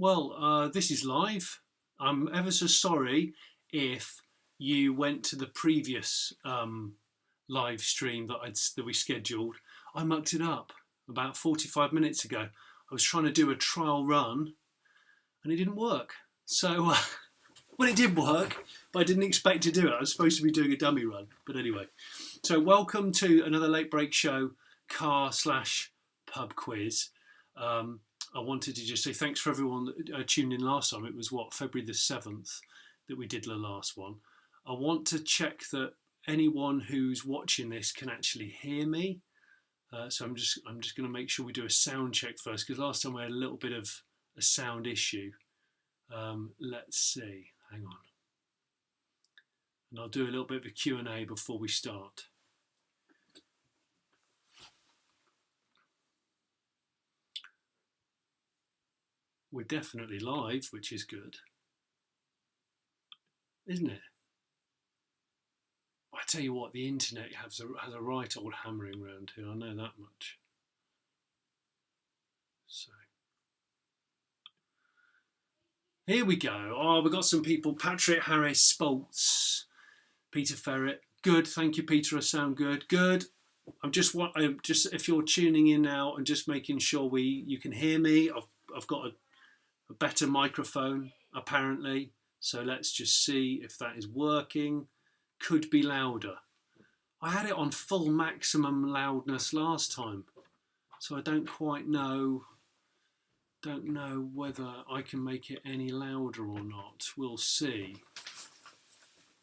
Well, this is live. I'm ever so sorry if you went to the previous live stream that we scheduled. I mucked it up about 45 minutes ago. I was trying to do a trial run and it didn't work. So, well, it did work, but I didn't expect to do it. I was supposed to be doing a dummy run. But anyway, so welcome to another Late Break Show car/pub quiz. I wanted to just say thanks for everyone that tuned in last time. It was February the 7th that we did the last one. I want to check that anyone who's watching this can actually hear me. So I'm just going to make sure we do a sound check first, because last time we had a little bit of a sound issue. Let's see. Hang on. And I'll do a little bit of a Q&A before we start. We're definitely live, which is good, isn't it? I tell you what, the internet has a right old hammering round here. I know that much. So here we go. Oh, we've got some people. Patrick Harris, Spoltz, Peter Ferret. Good, thank you, Peter. I sound good. Good. I'm just if you're tuning in now and just making sure you can hear me. I've got a better microphone apparently, so let's just see if that is working. Could be louder. I had it on full maximum loudness last time, so I don't quite know. Don't know whether I can make it any louder or not. We'll see.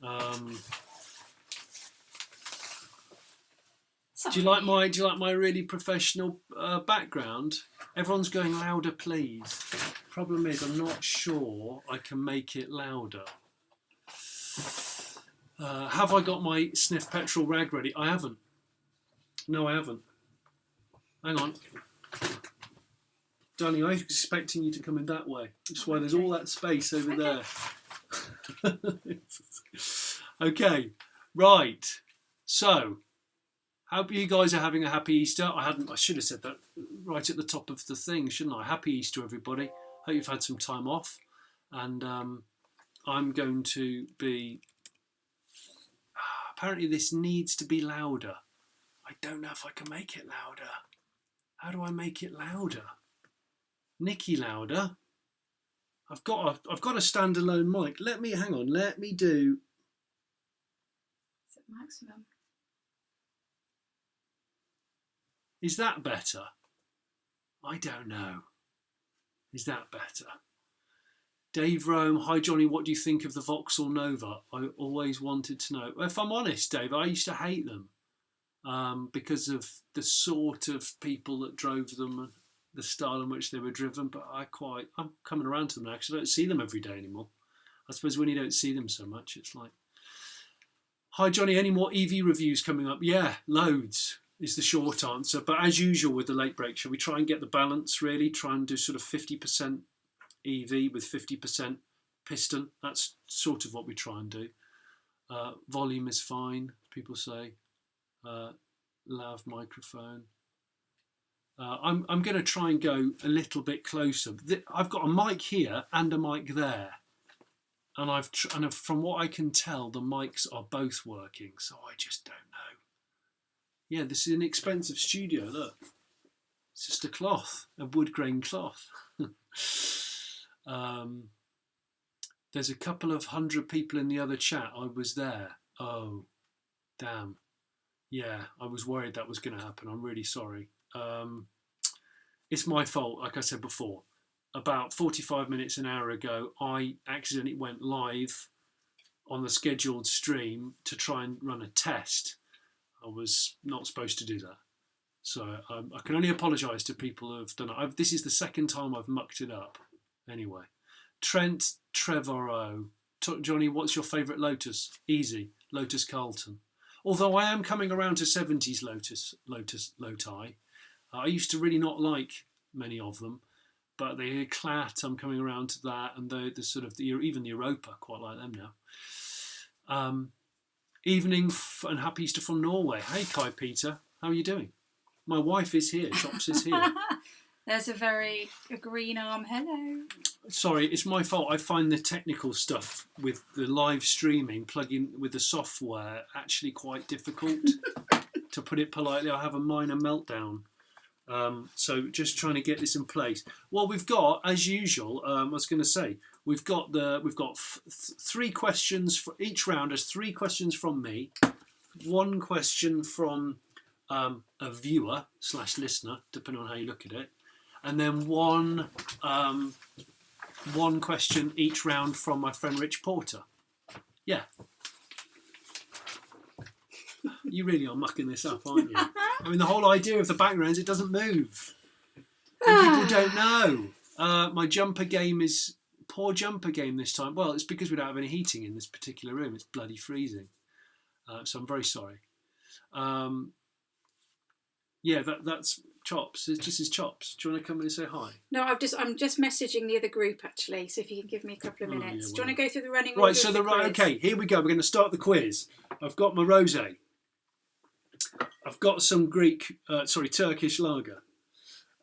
Do you like my really professional background? Everyone's going louder, please. Problem is, I'm not sure I can make it louder. Have I got my Sniff Petrol rag ready? I haven't. No, I haven't. Hang on. Danny, I was expecting you to come in that way. That's why there's all that space over there. Okay, right. So, hope you guys are having a happy Easter. I should have said that right at the top of the thing, shouldn't I? Happy Easter, everybody. Hope you've had some time off. And I'm going to be... Apparently this needs to be louder. I don't know if I can make it louder. How do I make it louder? Nicky louder. I've got a standalone mic. Hang on. Let me do... Is it maximum? Is that better? I don't know. Is that better? Dave Rome, hi Johnny, what do you think of the Vauxhall Nova? I always wanted to know. If I'm honest, Dave, I used to hate them because of the sort of people that drove them and the style in which they were driven, but I'm coming around to them now because I don't see them every day anymore. I suppose when you don't see them so much, it's like... Hi Johnny, any more EV reviews coming up? Yeah, loads is the short answer. But as usual with the Late Break Show, we try and get the balance, really. Try and do sort of 50% EV with 50% piston. That's sort of what we try and do. Volume is fine, people say. Lav microphone. I'm going to try and go a little bit closer. I've got a mic here and a mic there. And from what I can tell, the mics are both working, so I just don't know. Yeah, this is an expensive studio, look. It's just a cloth, a wood grain cloth. There's a couple of 100 people in the other chat. I was there. Oh, damn. Yeah, I was worried that was going to happen. I'm really sorry. It's my fault, like I said before. About 45 minutes, an hour ago, I accidentally went live on the scheduled stream to try and run a test. I was not supposed to do that. So I can only apologise to people who have done it. This is the second time I've mucked it up. Anyway. Trent Trevorrow. Johnny, what's your favourite Lotus? Easy. Lotus Carlton. Although I am coming around to 70s Loti. I used to really not like many of them. But the Eclat, I'm coming around to that. And the sort of, even the Europa, quite like them now. Evening and happy Easter from Norway. Hey, Kai Peter, how are you doing? My wife is here. Chops is here. There's a green arm. Hello. Sorry, it's my fault. I find the technical stuff with the live streaming, plugging with the software, actually quite difficult. To put it politely, I have a minor meltdown. So just trying to get this in place. Well, we've got, as usual, I was going to say, we've got 3 questions for each round. There's 3 questions from me, 1 question from a viewer / listener, depending on how you look at it, and then one question each round from my friend Rich Porter. Yeah. You really are mucking this up, aren't you? I mean, the whole idea of the background is it doesn't move. And people don't know. My jumper game is poor jumper game this time. Well, it's because we don't have any heating in this particular room. It's bloody freezing. So I'm very sorry. Yeah, that's Chops. It's just his Chops. Do you want to come in and say hi? No, I'm just messaging the other group actually. So if you can give me a couple of minutes. Yeah, Do you want to go through the running order? Right. So okay. Here we go. We're going to start the quiz. I've got my rosé. I've got some Turkish lager.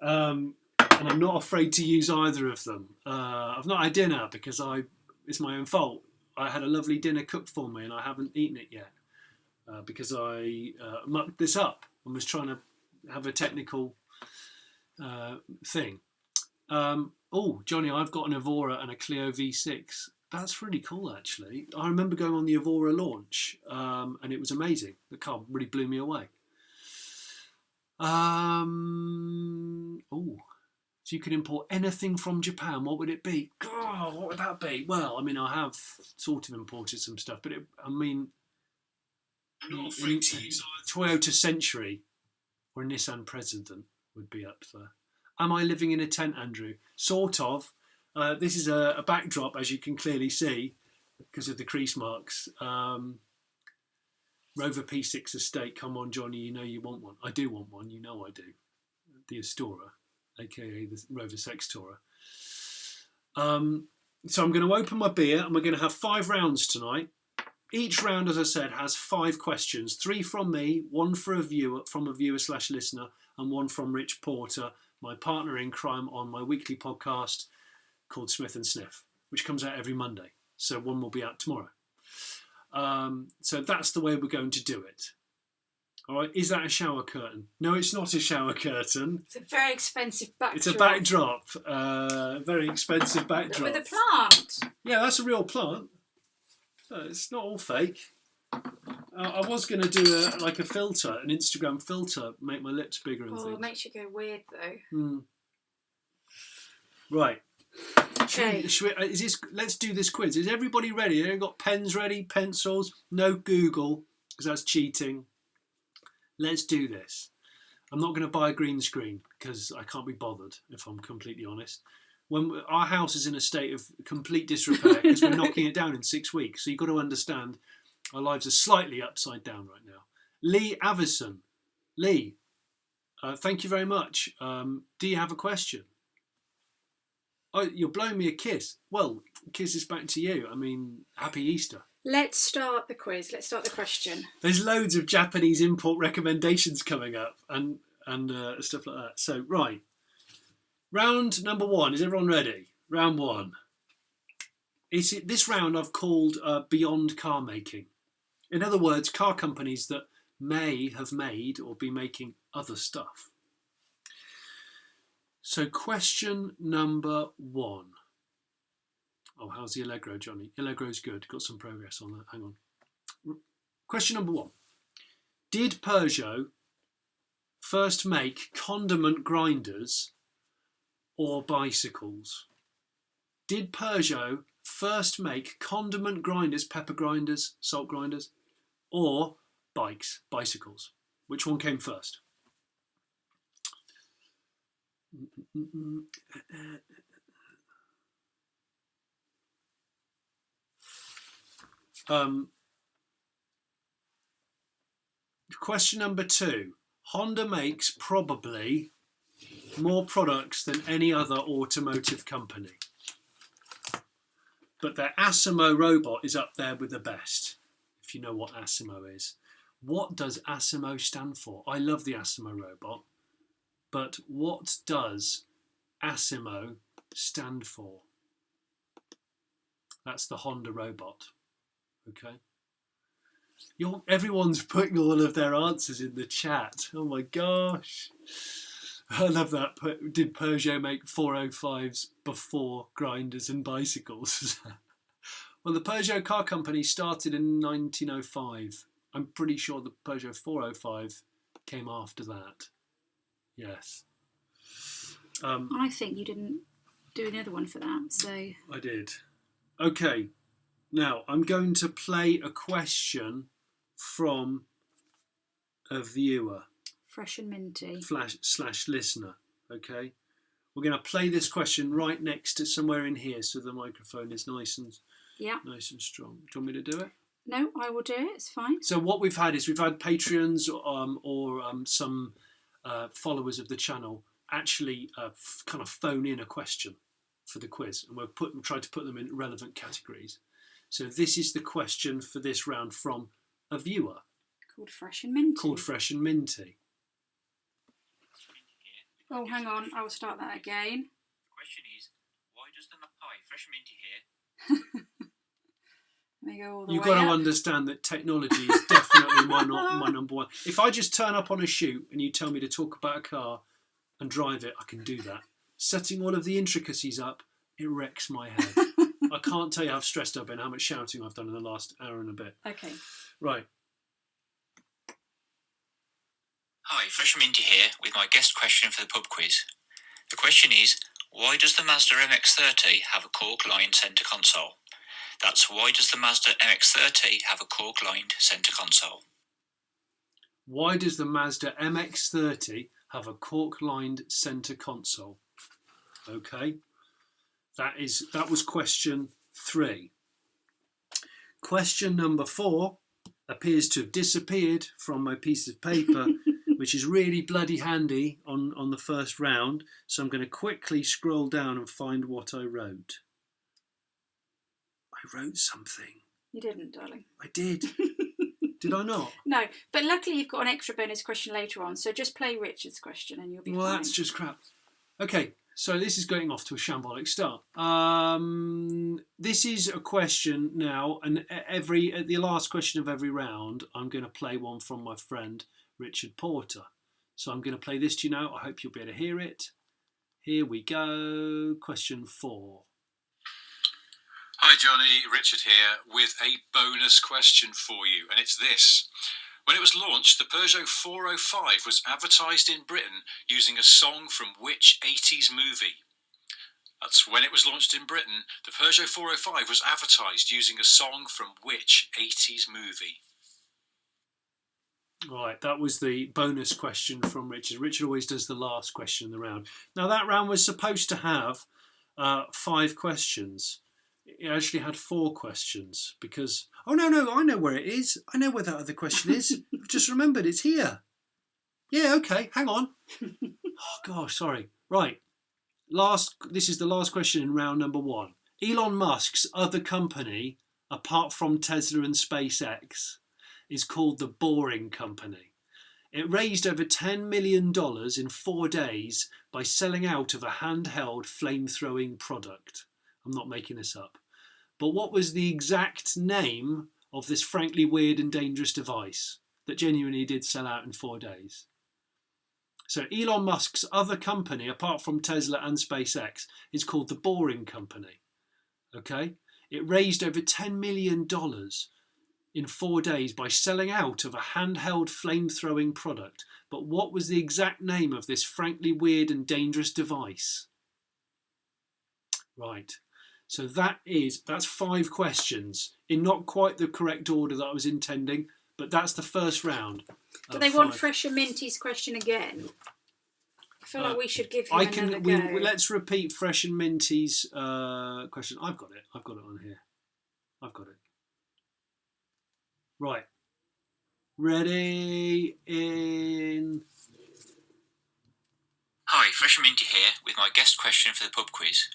And I'm not afraid to use either of them. I've not had dinner because it's my own fault. I had a lovely dinner cooked for me and I haven't eaten it yet because I mucked this up and was trying to have a technical thing. Oh, Johnny, I've got an Evora and a Clio V6. That's really cool, actually. I remember going on the Evora launch and it was amazing. The car really blew me away. So you could import anything from Japan. What would it be? God, what would that be? Well, I mean, I have sort of imported some stuff, but Toyota Century or a Nissan President would be up there. Am I living in a tent, Andrew? Sort of. This is a backdrop, as you can clearly see, because of the crease marks. Rover P6 estate. Come on, Johnny, you know you want one. I do want one, you know I do. The Astora, aka the Rover Sex Tourer. So I'm going to open my beer and we're going to have 5 rounds tonight. Each round, as I said, has 5 questions. 3 from me, 1 from a viewer / listener, and 1 from Rich Porter, my partner in crime on my weekly podcast called Smith and Sniff, which comes out every Monday. So 1 will be out tomorrow. So that's the way we're going to do it. All right, is that a shower curtain? No, it's not a shower curtain. It's a very expensive backdrop. It's a backdrop, very expensive backdrop. With a plant. Yeah, that's a real plant. It's not all fake. I was going to do a filter, an Instagram filter, make my lips bigger and things. Oh, it makes you go weird though. Right. Okay. Let's do this quiz. Is everybody ready? They've got pens ready, pencils, no Google, because that's cheating. Let's do this. I'm not going to buy a green screen because I can't be bothered, if I'm completely honest. When our house is in a state of complete disrepair because we're knocking it down in 6 weeks. So you've got to understand our lives are slightly upside down right now. Lee Avison. Lee, thank you very much. Do you have a question? Oh, you're blowing me a kiss. Well, kiss is back to you. I mean, happy Easter. Let's start the quiz. Let's start the question. There's loads of Japanese import recommendations coming up and stuff like that. So, right. Round number 1. Is everyone ready? Round 1. This round I've called Beyond Car Making. In other words, car companies that may have made or be making other stuff. So question number 1. Oh, how's the Allegro, Johnny? Allegro's good. Got some progress on that. Hang on. Question number 1. Did Peugeot first make condiment grinders or bicycles? Did Peugeot first make condiment grinders, pepper grinders, salt grinders, or bicycles? Which one came first? Question number 2. Honda makes probably more products than any other automotive company. But their Asimo robot is up there with the best, if you know what Asimo is. What does Asimo stand for? I love the Asimo robot, but what does Asimo stand for? That's the Honda robot. Okay. Everyone's putting all of their answers in the chat. Oh my gosh. I love that. Did Peugeot make 405s before grinders and bicycles? Well, the Peugeot car company started in 1905. I'm pretty sure the Peugeot 405 came after that. Yes. I think you didn't do another one for that, so... I did. Okay. Now, I'm going to play a question from a viewer. Fresh and minty. / listener. Okay. We're going to play this question right next to somewhere in here so the microphone is nice and strong. Do you want me to do it? No, I will do it. It's fine. So what we've had is we've had Patreons or some followers of the channel actually kind of phone in a question for the quiz, and we've tried to put them in relevant categories. So this is the question for this round from a viewer. Called Fresh and Minty. Oh, hang on. I will start that again. The question is, why does the Hi, Fresh and Minty here. Let me go all the You've way got to up. understand that technology is definitely my number one. If I just turn up on a shoot and you tell me to talk about a car and drive it, I can do that. Setting all of the intricacies up, it wrecks my head. I can't tell you how stressed I've been, how much shouting I've done in the last hour and a bit. Okay. Right. Hi, Fresh and Minty here with my guest question for the pub quiz. The question is, why does the Mazda MX-30 have a cork-lined centre console? That's why does the Mazda MX-30 have a cork-lined centre console? Why does the Mazda MX-30 have a cork-lined centre console? Okay. That was question 3. Question number 4 appears to have disappeared from my piece of paper, which is really bloody handy on the first round. So I'm going to quickly scroll down and find what I wrote. I wrote something. You didn't, darling. I did. Did I not? No, but luckily you've got an extra bonus question later on, so just play Richard's question and you'll be fine. Well, that's just crap. Okay, so this is going off to a shambolic start. This is a question now, and at the last question of every round, I'm going to play one from my friend Richard Porter. So I'm going to play this to you now. I hope you'll be able to hear it. Here we go. Question 4. Hi Johnny, Richard here with a bonus question for you, and it's this. When it was launched, the Peugeot 405 was advertised in Britain using a song from which 80s movie? That's when it was launched in Britain, the Peugeot 405 was advertised using a song from which 80s movie? Right, that was the bonus question from Richard. Richard always does the last question in the round. Now that round was supposed to have 5 questions. It actually had 4 questions because... Oh, no, I know where it is. I know where that other question is. I've just remembered, it's here. Yeah, okay, hang on. Oh, gosh, sorry. Right, this is the last question in round number 1. Elon Musk's other company, apart from Tesla and SpaceX, is called the Boring Company. It raised over $10 million in 4 days by selling out of a handheld flame-throwing product. I'm not making this up. But what was the exact name of this frankly weird and dangerous device that genuinely did sell out in 4 days? So Elon Musk's other company, apart from Tesla and SpaceX, is called the Boring Company. Okay? It raised over $10 million in 4 days by selling out of a handheld flame-throwing product. But what was the exact name of this frankly weird and dangerous device? Right. So that's 5 questions in not quite the correct order that I was intending, but that's the first round. Do they want Fresh and Minty's question again? I feel like we should give him another go. Let's repeat Fresh and Minty's question. I've got it on here. I've got it. Right. Ready, in... Hi, Fresh and Minty here with my guest question for the pub quiz.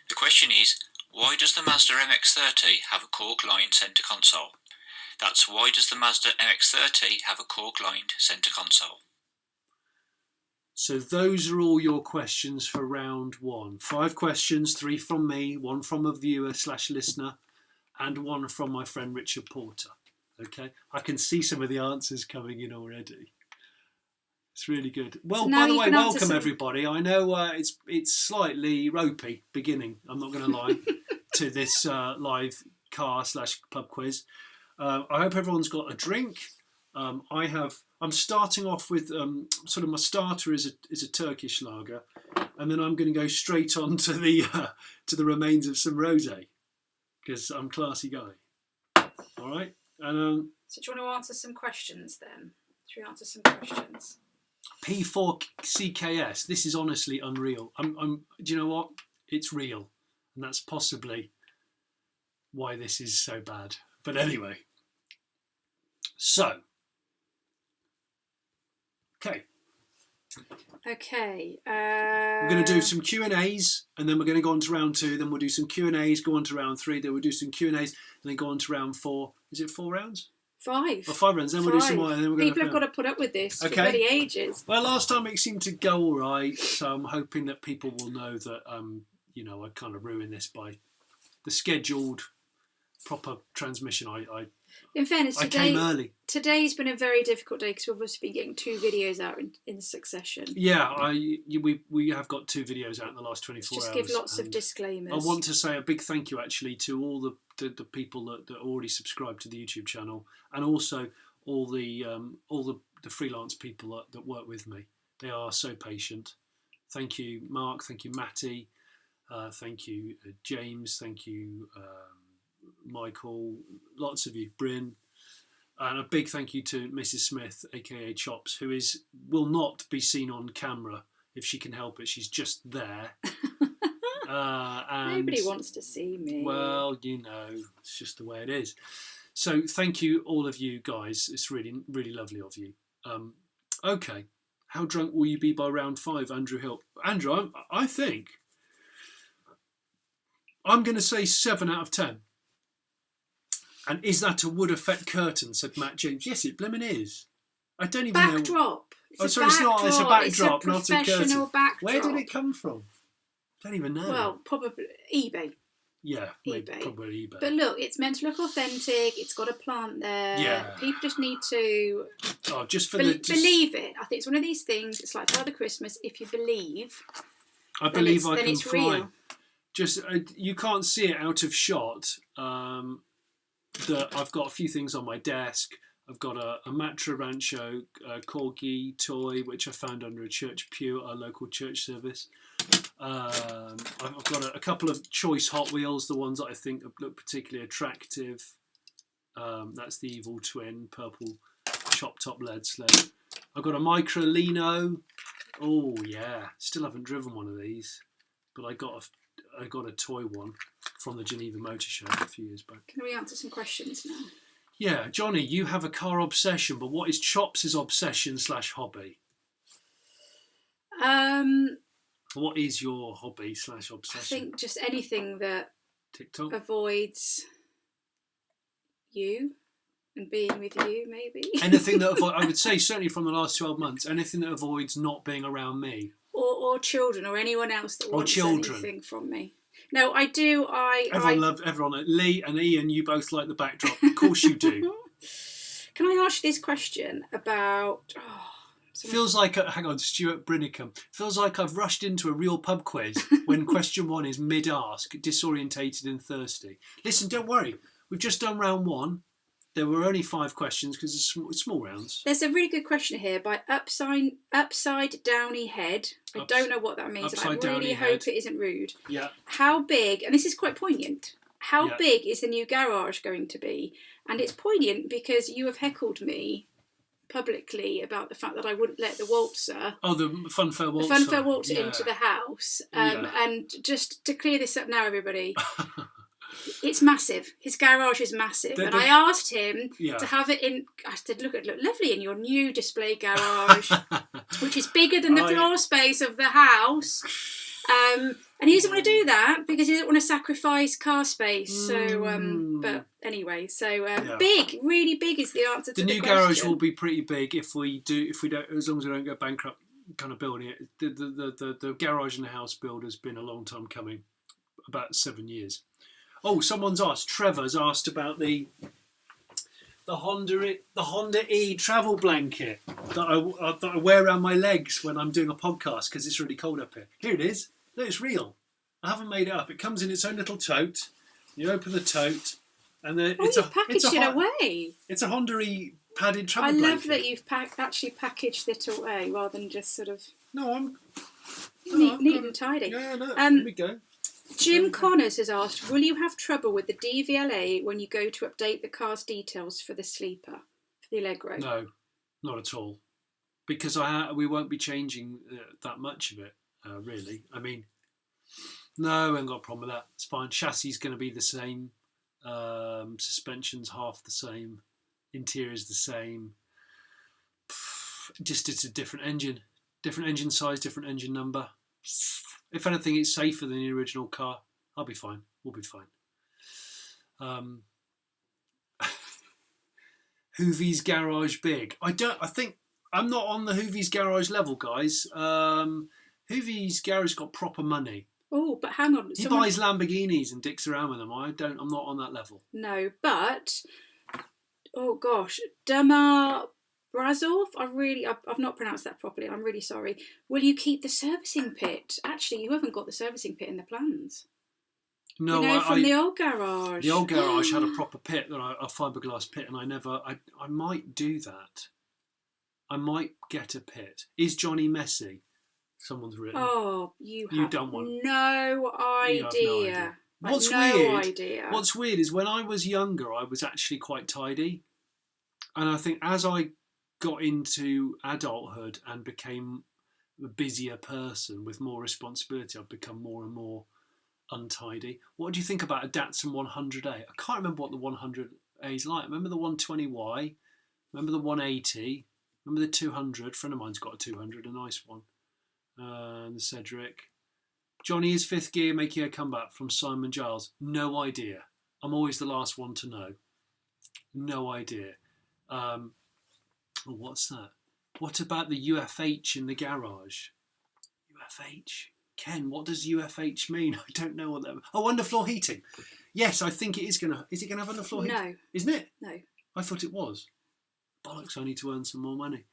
The question is, why does the Mazda MX-30 have a cork-lined centre console? That's why does the Mazda MX-30 have a cork-lined centre console? So those are all your questions for round 1. 5 questions, 3 from me, 1 from a viewer / listener. and one from my friend Richard Porter. Okay, I can see some of the answers coming in already. It's really good. Well, So by the you way, can answer welcome some- everybody. I know it's slightly ropey beginning. I'm not going to lie to this live car/pub quiz. I hope everyone's got a drink. I'm starting off with sort of my starter is a Turkish lager, and then I'm going to go straight on to the remains of some rosé because I'm a classy guy. All right, and So do you want to answer some questions then? Should we answer some questions? P4CKS. This is honestly unreal. Do you know what? It's real, and that's possibly why this is so bad. But anyway, so okay. Okay. We're going to do some Q&As, and then we're going to go on to round 2. Then we'll do some Q&As, go on to round 3. Then we'll do some Q&As, and then go on to round 4. Is it 4 rounds? 5. Or 5 rounds. Then we'll do some more. And then we're People have got to put up with this for bloody ages. Well, last time it seemed to go all right, so I'm hoping that people will know that I kind of ruined this by the scheduled proper transmission. In fairness, I came early. Today's been a very difficult day because we've obviously been getting 2 videos out in succession. Yeah, we have got 2 videos out in the last 24 Just hours. give lots of disclaimers. I want to say a big thank you actually to all the people that already subscribed to the YouTube channel, and also all the freelance people that work with me. They are so patient. Thank you, Mark. Thank you, Matty. Thank you, James. Thank you, Michael. Lots of you, Bryn. And a big thank you to Mrs. Smith, aka Chops, who will not be seen on camera if she can help it. She's just there. And, nobody wants to see me. Well, it's just the way it is. So thank you, all of you guys. It's really, really lovely of you. Okay, how drunk will you be by round 5, Andrew Hill? Andrew, I think I'm going to say 7 out of 10. And is that a wood effect curtain? Said Matt James. Yes, it blimmin' is. I don't even know. Backdrop. It's not. It's a backdrop, not a curtain. Professional backdrop. Where did it come from? Don't even know. Well, probably eBay. Yeah, eBay. Probably eBay. But look, it's meant to look authentic. It's got a plant there. Yeah. People just need to believe it. I think it's one of these things. It's like Father Christmas. If you believe, I believe I then can it's fly. real. Just you can't see it out of shot. That I've got a few things on my desk. I've got a Matra Rancho corgi toy, which I found under a church pew at our local church service. I've got a couple of choice Hot Wheels, the ones that I think look particularly attractive. That's the Evil Twin, purple chop top lead sled. I've got a Microlino. Oh yeah, still haven't driven one of these, but I got a toy one from the Geneva Motor Show a few years back. Can we answer some questions now? Yeah, Johnny, you have a car obsession, but what is Chops' obsession/hobby? What is your hobby/obsession? I think just anything that TikTok avoids you and being with you, maybe. Anything that I would say certainly from the last 12 months, anything that avoids not being around me. Or children, or anyone else that wants children. anything from me. No, I do. Everyone. Lee and Ian, you both like the backdrop. Of course you do. Can I ask you this question about? Feels like hang on, Stuart Brinicum. Feels like I've rushed into a real pub quiz when question 1 is mid-ask, disorientated and thirsty. Listen, don't worry. We've just done round 1. There were only 5 questions because it's small rounds. There's a really good question here by Upside Downy Head. I don't know what that means. I really hope it isn't rude. Yeah. How big, and this is quite poignant, how big is the new garage going to be? And it's poignant because you have heckled me publicly about the fact that I wouldn't let the waltzer... Oh, the Funfair waltzer. The Funfair waltzer into the house. And just to clear this up now, everybody... It's massive. His garage is massive. And I asked him to have it in... I said, look lovely in your new display garage, which is bigger than the floor space of the house. And he doesn't want to do that because he doesn't want to sacrifice car space. So, but anyway, big, really big is the answer to the question. The new garage will be pretty big if we don't, as long as we don't go bankrupt kind of building it. The garage and the house build has been a long time coming, about 7 years. Oh, someone's asked. Trevor's asked about the Honda E travel blanket that I wear around my legs when I'm doing a podcast because it's really cold up here. Here it is. Look, it's real. I haven't made it up. It comes in its own little tote. You open the tote, and then you've packaged it away. It's a Honda E padded travel blanket. I love blanket. that you've actually packaged it away rather than just sort of. No, I'm neat and tidy. Yeah, no. Here we go. Jim Connors has asked, will you have trouble with the Dvla when you go to update the car's details for the sleeper, for the Allegro? No, not at all. Because we won't be changing that much of it, really. I mean, no, I haven't got a problem with that. It's fine. Chassis is going to be the same. Suspension's half the same. Interior's the same. Just it's a different engine. Different engine size, different engine number. If anything, it's safer than the original car. I'll be fine. We'll be fine. Hoovie's garage big. I think I'm not on the Hoovie's garage level, guys. Hoovie's garage got proper money. Oh, but hang on. He buys Lamborghinis and dicks around with them. I'm not on that level. No, but oh gosh, Damar Brazov, I've not pronounced that properly. I'm really sorry. Will you keep the servicing pit? Actually, you haven't got the servicing pit in the plans. No, from the old garage. The old garage had a proper pit, a fiberglass pit, and I might do that. I might get a pit. Is Johnny messy? Someone's written. Oh, you don't want. No idea. What's weird is when I was younger, I was actually quite tidy, and I think as I got into adulthood and became a busier person with more responsibility, I've become more and more untidy. What do you think about a Datsun 100A? I can't remember what the 100A is like. Remember the 120Y? Remember the 180? Remember the 200? A friend of mine's got a 200, a nice one. The Cedric. Johnny is fifth gear making a comeback from Simon Giles. No idea. I'm always the last one to know. No idea. What's that? What about the UFH in the garage? UFH? Ken, what does UFH mean? I don't know what that... Oh, underfloor heating. Yes, I think it is going to... Is it going to have underfloor heating? No. Isn't it? No. I thought it was. Bollocks, I need to earn some more money.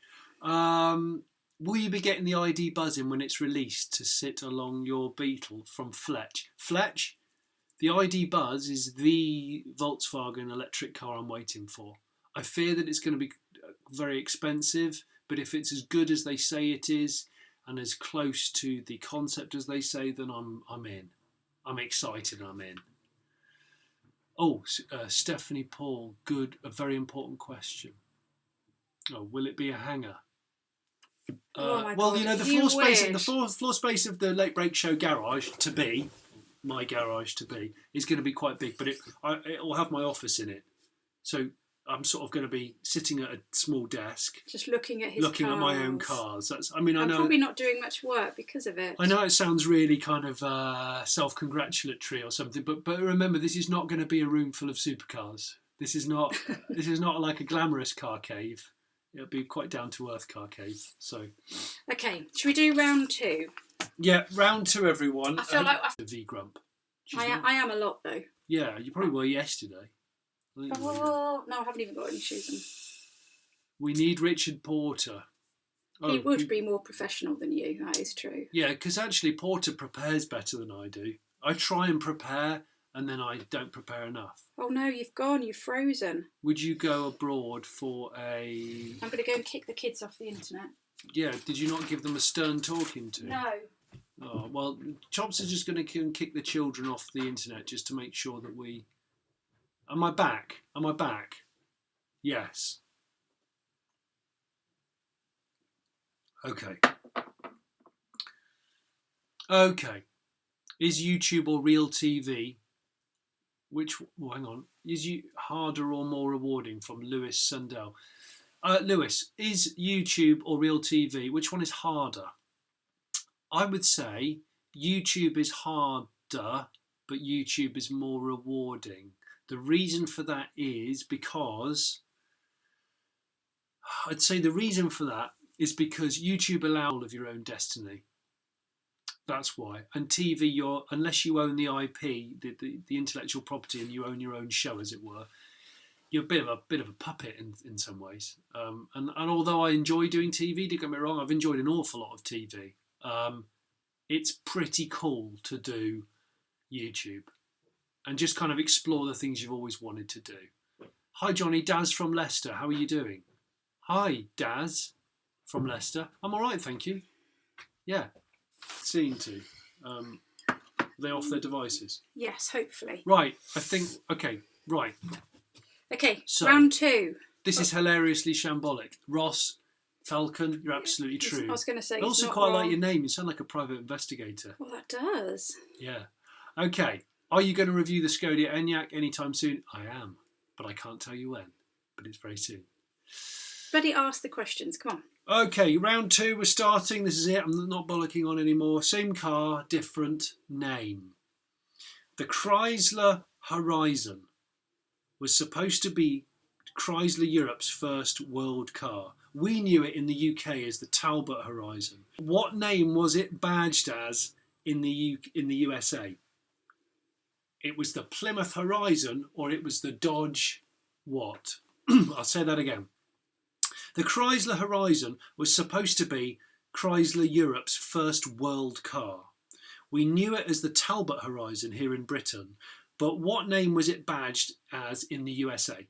Will you be getting the ID buzzing when it's released to sit along your Beetle from Fletch? Fletch, the ID Buzz is the Volkswagen electric car I'm waiting for. I fear that it's going to be very expensive, but if it's as good as they say it is and as close to the concept as they say, then I'm in. I'm excited. I'm in. Oh, Stephanie Paul, good, a very important question. Oh, will it be a hanger? Well, you know, the floor space of the Late Break Show garage my garage is going to be quite big, but it will have my office in it. So I'm sort of going to be sitting at a small desk, just looking at at my own cars. I know probably not doing much work because of it. I know it sounds really kind of self-congratulatory or something, but remember, this is not going to be a room full of supercars. This is not like a glamorous car cave. It'll be quite down-to-earth car cave. So, okay, should we do round 2? Yeah, round 2, everyone. I feel like the V Grump. I am a lot though. Yeah, you probably were yesterday. No, I haven't even got any shoes on. We need Richard Porter. He would be more professional than you. That is true. Yeah, because actually Porter prepares better than I do. I try and prepare, and then I don't prepare enough. Oh no, you've frozen. Would you go abroad for a... I'm going to go and kick the kids off the internet. Yeah, did you not give them a stern talking to? No. Oh, well, Chops is just going to kick the children off the internet just to make sure that we... Am I back? Yes. Okay. Is YouTube or real TV... hang on. Is you harder or more rewarding? From Lewis Sundell. Lewis, is YouTube or real TV, which one is harder? I would say YouTube is harder, but YouTube is more rewarding. The reason for that is because... I'd say the reason for that is because YouTube allows all of your own destiny. That's why. And TV, unless you own the IP, the intellectual property, and you own your own show, as it were, you're a bit of a puppet in some ways. And although I enjoy doing TV, don't get me wrong, I've enjoyed an awful lot of TV. It's pretty cool to do YouTube and just kind of explore the things you've always wanted to do. Hi Johnny, Daz from Leicester. How are you doing? Hi Daz from Leicester. I'm all right, thank you. Yeah, seem to. Are they off their devices? Yes, hopefully. Right, I think. Okay, right. Okay, so, round 2. This is hilariously shambolic. Ross Falcon, you're absolutely true. I was going to say. I also quite like your name. You sound like a private investigator. Well, that does. Yeah. Okay. Are you going to review the Skoda Enyaq anytime soon? I am, but I can't tell you when. But it's very soon. Buddy, ask the questions. Come on. Okay, round 2. We're starting. This is it. I'm not bollocking on anymore. Same car, different name. The Chrysler Horizon was supposed to be Chrysler Europe's first world car. We knew it in the UK as the Talbot Horizon. What name was it badged as in the USA? It was the Plymouth Horizon, or it was the Dodge what? I'll say that again. The Chrysler Horizon was supposed to be Chrysler Europe's first world car. We knew it as the Talbot Horizon here in Britain, but what name was it badged as in the USA?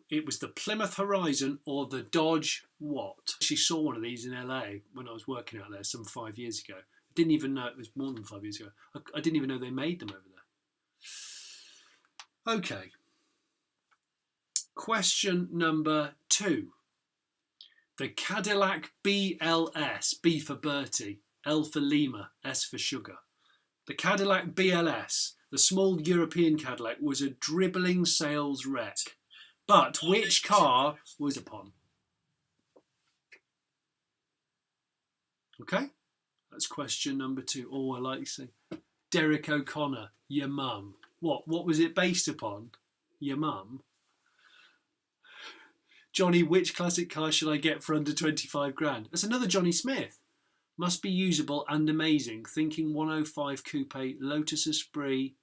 It was the Plymouth Horizon or the Dodge what? I actually saw one of these in LA when I was working out there some 5 years ago. I didn't even know it was more than 5 years ago. I didn't even know they made them over there. Okay. Question number 2. The Cadillac BLS, B for Bertie, L for Lima, S for Sugar. The Cadillac BLS, the small European Cadillac, was a dribbling sales wreck. But which car was upon? Okay, that's question number 2. Oh, I like to say. Derek O'Connor, your mum. What was it based upon? Your mum? Johnny, which classic car should I get for under 25 grand? That's another Johnny Smith. Must be usable and amazing. Thinking 105 Coupe, Lotus Esprit,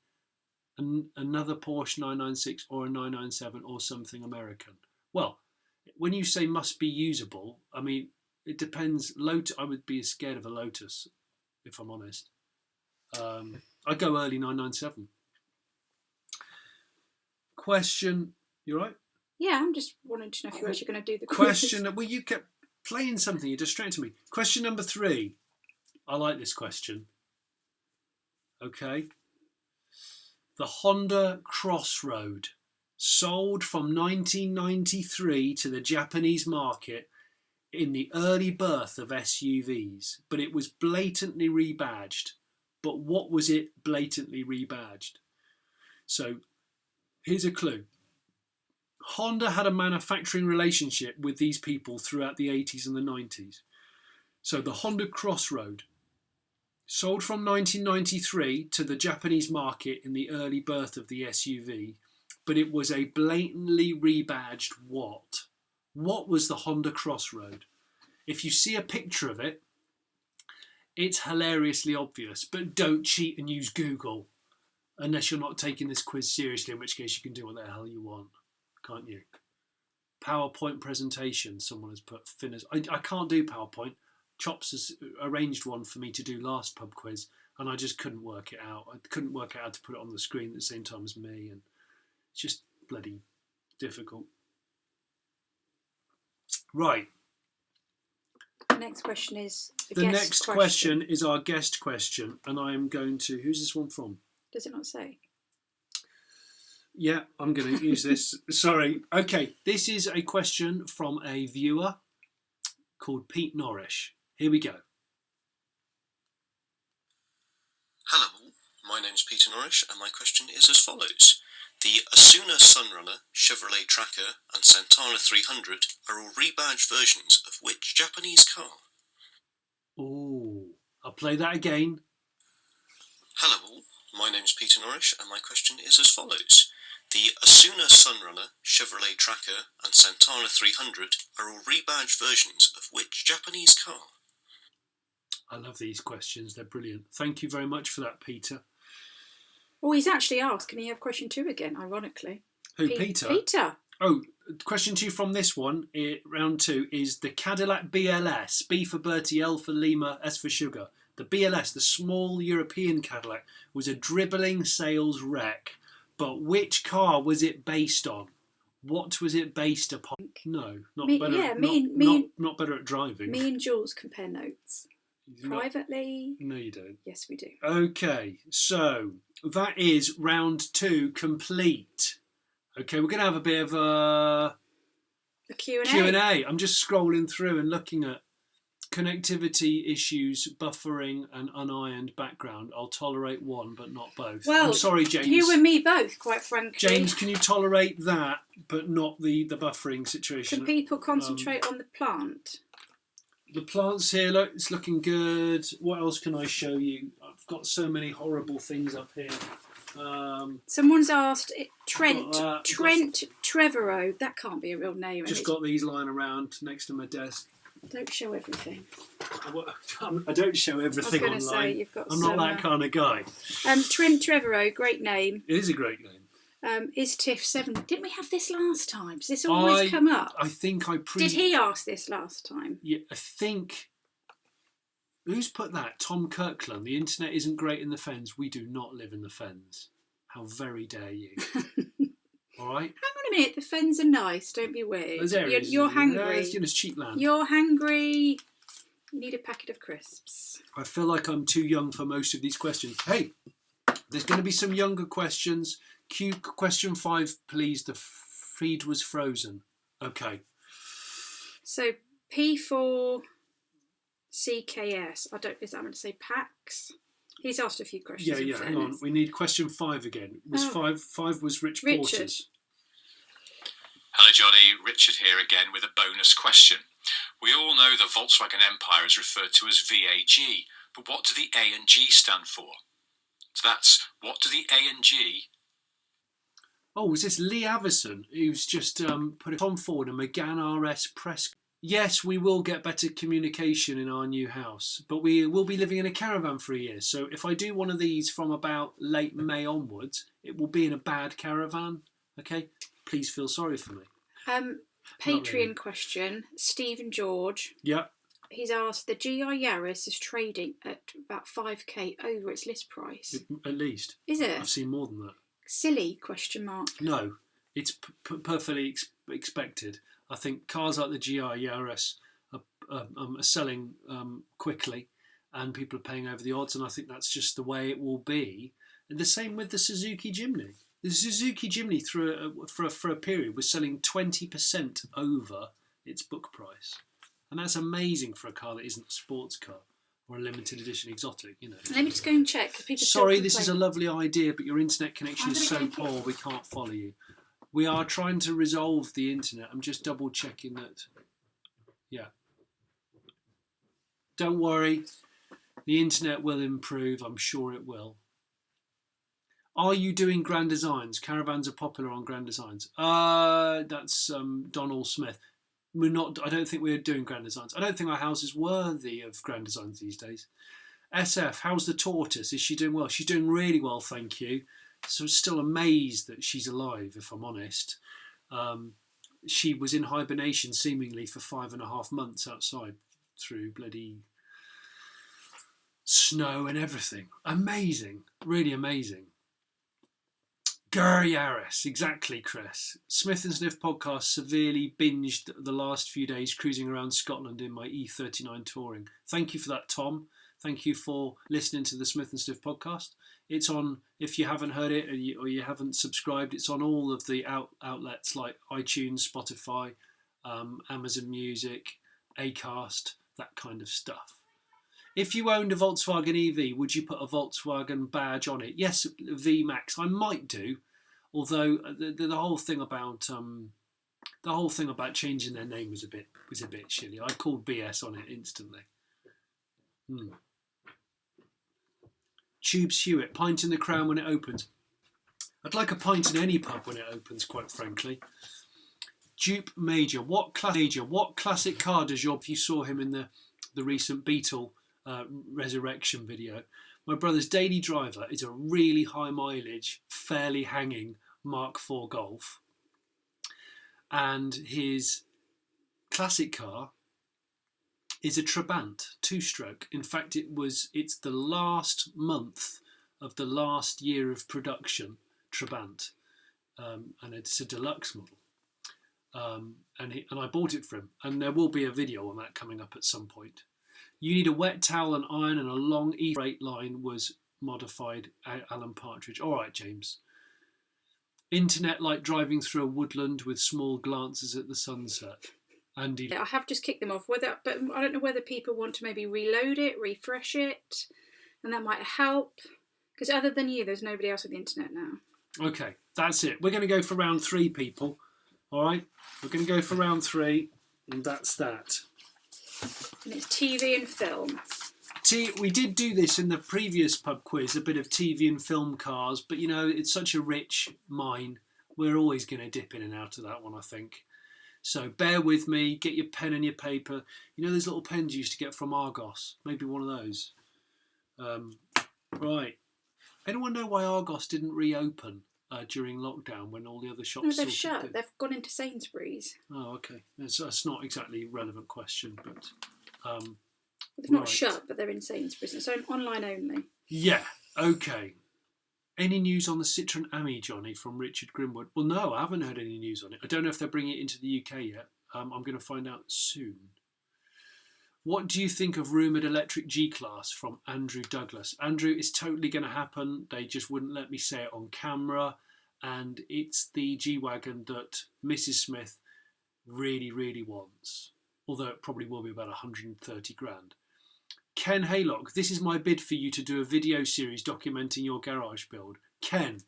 another Porsche 996 or a 997 or something American. Well, when you say must be usable, I mean, it depends. I would be scared of a Lotus, if I'm honest. I'd go early 997. Question, you right? Yeah, I'm just wanting to know if you're actually going to do the question. Well, you kept playing something. You distracted me. Question number 3. I like this question. Okay. The Honda Crossroad sold from 1993 to the Japanese market in the early birth of SUVs, but it was blatantly rebadged. But what was it blatantly rebadged? So here's a clue. Honda had a manufacturing relationship with these people throughout the 80s and the 90s. So the Honda Crossroad sold from 1993 to the Japanese market in the early birth of the SUV, but it was a blatantly rebadged what? What was the Honda Crossroad? If you see a picture of it, it's hilariously obvious, but don't cheat and use Google unless you're not taking this quiz seriously, in which case you can do what the hell you want. Can't you? PowerPoint presentation, someone has put Finners. I can't do PowerPoint. Chops has arranged one for me to do last pub quiz, and I just couldn't work it out. I couldn't work out how to put it on the screen at the same time as me, and it's just bloody difficult. Right. The next question is the next question is our guest question, and I am going to. Who's this one from? Does it not say? Yeah, I'm going to use this. Sorry. Okay, this is a question from a viewer called Pete Norrish. Here we go. Hello, my name's Peter Norrish, and my question is as follows. The Asuna Sunrunner, Chevrolet Tracker, and Santana 300 are all rebadged versions of which Japanese car? Oh, I'll play that again. Hello, my name's Peter Norrish, and my question is as follows. The Asuna Sunrunner, Chevrolet Tracker, and Santana 300 are all rebadged versions of which Japanese car? I love these questions. They're brilliant. Thank you very much for that, Peter. Oh, he's actually asked, can he have question 2 again, ironically? Who, Peter? Peter. Oh, question 2 from this one, round 2, is the Cadillac BLS, B for Bertie, L for Lima, S for Sugar. The BLS, the small European Cadillac, was a dribbling sales wreck. But which car was it based on? What was it based upon? No, not better at driving. Me and Jules compare notes. Privately? No, you don't. Yes, we do. Okay, so that is round 2 complete. Okay, we're going to have a bit of a Q&A. I'm just scrolling through and looking at connectivity issues, buffering and unironed background. I'll tolerate one, but not both. Well, I'm sorry, James. You and me both, quite frankly. James, can you tolerate that, but not the buffering situation? Can people concentrate on the plant? The plant's here, look, it's looking good. What else can I show you? I've got so many horrible things up here. Someone's asked Trent Trevorrow. That can't be a real name. Just got these lying around next to my desk. Don't show everything. I don't show everything online. Say, you've got I'm not that kind of guy. Trent Trevorrow, great name. It is a great name. Is TIFF 7? Didn't we have this last time? Does this always come up? I think Did he ask this last time? Yeah, I think. Who's put that? Tom Kirkland. The internet isn't great in the Fens. We do not live in the Fens. How very dare you? All right. Hang on a minute. The Fens are nice. Don't be weird. You're hangry. It's cheap land. You're hangry. You need a packet of crisps. I feel like I'm too young for most of these questions. Hey, there's going to be some younger questions. Cue question 5, please. The feed was frozen. Okay. So P4 CKS. Is that meant to say Pax? He's asked a few questions. Yeah. Hang on. We need question 5 again. Five was Richard Porter's. Hello, Johnny. Richard here again with a bonus question. We all know the Volkswagen Empire is referred to as VAG, but what do the A and G stand for? So that's, what do the A and G? Oh, was this Lee Avison who's just put a Tom Ford and Megane RS press? Yes, we will get better communication in our new house, but we will be living in a caravan for a year. So if I do one of these from about late May onwards, it will be in a bad caravan. Okay? Please feel sorry for me. Patreon question, Stephen George. Yeah. He's asked, the GI Yaris is trading at about 5k over its list price. At least. Is it? I've seen more than that. Silly, question mark. No, it's perfectly expected. I think cars like the GI Yaris are selling quickly and people are paying over the odds, and I think that's just the way it will be. And the same with the Suzuki Jimny. The Suzuki Jimny for a period was selling 20% over its book price. And that's amazing for a car that isn't a sports car or a limited edition exotic, you know. Let me just go and check. Sorry, this is a lovely idea, but your internet connection is so poor we can't follow you. We are trying to resolve the internet. I'm just double checking that. Yeah. Don't worry. The internet will improve. I'm sure it will. Are you doing Grand Designs? Caravans are popular on Grand Designs. That's Donald Smith. We're not. I don't think we're doing Grand Designs. I don't think our house is worthy of Grand Designs these days. SF, how's the tortoise? Is she doing well? She's doing really well, thank you. So I'm still amazed that she's alive, if I'm honest. She was in hibernation seemingly for 5.5 months outside through bloody snow and everything. Amazing, really amazing. Yaris, exactly, Chris. Smith and Sniff podcast severely binged the last few days cruising around Scotland in my E39 touring. Thank you for that, Tom. Thank you for listening to the Smith and Sniff podcast. It's on, if you haven't heard it or you haven't subscribed, it's on all of the outlets like iTunes, Spotify, Amazon Music, Acast, that kind of stuff. If you owned a Volkswagen EV, would you put a Volkswagen badge on it? Yes, VMAX, I might do. Although the whole thing about changing their name was a bit shitty. I called BS on it instantly. Tubes Hewitt, pint in the Crown when it opens. I'd like a pint in any pub when it opens, quite frankly. Dupe Major, what classic car does you saw him in the recent Beetle resurrection video. My brother's daily driver is a really high mileage, fairly hanging Mark IV Golf. And his classic car is a Trabant 2-stroke. In fact, it's the last month of the last year of production Trabant, and it's a deluxe model. And I bought it for him, and there will be a video on that coming up at some point. You need a wet towel and iron, and a long E-freight line was modified. Alan Partridge. All right, James. Internet like driving through a woodland with small glances at the sunset. Andy. I have just kicked them off. But I don't know whether people want to maybe reload it, refresh it, and that might help. Because other than you, there's nobody else on the internet now. Okay, that's it. We're going to go for round 3, people. All right, we're going to go for round 3, and that's that. And it's TV and film. We did do this in the previous pub quiz, a bit of TV and film cars, but you know, it's such a rich mine. We're always going to dip in and out of that one, I think. So bear with me, get your pen and your paper. You know those little pens you used to get from Argos? Maybe one of those. Right. Anyone know why Argos didn't reopen during lockdown when all the other shops... No, they've shut. They've gone into Sainsbury's. Oh, okay. That's not exactly a relevant question, but... They've not shut, but they're in Sainsbury's. It's online only. Yeah, okay. Any news on the Citroen Ami, Johnny, from Richard Grimwood? Well, no, I haven't heard any news on it. I don't know if they're bringing it into the UK yet. I'm going to find out soon. What do you think of rumoured electric G-Class from Andrew Douglas? Andrew, it's totally going to happen. They just wouldn't let me say it on camera. And it's the G-Wagon that Mrs. Smith really, really wants. Although it probably will be about 130 grand. Ken Haylock, this is my bid for you to do a video series documenting your garage build. Ken,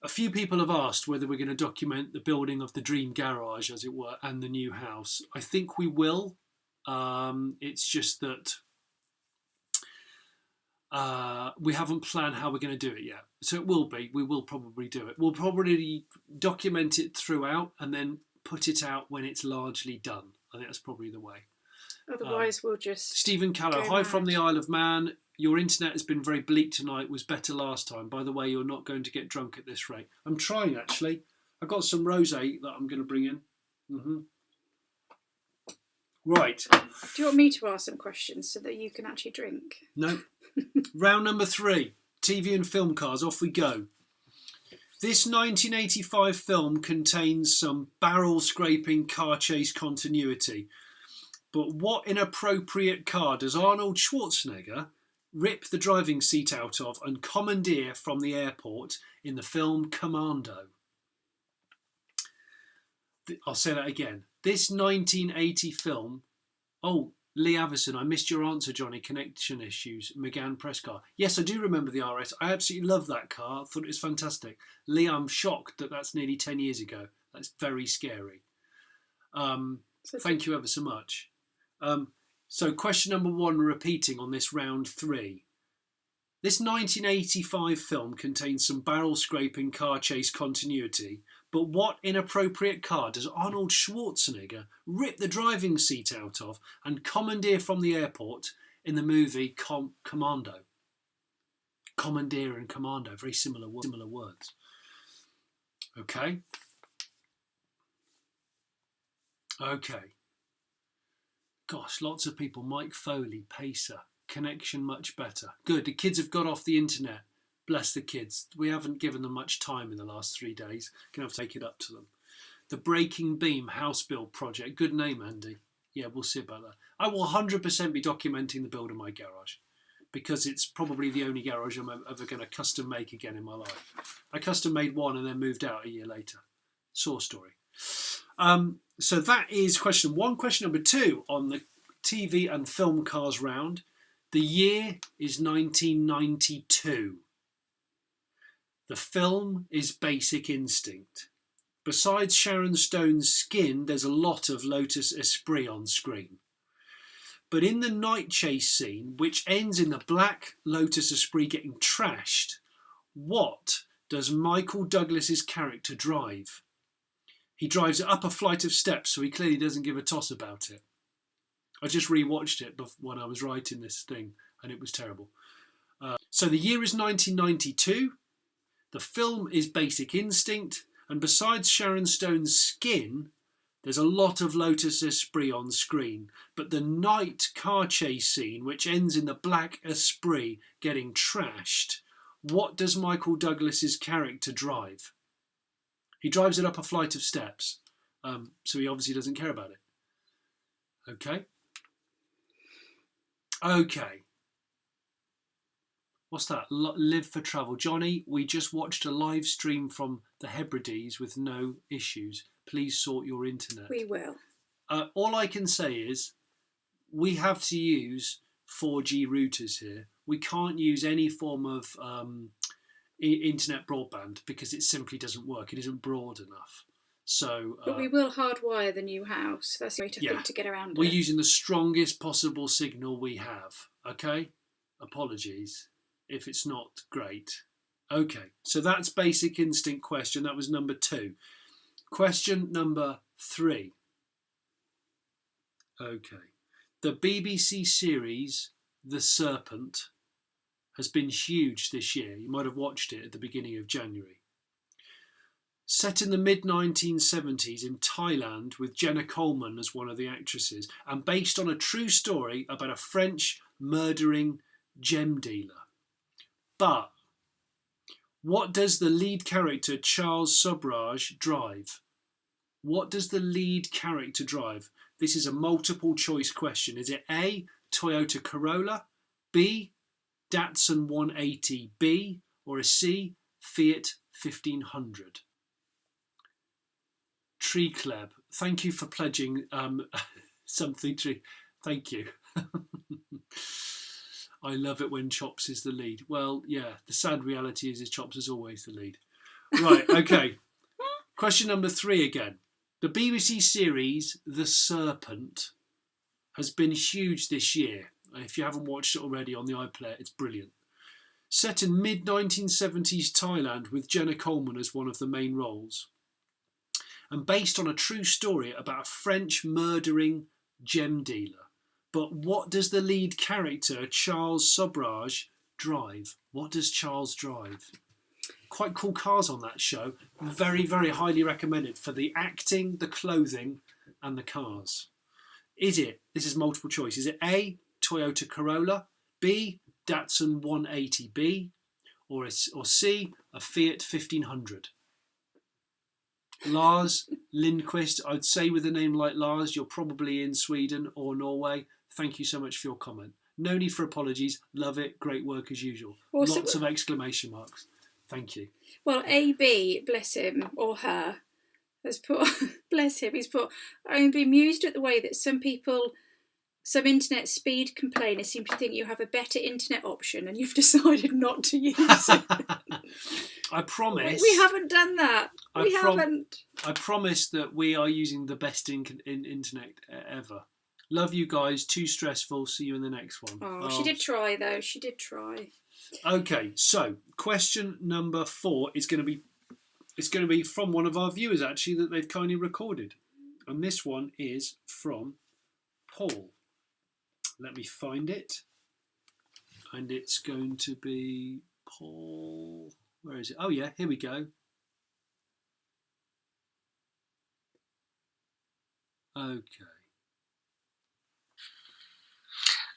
a few people have asked whether we're going to document the building of the dream garage, as it were, and the new house. I think we will. It's just that we haven't planned how we're going to do it yet. So it will be. We will probably do it. We'll probably document it throughout and then put it out when it's largely done. I think that's probably the way. Otherwise, we'll just... Stephen Callow, hi from the Isle of Man. Your internet has been very bleak tonight. Was better last time. By the way, you're not going to get drunk at this rate. I'm trying, actually. I've got some rosé that I'm going to bring in. Mm-hmm. Right. Do you want me to ask some questions so that you can actually drink? No. Round number 3. TV and film cars. Off we go. This 1985 film contains some barrel-scraping car chase continuity. But what inappropriate car does Arnold Schwarzenegger rip the driving seat out of and commandeer from the airport in the film Commando? I'll say that again. This 1980 film... Oh, Lee Avison, I missed your answer, Johnny. Connection issues. Megane press car. Yes, I do remember the RS. I absolutely love that car. I thought it was fantastic. Lee, I'm shocked that that's nearly 10 years ago. That's very scary. Thank you ever so much. So question number 1, repeating on this round 3. This 1985 film contains some barrel-scraping car chase continuity, but what inappropriate car does Arnold Schwarzenegger rip the driving seat out of and commandeer from the airport in the movie Commando? Commandeer and commando, very similar words. Okay. Okay. Gosh, lots of people. Mike Foley, Pacer. Connection much better. Good, the kids have got off the internet. Bless the kids. We haven't given them much time in the last 3 days. Gonna have to take it up to them. The Breaking Beam House Build Project. Good name, Andy. Yeah, we'll see about that. I will 100% be documenting the build of my garage because it's probably the only garage I'm ever going to custom make again in my life. I custom made one and then moved out a year later. Source story. So that is question 1. Question number 2 on the TV and film cars round. The year is 1992. The film is Basic Instinct. Besides Sharon Stone's skin, there's a lot of Lotus Esprit on screen. But in the night chase scene, which ends in the black Lotus Esprit getting trashed, what does Michael Douglas's character drive? He drives it up a flight of steps, so he clearly doesn't give a toss about it. I just rewatched it when I was writing this thing, and it was terrible. So the year is 1992. The film is Basic Instinct, and besides Sharon Stone's skin, there's a lot of Lotus Esprit on screen. But the night car chase scene, which ends in the black Esprit getting trashed, what does Michael Douglas's character drive? He drives it up a flight of steps, so he obviously doesn't care about it. Okay. What's that? Live for travel. Johnny, we just watched a live stream from the Hebrides with no issues. Please sort your internet. We will. All I can say is we have to use 4G routers here. We can't use any form of internet broadband because it simply doesn't work. It isn't broad enough. So, but we will hardwire the new house. That's the way to think to get around it. We're using the strongest possible signal we have. Okay? Apologies if it's not great. Okay, so that's Basic Instinct question. That was number 2. Question number 3. Okay. The BBC series The Serpent has been huge this year. You might have watched it at the beginning of January. Set in the mid-1970s in Thailand with Jenna Coleman as one of the actresses, and based on a true story about a French murdering gem dealer. But what does the lead character Charles Subraj drive? What does the lead character drive? This is a multiple choice question. Is it A, Toyota Corolla, B, Datsun 180B, or a C, Fiat 1500? Tree Club, thank you for pledging something to. Thank you. I love it when Chops is the lead. Well, yeah, the sad reality is Chops is always the lead. Right, okay. Question number 3 again. The BBC series The Serpent has been huge this year. If you haven't watched it already on the iPlayer, it's brilliant. Set in mid-1970s Thailand with Jenna Coleman as one of the main roles. And based on a true story about a French murdering gem dealer. But what does the lead character, Charles Subraj, drive? What does Charles drive? Quite cool cars on that show. Very, very highly recommended for the acting, the clothing, and the cars. Is it, this is multiple choice, is it A, Toyota Corolla, B, Datsun 180B, or C, a Fiat 1500? Lars Lindquist, I'd say with a name like Lars, you're probably in Sweden or Norway. Thank you so much for your comment. No need for apologies. Love it. Great work as usual. Also, lots of exclamation marks. Thank you. Well, AB, bless him or her, has put, bless him, he's put, I'm bemused at the way that some internet speed complainers seem to think you have a better internet option and you've decided not to use it. I promise. We haven't done that. We haven't. I promise that we are using the best internet ever. Love you guys. Too stressful. See you in the next one. Oh, she did try though. She did try. Okay, so question number 4 is going to be from one of our viewers actually that they've kindly recorded, and this one is from Paul. Let me find it, and it's going to be Paul. Where is it? Oh yeah, here we go. Okay.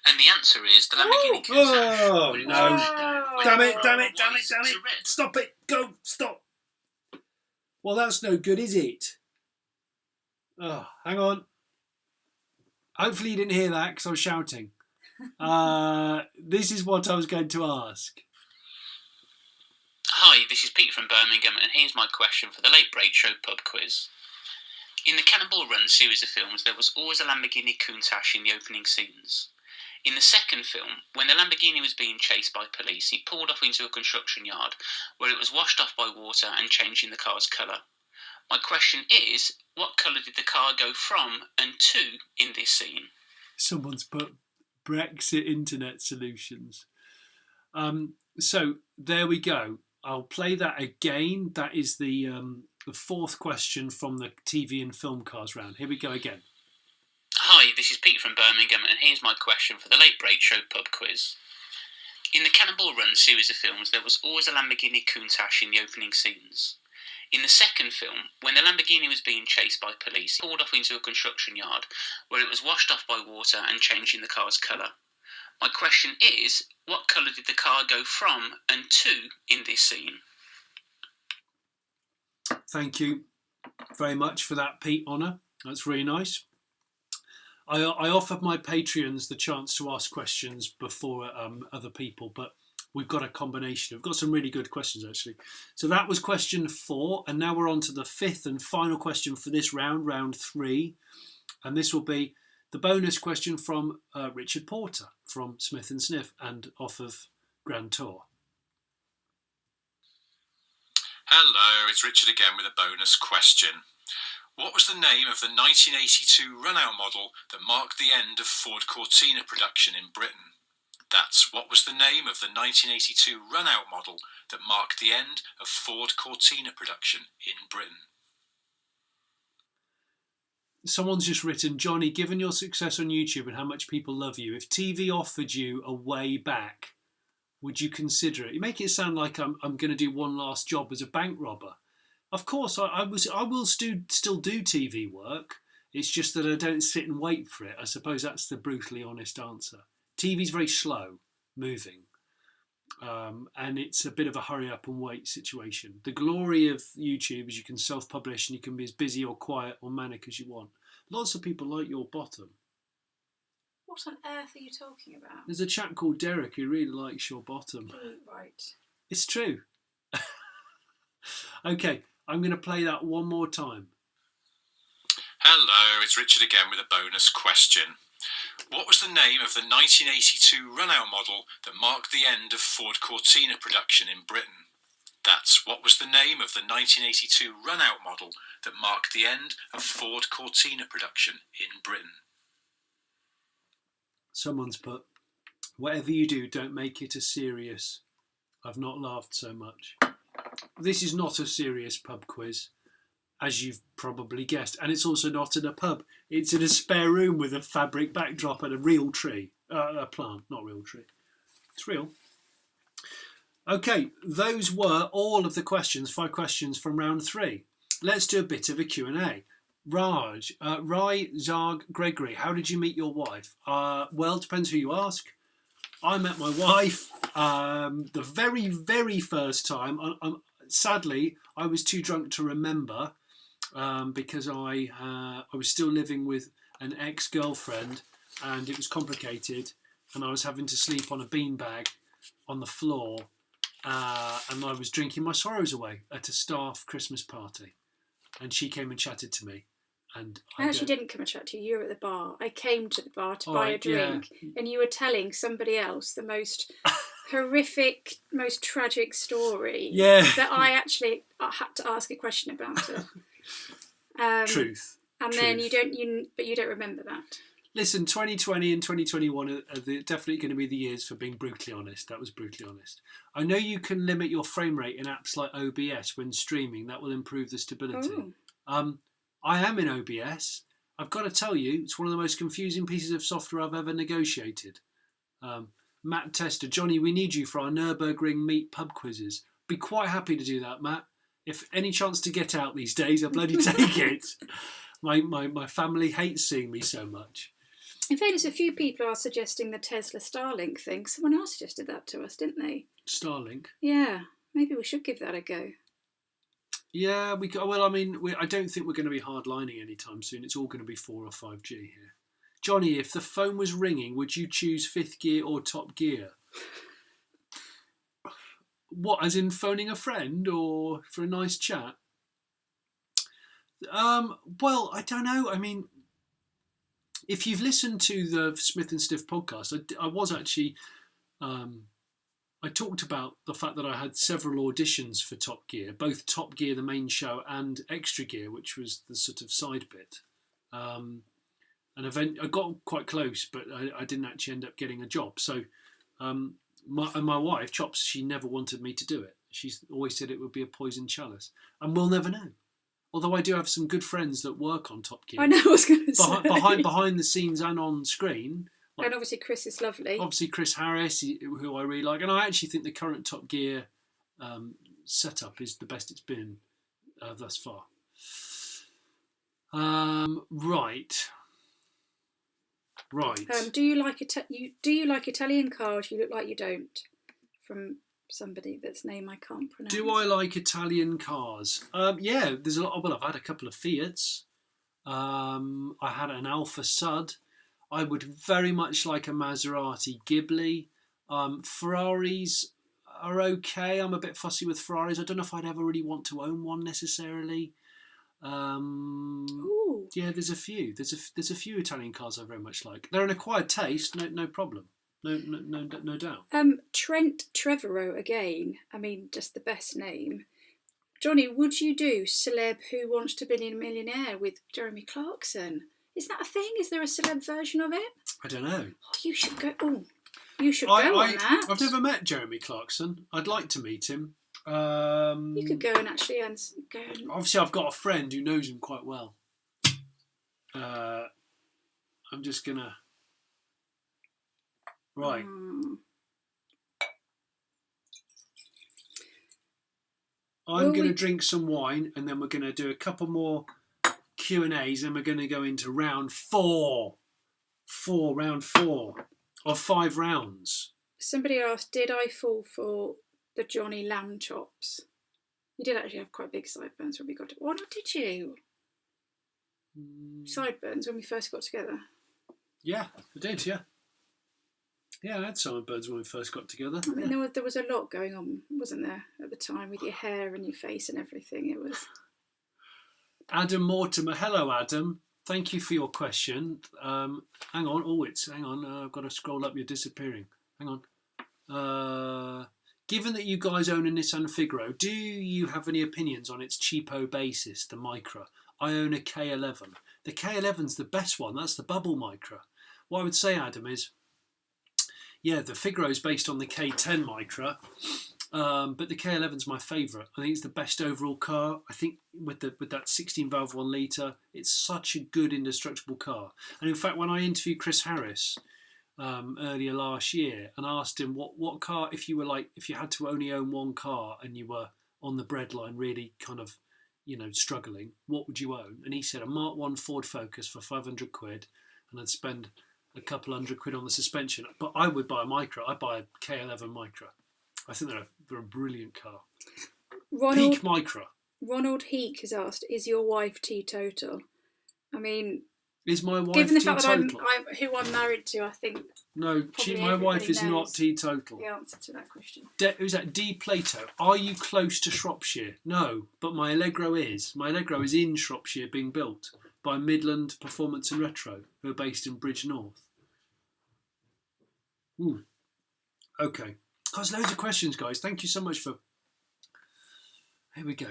And the answer is the Lamborghini Countach. Oh, no. Damn it. Stop it. Go. Stop. Well, that's no good, is it? Oh, hang on. Hopefully you didn't hear that because I was shouting. This is what I was going to ask. Hi, this is Pete from Birmingham, and here's my question for the Late Break Show pub quiz. In the Cannonball Run series of films, there was always a Lamborghini Countach in the opening scenes. In the second film, when the Lamborghini was being chased by police, it pulled off into a construction yard where it was washed off by water and changing the car's colour. My question is, what colour did the car go from and to in this scene? Someone's put Brexit Internet Solutions. So there we go. I'll play that again. That is the 4th question from the TV and film cars round. Here we go again. Hi, this is Pete from Birmingham, and here's my question for the Late Break Show pub quiz. In the Cannonball Run series of films, there was always a Lamborghini Countach in the opening scenes. In the second film, when the Lamborghini was being chased by police, it pulled off into a construction yard, where it was washed off by water and changing the car's colour. My question is, what colour did the car go from and to in this scene? Thank you very much for that, Pete Honour. That's really nice. I offered my Patreons the chance to ask questions before other people, but we've got a combination. We've got some really good questions, actually. So that was question 4, and now we're on to the 5th and final question for this round, round 3. And this will be the bonus question from Richard Porter from Smith and Sniff and off of Grand Tour. Hello, it's Richard again with a bonus question. What was the name of the 1982 run-out model that marked the end of Ford Cortina production in Britain? That's what was the name of the 1982 run-out model that marked the end of Ford Cortina production in Britain? Someone's just written, Johnny, given your success on YouTube and how much people love you, if TV offered you a way back, would you consider it? You make it sound like I'm going to do one last job as a bank robber. Of course, I will still do TV work. It's just that I don't sit and wait for it. I suppose that's the brutally honest answer. TV's very slow moving, and it's a bit of a hurry up and wait situation. The glory of YouTube is you can self-publish and you can be as busy or quiet or manic as you want. Lots of people like your bottom. What on earth are you talking about? There's a chap called Derek who really likes your bottom. Right. It's true. Okay, I'm going to play that one more time. Hello, it's Richard again with a bonus question. What was the name of the 1982 run-out model that marked the end of Ford Cortina production in Britain? That's what was the name of the 1982 run-out model that marked the end of Ford Cortina production in Britain? Someone's put, whatever you do, don't make it a serious. I've not laughed so much. This is not a serious pub quiz, as you've probably guessed. And it's also not in a pub. It's in a spare room with a fabric backdrop and a real tree. A plant, not real tree. It's real. Okay, those were all of the questions, 5 questions from round 3. Let's do a bit of a Q&A. Rai Zarg Gregory, how did you meet your wife? Well, it depends who you ask. I met my wife the very, very first time. Sadly, I was too drunk to remember because I was still living with an ex-girlfriend and it was complicated and I was having to sleep on a beanbag on the floor and I was drinking my sorrows away at a staff Christmas party and she came and chatted to me. And I actually didn't come and chat to you. You were at the bar. I came to the bar to buy a drink, and you were telling somebody else the most horrific, most tragic story. That I actually had to ask a question about it. Truth. And Truth. then you don't remember that. Listen, 2020 and 2021 are definitely going to be the years for being brutally honest. That was brutally honest. I know you can limit your frame rate in apps like OBS when streaming. That will improve the stability. I am in OBS. I've got to tell you, it's one of the most confusing pieces of software I've ever negotiated. Matt Tester, Johnny, we need you for our Nürburgring meet pub quizzes. Be quite happy to do that, Matt. If any chance to get out these days, I'll bloody take it. My family hates seeing me so much. In fairness, a few people are suggesting the Tesla Starlink thing. Someone else suggested that to us, didn't they? Starlink? Yeah, maybe we should give that a go. Yeah, I don't think we're going to be hardlining anytime soon. It's all going to be 4 or 5G here. Johnny, if the phone was ringing, would you choose 5th gear or top gear? What, as in phoning a friend or for a nice chat? Well, I don't know. I mean, if you've listened to the Smith and Sniff podcast, I was actually... I talked about the fact that I had several auditions for Top Gear, both Top Gear, the main show, and Extra Gear, which was the sort of side bit. And I got quite close, but I didn't actually end up getting a job. So my wife, Chops, she never wanted me to do it. She's always said it would be a poison chalice. And we'll never know. Although I do have some good friends that work on Top Gear. I know, I was going to say. Behind the scenes and on screen. Like, and obviously Chris is lovely. Obviously Chris Harris, who I really like. And I actually think the current Top Gear setup is the best it's been thus far. Right. Do you like Italian cars? You look like you don't. From somebody that's name I can't pronounce. Do I like Italian cars? Yeah, there's a lot. Well, I've had a couple of Fiats. I had an Alfa Sud. I would very much like a Maserati Ghibli. Ferraris are okay. I'm a bit fussy with Ferraris. I don't know if I'd ever really want to own one necessarily. Yeah, there's a few. There's a few Italian cars I very much like. They're an acquired taste, no problem. No doubt. Trent Trevorrow again. I mean, just the best name. Johnny, would you do Celeb Who Wants to Be a Millionaire with Jeremy Clarkson? Is that a thing? Is there a celeb version of it? I don't know. Oh, you should go. Oh, you should go on that. I've never met Jeremy Clarkson. I'd like to meet him. You could go and go. Obviously, I've got a friend who knows him quite well. I'm just gonna. Right. I'm going to drink some wine, and then we're going to do a couple more Q&As, and we're going to go into round four of 5 rounds. Somebody asked, did I fall for the Johnny lamb chops? You did actually have quite big sideburns when we got to... Or not, did you? Sideburns when we first got together. Yeah, I did, yeah. Yeah, I had sideburns when we first got together. I mean, there was a lot going on, wasn't there, at the time, with your hair and your face and everything. It was... Adam Mortimer. Hello, Adam. Thank you for your question. Hang on. Hang on. I've got to scroll up. You're disappearing. Hang on. Given that you guys own a Nissan Figaro, do you have any opinions on its cheapo basis, the Micra? I own a K11. The K11's the best one. That's the bubble Micra. What I would say, Adam, is... Yeah, the Figaro is based on the K10 Micra, but the K11's my favourite. I think it's the best overall car. I think with that 16-valve 1 litre, it's such a good indestructible car. And in fact, when I interviewed Chris Harris earlier last year and asked him what car, if you had to only own one car and you were on the breadline, really kind of, struggling, what would you own? And he said a Mark 1 Ford Focus for 500 quid, and I'd spend a couple £100 on the suspension. But I would buy a Micra. I'd buy a K11 Micra. I think they're a brilliant car. Peak Micra. Ronald Heek has asked, is your wife teetotal? I mean... Is my wife given the teetotal? fact that who I'm married to, I think... No, my wife is not teetotal. The answer to that question. Who's that? D. Plato. Are you close to Shropshire? No, but my Allegro is. My Allegro is in Shropshire being built by Midland Performance and Retro, who are based in Bridge North. Okay. There's loads of questions, guys. Thank you so much for... Here we go.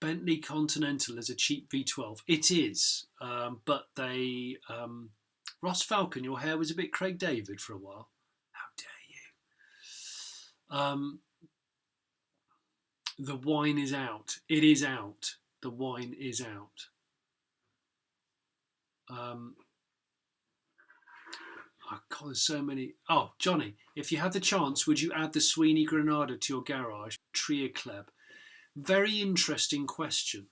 Bentley Continental is a cheap V12. It is, but they... Ross Falcon, your hair was a bit Craig David for a while. How dare you? The wine is out. It is out. The wine is out. Oh God, there's so many. Oh, Johnny, if you had the chance, would you add the Sweeney Granada to your garage? Tria Kleb. Very interesting question.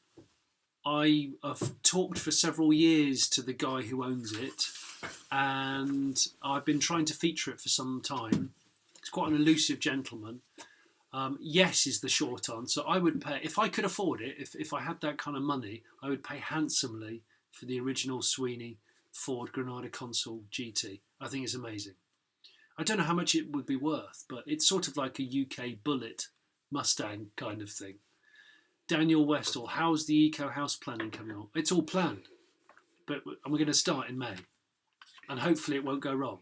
I have talked for several years to the guy who owns it, and I've been trying to feature it for some time. He's quite an elusive gentleman. Yes is the short answer. I would pay, if I could afford it, if I had that kind of money, I would pay handsomely for the original Sweeney Ford Granada Consul GT. I think it's amazing. I don't know how much it would be worth, but it's sort of like a UK Bullet Mustang kind of thing. Daniel Westall, how's the eco house planning coming on? It's all planned, but we're going to start in May, and hopefully it won't go wrong.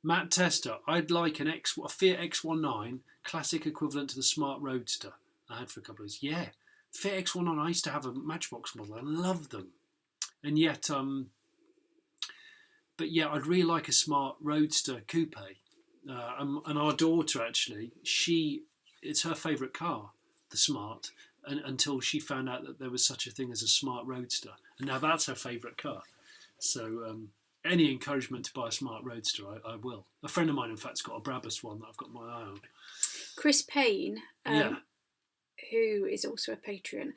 Matt Tester, I'd like a Fiat X19 classic equivalent to the Smart Roadster I had for a couple of years. Yeah, Fiat X19. I used to have a Matchbox model. I love them, and yet, but yeah, I'd really like a Smart Roadster coupe. And our daughter actually, it's her favourite car, the Smart. until she found out that there was such a thing as a smart roadster, and now that's her favourite car. So any encouragement to buy a smart roadster, I will. A friend of mine, in fact, has got a Brabus one that I've got my eye on. Chris Payne, who is also a patron,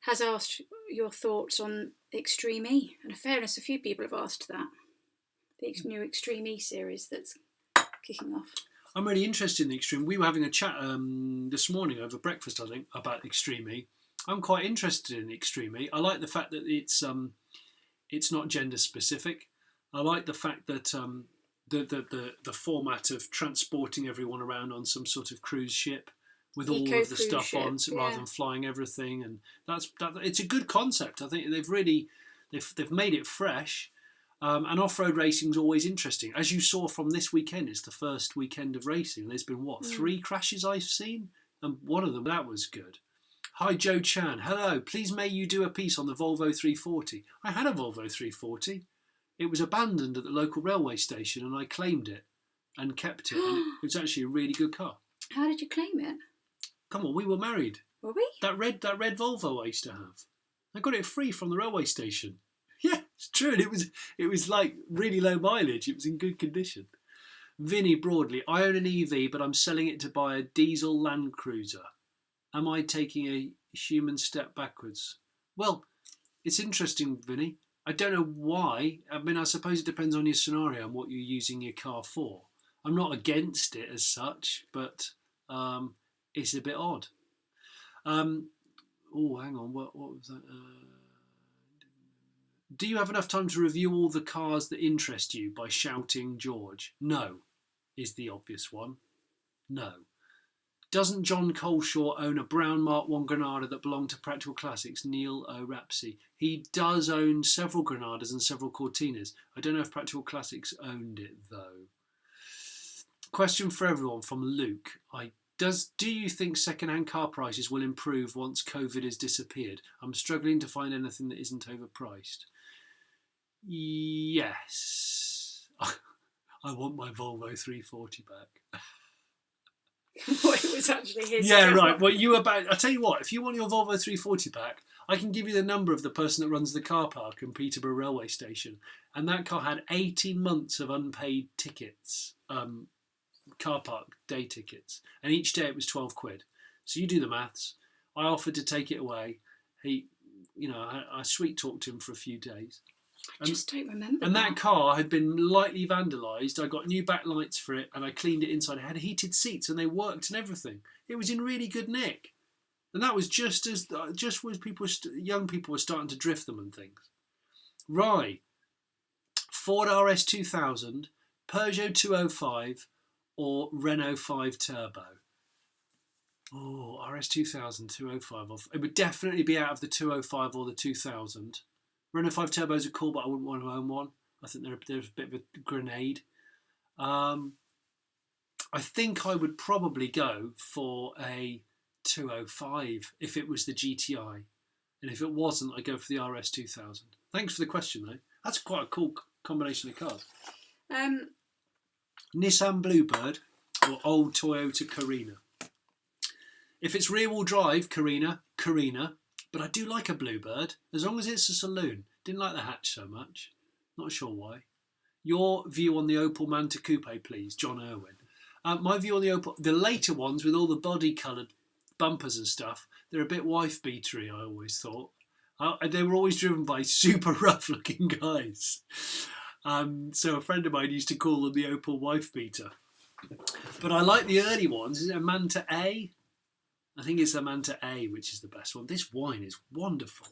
has asked your thoughts on Extreme E. And in fairness, a few people have asked that. The new Extreme E series that's kicking off. I'm really interested in the Extreme. We were having a chat this morning over breakfast, I think, about Extreme E. I'm quite interested in Extreme E. I like the fact that it's not gender specific. I like the fact that the format of transporting everyone around on some sort of cruise ship with all of the stuff on, rather than flying everything, and that's it's a good concept. I think they've made it fresh, and off-road racing is always interesting. As you saw from this weekend, it's the first weekend of racing. There's been 3 crashes I've seen, and one of them that was good. Hi Joe Chan, hello. Please may you do a piece on the Volvo 340. I had a Volvo 340. It was abandoned at the local railway station, and I claimed it and kept it. And it was actually a really good car. How did you claim it? Come on, we were married. Were we? That red Volvo I used to have. I got it free from the railway station. Yeah, it's true. And it was like really low mileage. It was in good condition. Vinny Broadley, I own an EV, but I'm selling it to buy a diesel Land Cruiser. Am I taking a human step backwards? Well, it's interesting, Vinny. I don't know why. I mean, I suppose it depends on your scenario and what you're using your car for. I'm not against it as such, but it's a bit odd. Hang on. What was that? Do you have enough time to review all the cars that interest you by shouting George? No, is the obvious one. No. Doesn't John Coleshaw own a brown Mark 1 Granada that belonged to Practical Classics? Neil O'Rapsey. He does own several Granadas and several Cortinas. I don't know if Practical Classics owned it, though. Question for everyone from Luke. Do you think second-hand car prices will improve once COVID has disappeared? I'm struggling to find anything that isn't overpriced. Yes. I want my Volvo 340 back. Well, it was actually his. Yeah, right. Well, I tell you what, if you want your Volvo 340 back, I can give you the number of the person that runs the car park in Peterborough railway station. And that car had 18 months of unpaid tickets, car park day tickets. And each day it was 12 quid. So you do the maths. I offered to take it away. I sweet talked him for a few days. I just don't remember. And that car had been lightly vandalised. I got new backlights for it, and I cleaned it inside. It had heated seats, and they worked and everything. It was in really good nick. And that was just as young people were starting to drift them and things. Right. Ford RS 2000, Peugeot 205, or Renault 5 Turbo. Oh, RS 2000, 205. It would definitely be out of the 205 or the 2000. Renault 5 Turbos are cool, but I wouldn't want to own one. I think they're a bit of a grenade. I think I would probably go for a 205 if it was the GTI. And if it wasn't, I'd go for the RS 2000. Thanks for the question, though. That's quite a cool combination of cars. Nissan Bluebird or old Toyota Carina? If it's rear-wheel drive, Carina. But I do like a Bluebird, as long as it's a saloon. Didn't like the hatch so much. Not sure why. Your view on the Opel Manta Coupe, please, John Irwin. My view on the Opel, the later ones with all the body-coloured bumpers and stuff, they're a bit wife-beatery, I always thought. They were always driven by super rough-looking guys. So a friend of mine used to call them the Opel wife-beater. But I like the early ones. Is it a Manta A? I think it's the Manta A, which is the best one. This wine is wonderful.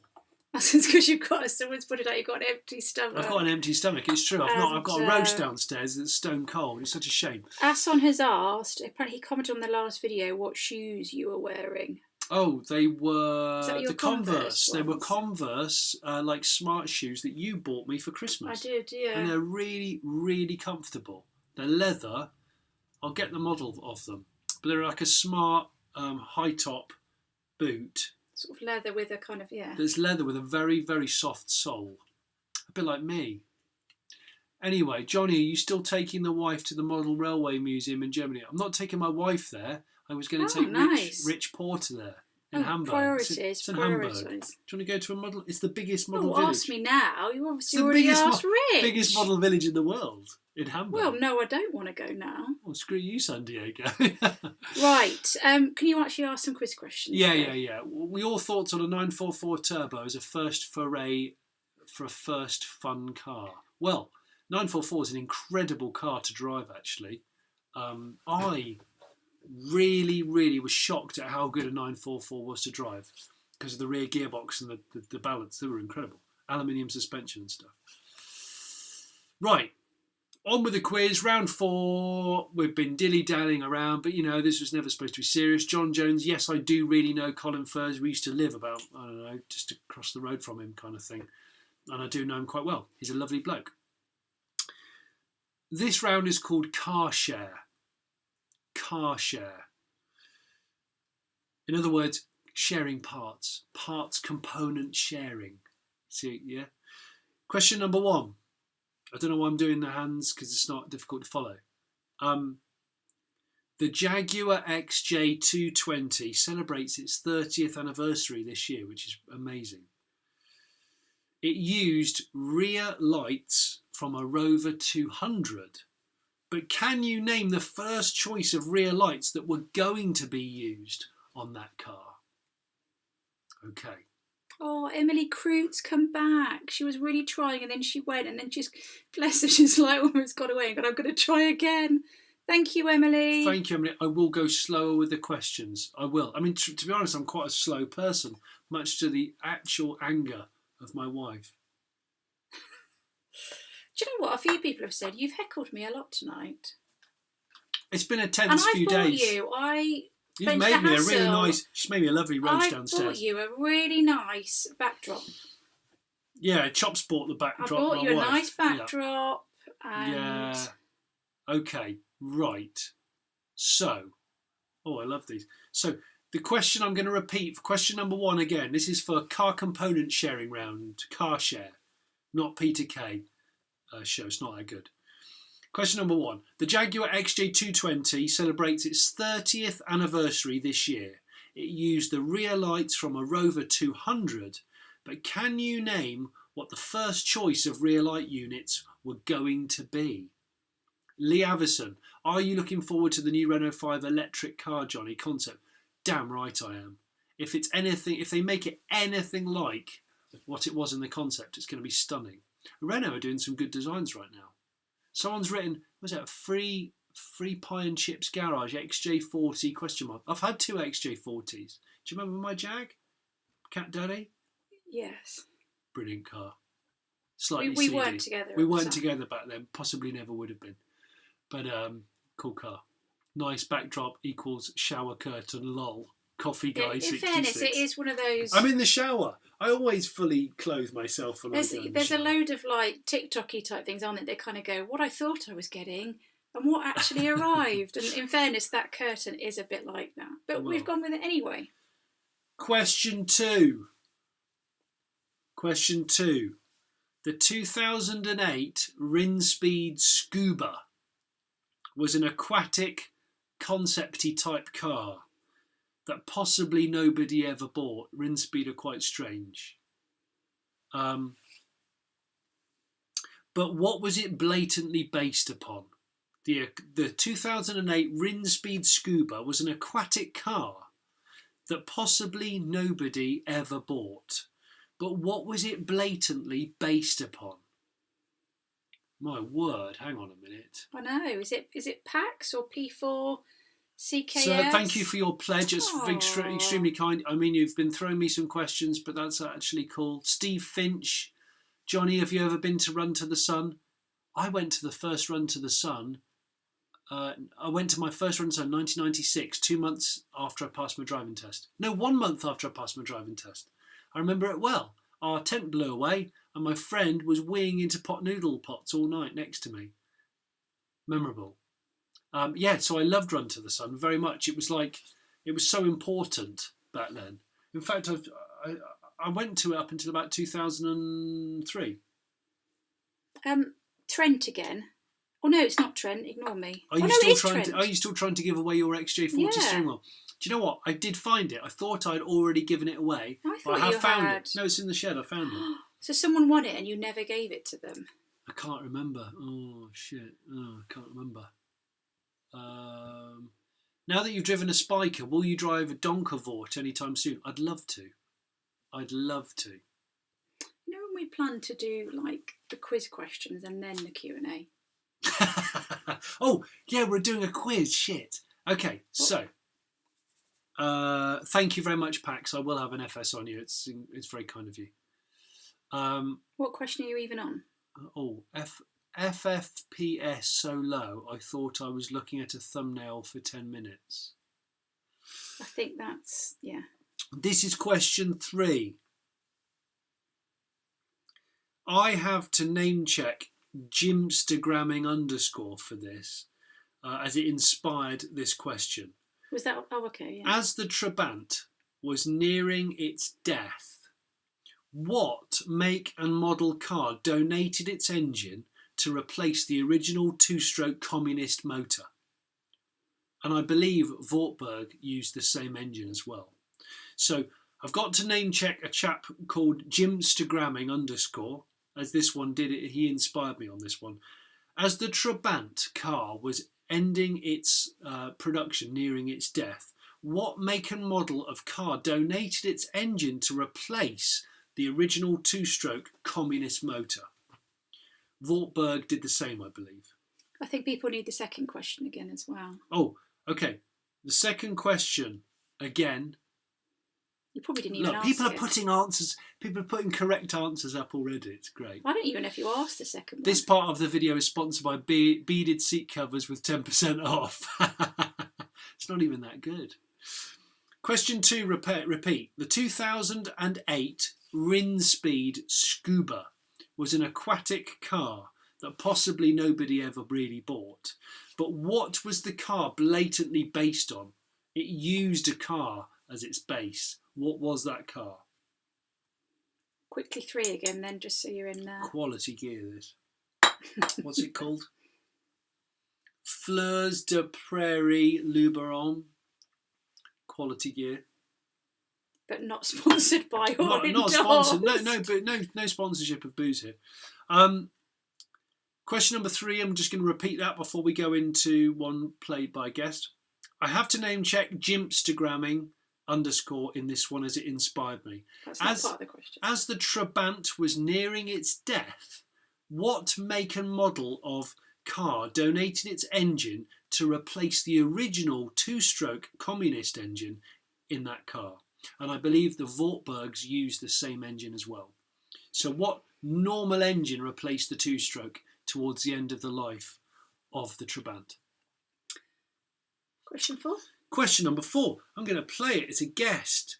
That's because someone's put it out, you've got an empty stomach. I've got an empty stomach, it's true. I've got a roast downstairs that's stone cold. It's such a shame. Asson has asked, apparently he commented on the last video, what shoes you were wearing. Oh, they were the Converse. They were Converse, like smart shoes that you bought me for Christmas. I did, yeah. And they're really, really comfortable. They're leather. I'll get the model of them. But they're like a smart high top boot. Sort of leather with a kind of, There's leather with a very, very soft sole. A bit like me. Anyway, Johnny, are you still taking the wife to the Model Railway Museum in Germany? I'm not taking my wife there. I was going to take nice. Rich Porter there. in Hamburg. Priorities. It's in Hamburg. Do you want to go to a model? It's the biggest model village. village. Ask me now. You obviously already asked Rich. Biggest model village in the world, in Hamburg. Well, no, I don't want to go now. Well, screw you, San Diego. Right. Can you actually ask some quiz questions? Yeah. Your thoughts on a 944 Turbo as a first foray for a first fun car? Well, 944 is an incredible car to drive, actually. I really was shocked at how good a 944 was to drive because of the rear gearbox and the balance. They were incredible. Aluminium suspension and stuff. Right, on with the quiz. Round 4. We've been dilly-dallying around, but, this was never supposed to be serious. John Jones, yes, I do really know Colin Furze. We used to live about, just across the road from him kind of thing. And I do know him quite well. He's a lovely bloke. This round is called Car Share. Car share. In other words, sharing parts. Parts component sharing. See, yeah? Question number 1. I don't know why I'm doing the hands because it's not difficult to follow. The Jaguar XJ220 celebrates its 30th anniversary this year, which is amazing. It used rear lights from a Rover 200. But can you name the first choice of rear lights that were going to be used on that car? Okay. Oh, Emily Croots, come back. She was really trying and then she went and then bless her, she's like almost got away and gone, I'm going to try again. Thank you, Emily. Thank you, Emily. I will go slower with the questions. I will. I mean, to be honest, I'm quite a slow person, much to the actual anger of my wife. Do you know what? A few people have said you've heckled me a lot tonight. It's been a tense few days. You've made me a really nice. She's made me a lovely roast downstairs. I bought you a really nice backdrop. Yeah, Chops bought the backdrop. I bought you a nice backdrop. Yeah. Okay. Right. So, I love these. So the question I'm going to repeat for question number 1 again. This is for car component sharing round. Car share, not Peter Kay. Show. It's not that good. Question number 1. The Jaguar XJ220 celebrates its 30th anniversary this year. It used the rear lights from a Rover 200, but can you name what the first choice of rear light units were going to be? Lee Avison, are you looking forward to the new Renault 5 electric car, Johnny? Concept. Damn right I am. If they make it anything like what it was in the concept, it's going to be stunning. Renault are doing some good designs right now. Someone's written, was it a free pie and chips garage XJ40 question mark? I've had 2 XJ40s. Do you remember my Jag? Cat Daddy? Yes. Brilliant car. Slightly we seedy. weren't together. We weren't together back then. Possibly never would have been. But cool car. Nice backdrop equals shower curtain. Lol. Coffee guy. In 66. Fairness, it is one of those. I'm in the shower. I always fully clothe myself. There's a load of like TikTok-y type things on it. They kind of go, what I thought I was getting and what actually arrived. And in fairness, that curtain is a bit like that. But we've gone with it anyway. Question 2. The 2008 Rinspeed Scuba was an aquatic, concept-y type car that possibly nobody ever bought. Rinspeed are quite strange. But what was it blatantly based upon? The 2008 Rinspeed Scuba was an aquatic car that possibly nobody ever bought. But what was it blatantly based upon? My word, hang on a minute. I know. Is it PAX or P4 CKS? So thank you for your pledge. It's extremely kind. I mean, you've been throwing me some questions, but that's actually cool. Steve Finch. Johnny, have you ever been to Run to the Sun? I went to the first Run to the Sun. I went to my first Run to the Sun in 1996, 2 months after I passed my driving test. No, 1 month after I passed my driving test. I remember it well. Our tent blew away and my friend was weeing into pot noodle pots all night next to me. Memorable. So I loved Run to the Sun very much. It was so important back then. In fact, I went to it up until about 2003. Trent again. Oh no, it's not Trent. Ignore me. Are you still trying to give away your XJ40 steering wheel? Do you know what? I did find it. I thought I'd already given it away. I thought but I have you found had. it. No, it's in the shed. I found it. So someone won it and you never gave it to them? I can't remember. Oh, shit. Oh, I can't remember. Now that you've driven a Spiker, will you drive a Donkervort anytime soon? I'd love to. I'd love to. You know when we plan to do like the quiz questions and then the Q&A? Oh, yeah, we're doing a quiz. Shit. Okay, so thank you very much, Pax. I will have an FS on you. It's very kind of you. What question are you even on? FFPS so low, I thought I was looking at a thumbnail for 10 minutes. I think that's, yeah. This is question 3. I have to name check Jimstagramming _ for this, as it inspired this question. Was that, oh, okay, yeah. As the Trabant was nearing its death, what make and model car donated its engine to replace the original 2-stroke communist motor? And I believe Wartburg used the same engine as well. So I've got to name check a chap called Jimstagramming _ as this one did it. He inspired me on this one. As the Trabant car was ending its production, nearing its death, what make and model of car donated its engine to replace the original 2-stroke communist motor? Wartburg did the same, I believe. I think people need the second question again as well. Oh, okay. The second question, again. You probably didn't even ask people it. are putting answers. People are putting correct answers up already. It's great. I don't even know if you asked the second one. This part of the video is sponsored by beaded seat covers with 10% off. It's not even that good. Question 2, repeat. The 2008 Rinspeed Scuba was an aquatic car that possibly nobody ever really bought. But what was the car blatantly based on? It used a car as its base. What was that car? Quickly 3 again then, just so you're in there. Quality gear, this. What's it called? Fleurs de Prairie Luberon. Quality gear. But not sponsored by or not sponsored. No sponsorship of booze here. Question number 3. I'm just going to repeat that before we go into one played by guest. I have to name check Jimstagramming _ in this one as it inspired me. That's not part of the question. As the Trabant was nearing its death, what make and model of car donated its engine to replace the original 2-stroke communist engine in that car? And I believe the Wartburgs used the same engine as well. So what normal engine replaced the 2-stroke towards the end of the life of the Trabant? Question 4. Question number 4. I'm going to play it. It's a guest.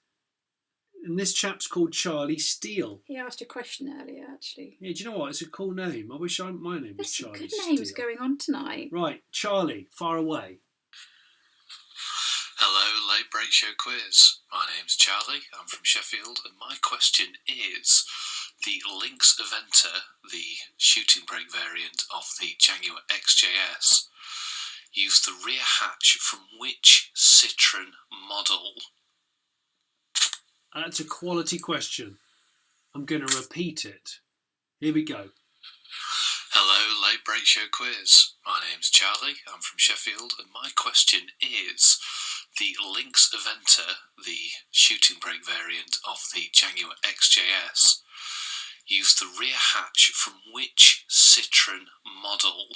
And this chap's called Charlie Steele. He asked a question earlier, actually. Yeah, do you know what? It's a cool name. I wish my name was Charlie There's Steele. some good names going on tonight. Right, Charlie, far away. Hello, Late Break Show Quiz. My name's Charlie, I'm from Sheffield, and my question is, the Lynx Aventa, the shooting brake variant of the Jaguar XJS, used the rear hatch from which Citroen model? That's a quality question. I'm going to repeat it. Here we go. Hello, Late Break Show Quiz. My name's Charlie, I'm from Sheffield, and my question is, the Lynx Aventa, the shooting brake variant of the Jaguar XJS, used the rear hatch from which Citroen model?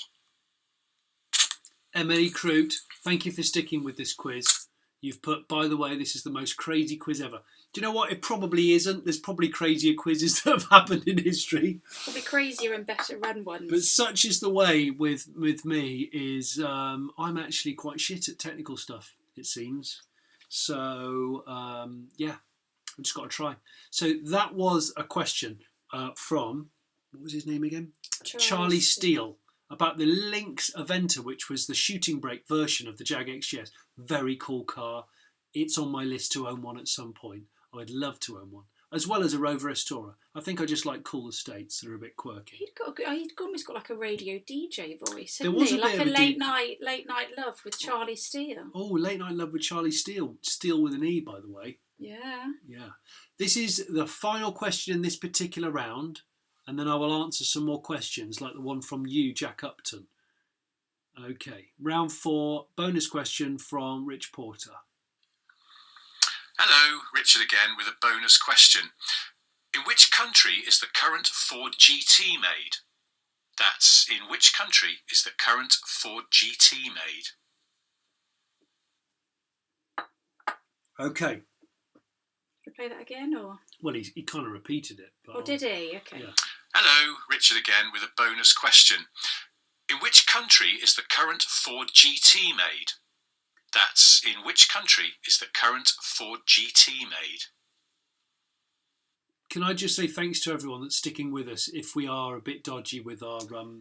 Emily Crute, thank you for sticking with this quiz. You've put, by the way, this is the most crazy quiz ever. Do you know what? It probably isn't. There's probably crazier quizzes that have happened in history. Probably crazier and better run ones. But such is the way with me is I'm actually quite shit at technical stuff, it seems. So, yeah, I've just got to try. So that was a question from, what was his name again? Charlie Steele. About the Lynx Aventa, which was the shooting brake version of the Jag XJS. Very cool car. It's on my list to own one at some point. I'd love to own one. as well as a Rover S-Tourer. I think I just like cool estates that are a bit quirky. He'd almost got like a radio DJ voice, There hadn't was he? a Like bit a of a late night love with Charlie Steele. Oh, Late Night Love with Charlie Steele. Steele with an E, by the way. Yeah. Yeah. This is the final question in this particular round, and then I will answer some more questions like the one from you, Jack Upton. Okay. Round 4, bonus question from Rich Porter. Hello, Richard again with a bonus question. In which country is the current Ford GT made? That's in which country is the current Ford GT made? Okay. Should I play that again, or? Well, he kind of repeated it. But Or did he? Okay. Yeah. Hello, Richard again with a bonus question. In which country is the current Ford GT made? That's in which country is the current Ford GT made? Can I just say thanks to everyone that's sticking with us if we are a bit dodgy with our...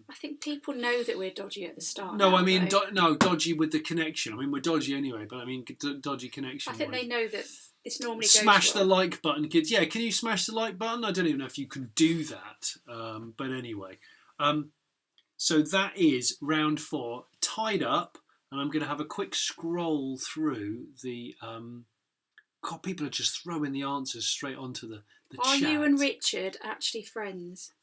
I think people know that we're dodgy at the start. No, I mean, dodgy with the connection. I mean, we're dodgy anyway, but I mean, dodgy connection. I think they know that this normally goes Smash the well. like button, kids. Yeah, can you smash the like button? I don't even know if you can do that. But anyway. So that is round 4, tied up. And I'm going to have a quick scroll through the... God, people are just throwing the answers straight onto the chat. Are you and Richard actually friends?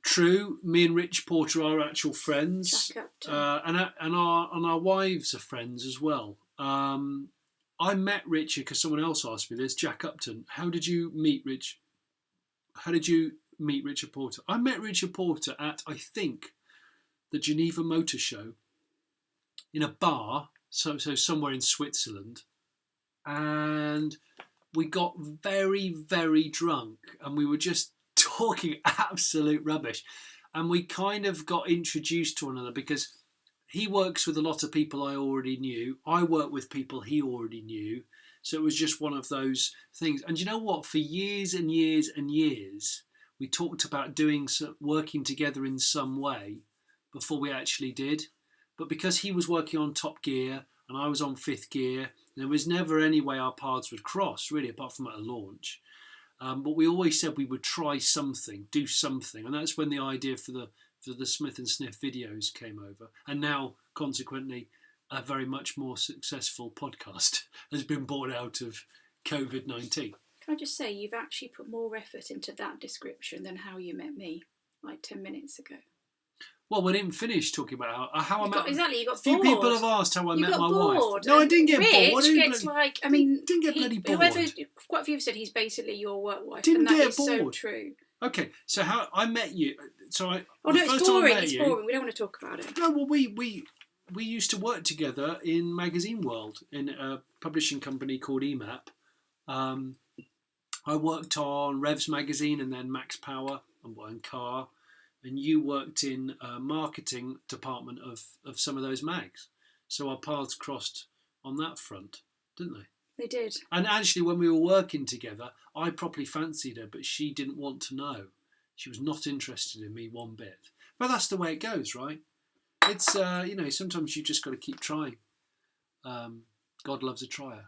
True, me and Rich Porter are actual friends, and our wives are friends as well. I met Richard because someone else asked me this. Jack Upton, how did you meet Rich? How did you meet Richard Porter? I met Richard Porter at, I think, the Geneva Motor Show in a bar, so somewhere in Switzerland, and we got very, very drunk, and we were just talking absolute rubbish, and we kind of got introduced to one another because he works with a lot of people I already knew. I work with people he already knew, so it was just one of those things. And you know what? For years and years and years, we talked about working together in some way before we actually did. But because he was working on Top Gear and I was on 5th Gear, there was never any way our paths would cross, really, apart from at a launch. But we always said we would try something, do something. And that's when the idea for the Smith and Sniff videos came over. And now, consequently, a very much more successful podcast has been born out of COVID-19. Can I just say, you've actually put more effort into that description than how you met me, like 10 minutes ago. Well, we didn't finish talking about how I met. Exactly, you got bored. A few people have asked how I met my wife. No, I didn't get bored. Rich gets like, I mean, didn't get bloody bored. Quite a few have said he's basically your work wife, Didn't and that get is bored. so true. Okay, so how I met you? So I. Oh no, it's boring. It's boring. We don't want to talk about it. No, well, we used to work together in magazine world in a publishing company called EMAP. I worked on Revs magazine and then Max Power and Car. And you worked in marketing department of some of those mags. So our paths crossed on that front, didn't they? They did. And actually, when we were working together, I properly fancied her, but she didn't want to know. She was not interested in me one bit. But that's the way it goes, right? It's, sometimes you just got to keep trying. God loves a trier.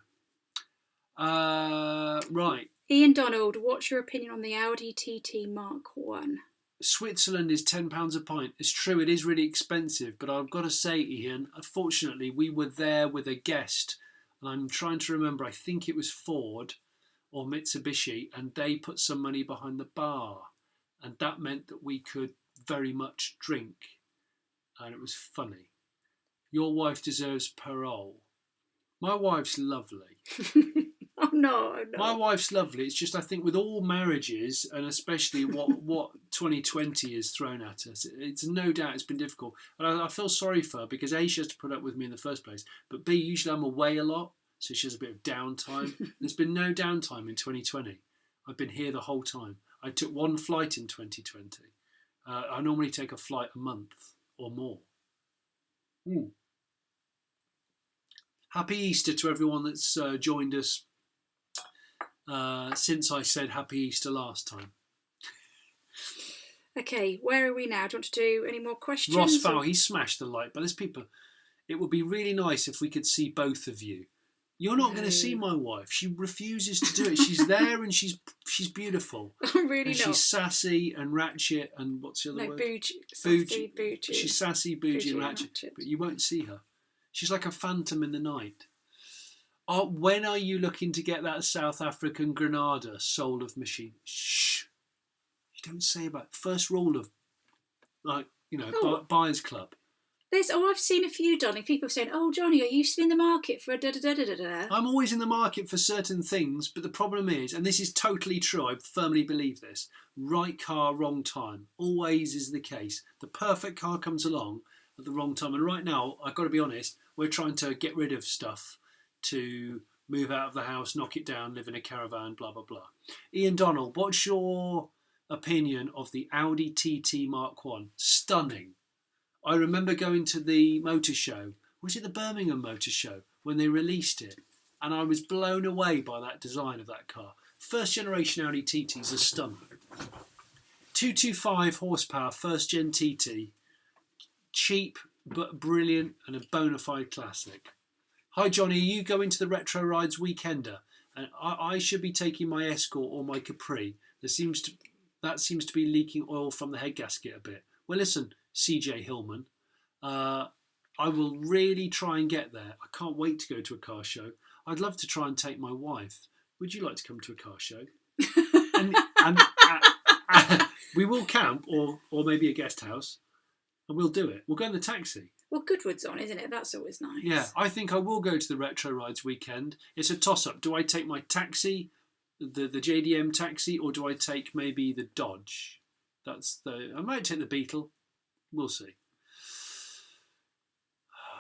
Right. Ian Donald, what's your opinion on the Audi TT Mark 1? Switzerland is £10 a pint. It's true, it is really expensive, but I've got to say, Ian, unfortunately, we were there with a guest, and I'm trying to remember, I think it was Ford or Mitsubishi, and they put some money behind the bar, and that meant that we could very much drink, and it was funny. Your wife deserves parole. My wife's lovely. Oh no. My wife's lovely. It's just, I think, with all marriages, and especially what 2020 has thrown at us, it's no doubt it's been difficult. And I feel sorry for her because A, she has to put up with me in the first place, but B, usually I'm away a lot, so she has a bit of downtime. There's been no downtime in 2020. I've been here the whole time. I took one flight in 2020. I normally take a flight a month or more. Happy Easter to everyone that's joined us since I said Happy Easter last time. Okay, where are we now? Do you want to do any more questions? Ross Fowl, he smashed the like, but there's people. It would be really nice if we could see both of you. You're not going to see my wife. She refuses to do it. She's there and she's beautiful. I'm really and not. She's sassy and ratchet and what's the other word? Bougie. She's sassy, bougie and ratchet. But you won't see her. She's like a phantom in the night. When are you looking to get that South African Granada soul of machine? Shh. You don't say about first rule of, buyers club. I've seen a few, Donny. People saying, "Oh, Johnny, are you still in the market for a da da da da da?" I'm always in the market for certain things, but the problem is, and this is totally true, I firmly believe this: right car, wrong time. Always is the case. The perfect car comes along at the wrong time, and right now, I've got to be honest, we're trying to get rid of stuff to move out of the house, knock it down, live in a caravan, blah blah blah. Ian Donald, what's your opinion of the Audi TT Mark 1? Stunning. I remember going to the motor show. Was it the Birmingham Motor Show when they released it? And I was blown away by that design of that car. First generation Audi TTs are stunning. 225 horsepower, first gen TT. Cheap but brilliant and a bona fide classic. Hi Johnny, are you going to the Retro Rides Weekender? And I should be taking my Escort or my Capri. That seems to be leaking oil from the head gasket a bit. Well, listen, CJ Hillman, I will really try and get there. I can't wait to go to a car show. I'd love to try and take my wife. Would you like to come to a car show? and we will camp or maybe a guest house, and we'll do it. We'll go in the taxi. Well, Goodwood's on, isn't it? That's always nice. Yeah, I think I will go to the Retro Rides weekend. It's a toss-up. Do I take my taxi, the JDM taxi, or do I take maybe the Dodge? I might take the Beetle. We'll see.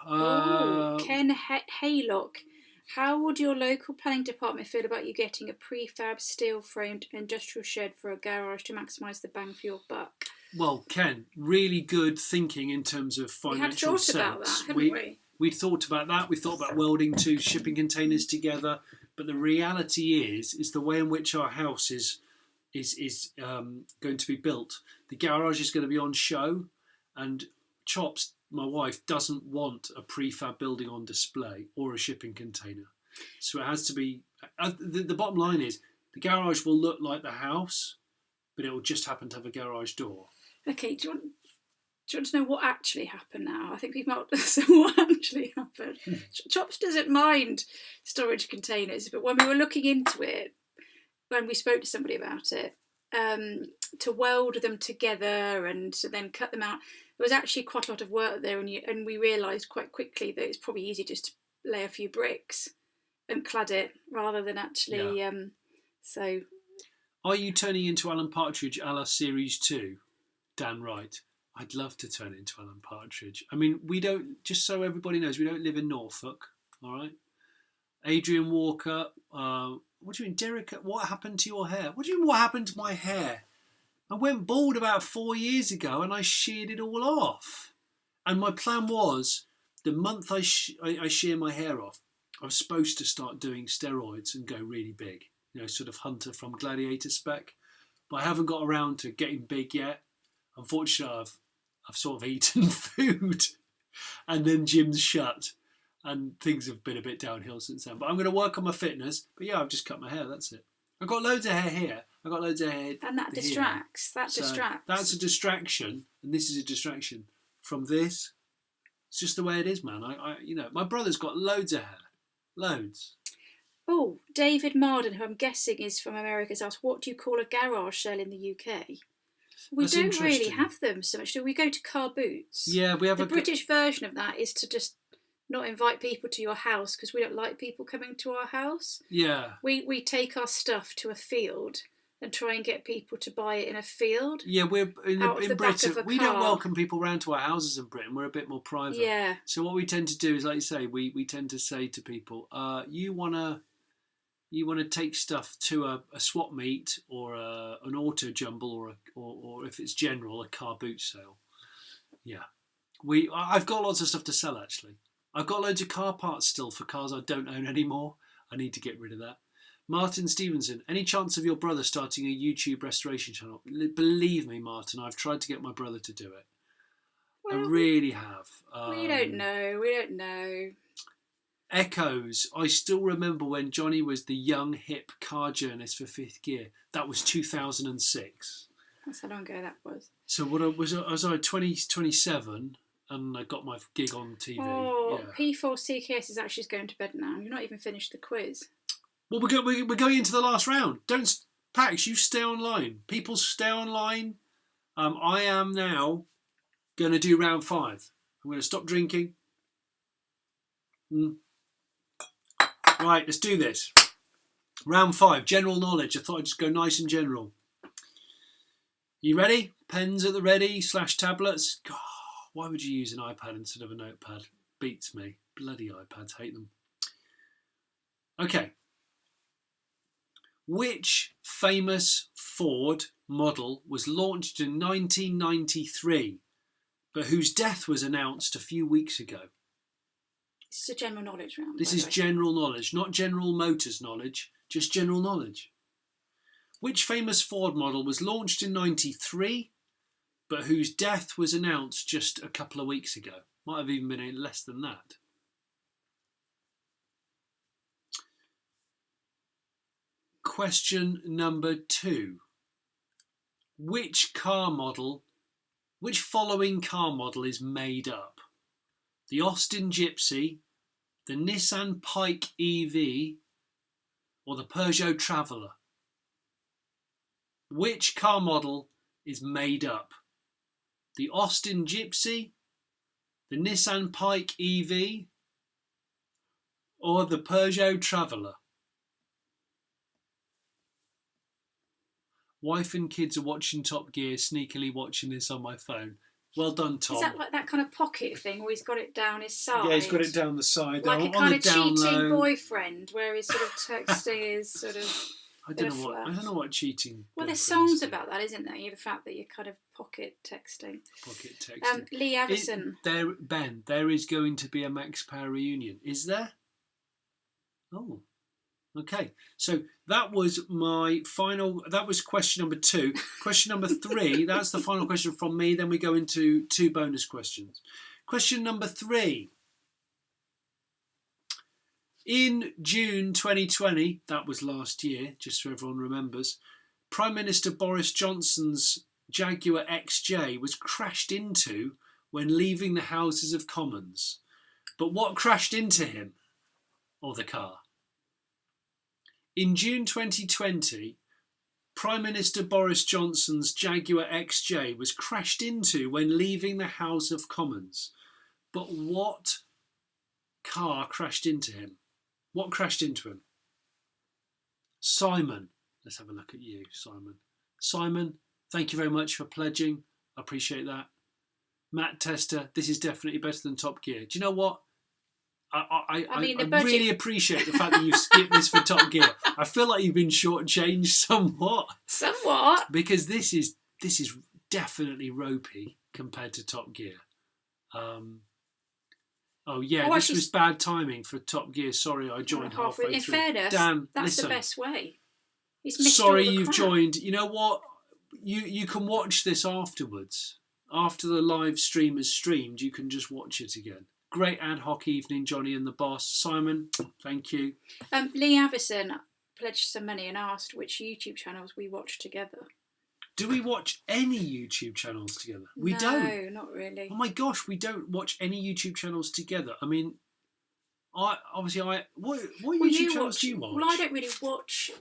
Ken Haylock. How would your local planning department feel about you getting a prefab steel-framed industrial shed for a garage to maximise the bang for your buck? Well, Ken, really good thinking in terms of financial sense. We had thought about that, haven't we? We thought about that. We thought about welding two shipping containers together. But the reality is the way in which our house is going to be built. The garage is going to be on show. And Chops, my wife, doesn't want a prefab building on display or a shipping container. So it has to be... the bottom line is the garage will look like the house, but it will just happen to have a garage door. Okay, do you want to know what actually happened now? I think people might say what actually happened. Chops doesn't mind storage containers, but when we were looking into it, when we spoke to somebody about it, to weld them together and to then cut them out, there was actually quite a lot of work there, and we realised quite quickly that it's probably easier just to lay a few bricks and clad it rather than actually. Yeah. So, are you turning into Alan Partridge a la Series 2? Dan Wright. I'd love to turn into Alan Partridge. I mean, we don't, just so everybody knows, we don't live in Norfolk, all right? Adrian Walker, what do you mean, Derek, what happened to your hair? What do you mean, what happened to my hair? I went bald about 4 years ago and I sheared it all off. And my plan was, the month I shear my hair off, I was supposed to start doing steroids and go really big. You know, sort of Hunter from Gladiator spec. But I haven't got around to getting big yet. Unfortunately, I've sort of eaten food and then gyms shut and things have been a bit downhill since then. But I'm going to work on my fitness. But yeah, I've just cut my hair, that's it. I've got loads of hair here. I've got loads of hair and that distracts. That distracts. That's a distraction, and this is a distraction from this. It's just the way it is, man. My brother's got loads of hair. Loads. Oh, David Marden, who I'm guessing is from America, has asked, what do you call a garage sale in the UK? We don't really have them so much, do we? Go to Car Boots. Yeah, we have the British version of that is to just not invite people to your house because we don't like people coming to our house. Yeah. We take our stuff to a field and try and get people to buy it in a field. Yeah, we're in Britain. We don't welcome people round to our houses in Britain. We're a bit more private. Yeah. So what we tend to do is, like you say, we tend to say to people, you want to take stuff to a swap meet or an auto jumble or if it's general, a car boot sale. Yeah. I've got lots of stuff to sell, actually. I've got loads of car parts still for cars I don't own anymore. I need to get rid of that. Martin Stevenson, any chance of your brother starting a YouTube restoration channel? Believe me, Martin, I've tried to get my brother to do it. Well, I really have. We don't know. Echoes. I still remember when Johnny was the young, hip car journalist for Fifth Gear. That was 2006. That's how long ago that was. So what I was 27 and I got my gig on TV. Oh, yeah. P4CKS is actually going to bed now. You've not even finished the quiz. Well, we're going into the last round. Pax, you stay online. People stay online. I am now going to do round 5. I'm going to stop drinking. Right, let's do this. Round 5, general knowledge. I thought I'd just go nice and general. You ready? Pens at the ready, / tablets. God, why would you use an iPad instead of a notepad? Beats me. Bloody iPads, hate them. Okay. Which famous Ford model was launched in 1993, but whose death was announced a few weeks ago? This is a general knowledge round. This is general knowledge, not General Motors knowledge, just general knowledge. Which famous Ford model was launched in 93, but whose death was announced just a couple of weeks ago? Might have even been less than that. Question number 2. Which following car model is made up? The Austin Gypsy, the Nissan Pike EV, or the Peugeot Traveller? Which car model is made up? The Austin Gypsy, the Nissan Pike EV, or the Peugeot Traveller? Wife and kids are watching Top Gear, sneakily watching this on my phone. Well done, Tom. Is that like that kind of pocket thing where he's got it down his side? Yeah, he's got it down the side. Like on a kind the of down cheating low. boyfriend where he's sort of texting his sort of... I don't know what cheating. Well, there's songs about that, isn't there? The fact that you're kind of pocket texting. Pocket texting. Lee Avison. Ben, there is going to be a Max Power reunion. Is there? Oh, okay. So that was my final. That was question number 2. Question number 3. That's the final question from me. Then we go into 2 bonus questions. Question number 3. In June 2020, that was last year, just so everyone remembers, Prime Minister Boris Johnson's Jaguar XJ was crashed into when leaving the Houses of Commons. But what crashed into him? Or the car? In June 2020, Prime Minister Boris Johnson's Jaguar XJ was crashed into when leaving the House of Commons. But what car crashed into him? What crashed into him? Simon. Let's have a look at you, Simon. Simon, thank you very much for pledging. I appreciate that. Matt Tester, this is definitely better than Top Gear. Do you know what? I really appreciate the fact that you've skipped this for Top Gear. I feel like you've been shortchanged somewhat. Somewhat? Because this is definitely ropey compared to Top Gear. This was bad timing for Top Gear. Sorry, I joined halfway through. In fairness, Dan, that's listen. the best way. He's missed Sorry all the you've crap. joined. You know what? You can watch this afterwards. After the live stream is streamed, you can just watch it again. Great ad hoc evening, Johnny and the boss. Simon, thank you. Lee Avison pledged some money and asked which YouTube channels we watch together. Do we watch any YouTube channels together? We don't. No, not really. Oh my gosh, we don't watch any YouTube channels together. I mean, what YouTube channels do you watch? Well, I don't really watch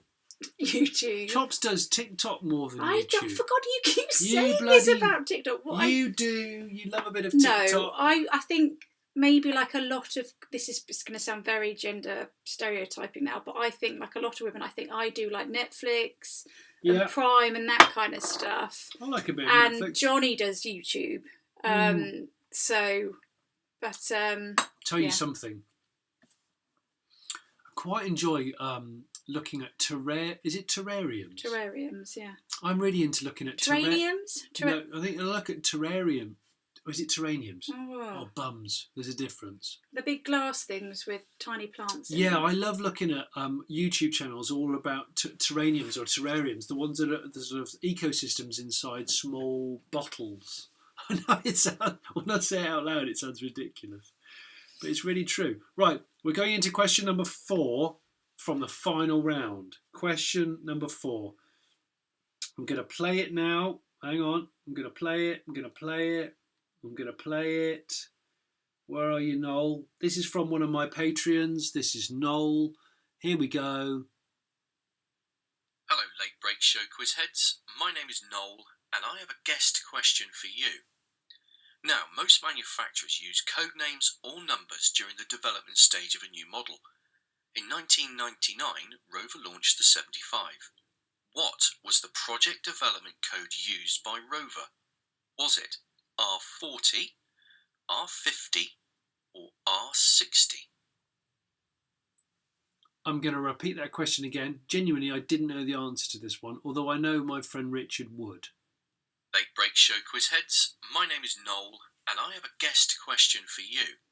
YouTube. Chops does TikTok more than YouTube. I forgot you keep saying this about TikTok. You love a bit of TikTok. No, I think maybe like a lot of, this is going to sound very gender stereotyping now, but I think like a lot of women, I do like Netflix and Prime and that kind of stuff. I like a bit of and Netflix. And Johnny does YouTube. Tell you something. I quite enjoy looking at Is it terrariums? Terrariums, yeah. I'm really into looking at terrariums. No, I think I look at terrarium. Or is it terraniums? Oh, bums. There's a difference. The big glass things with tiny plants in them. them. I love looking at YouTube channels all about terraniums or terrariums, the ones that are the sort of ecosystems inside small bottles. I know when I say it out loud, it sounds ridiculous. But it's really true. Right, We're going into question number 4 from the final round. Question number 4. I'm going to play it now. Hang on. I'm going to play it. I'm going to play it. I'm going to play it. Where are you, Noel? This is from one of my Patreons. This is Noel. Here we go. Hello, Late Break Show quiz heads. My name is Noel, and I have a guest question for you. Now, most manufacturers use code names or numbers during the development stage of a new model. In 1999, Rover launched the 75. What was the project development code used by Rover? Was it R40, R50, or R60? I'm going to repeat that question again. Genuinely, I didn't know the answer to this one, although I know my friend Richard would. Late Break Show quiz heads, my name is Noel, and I have a guest question for you.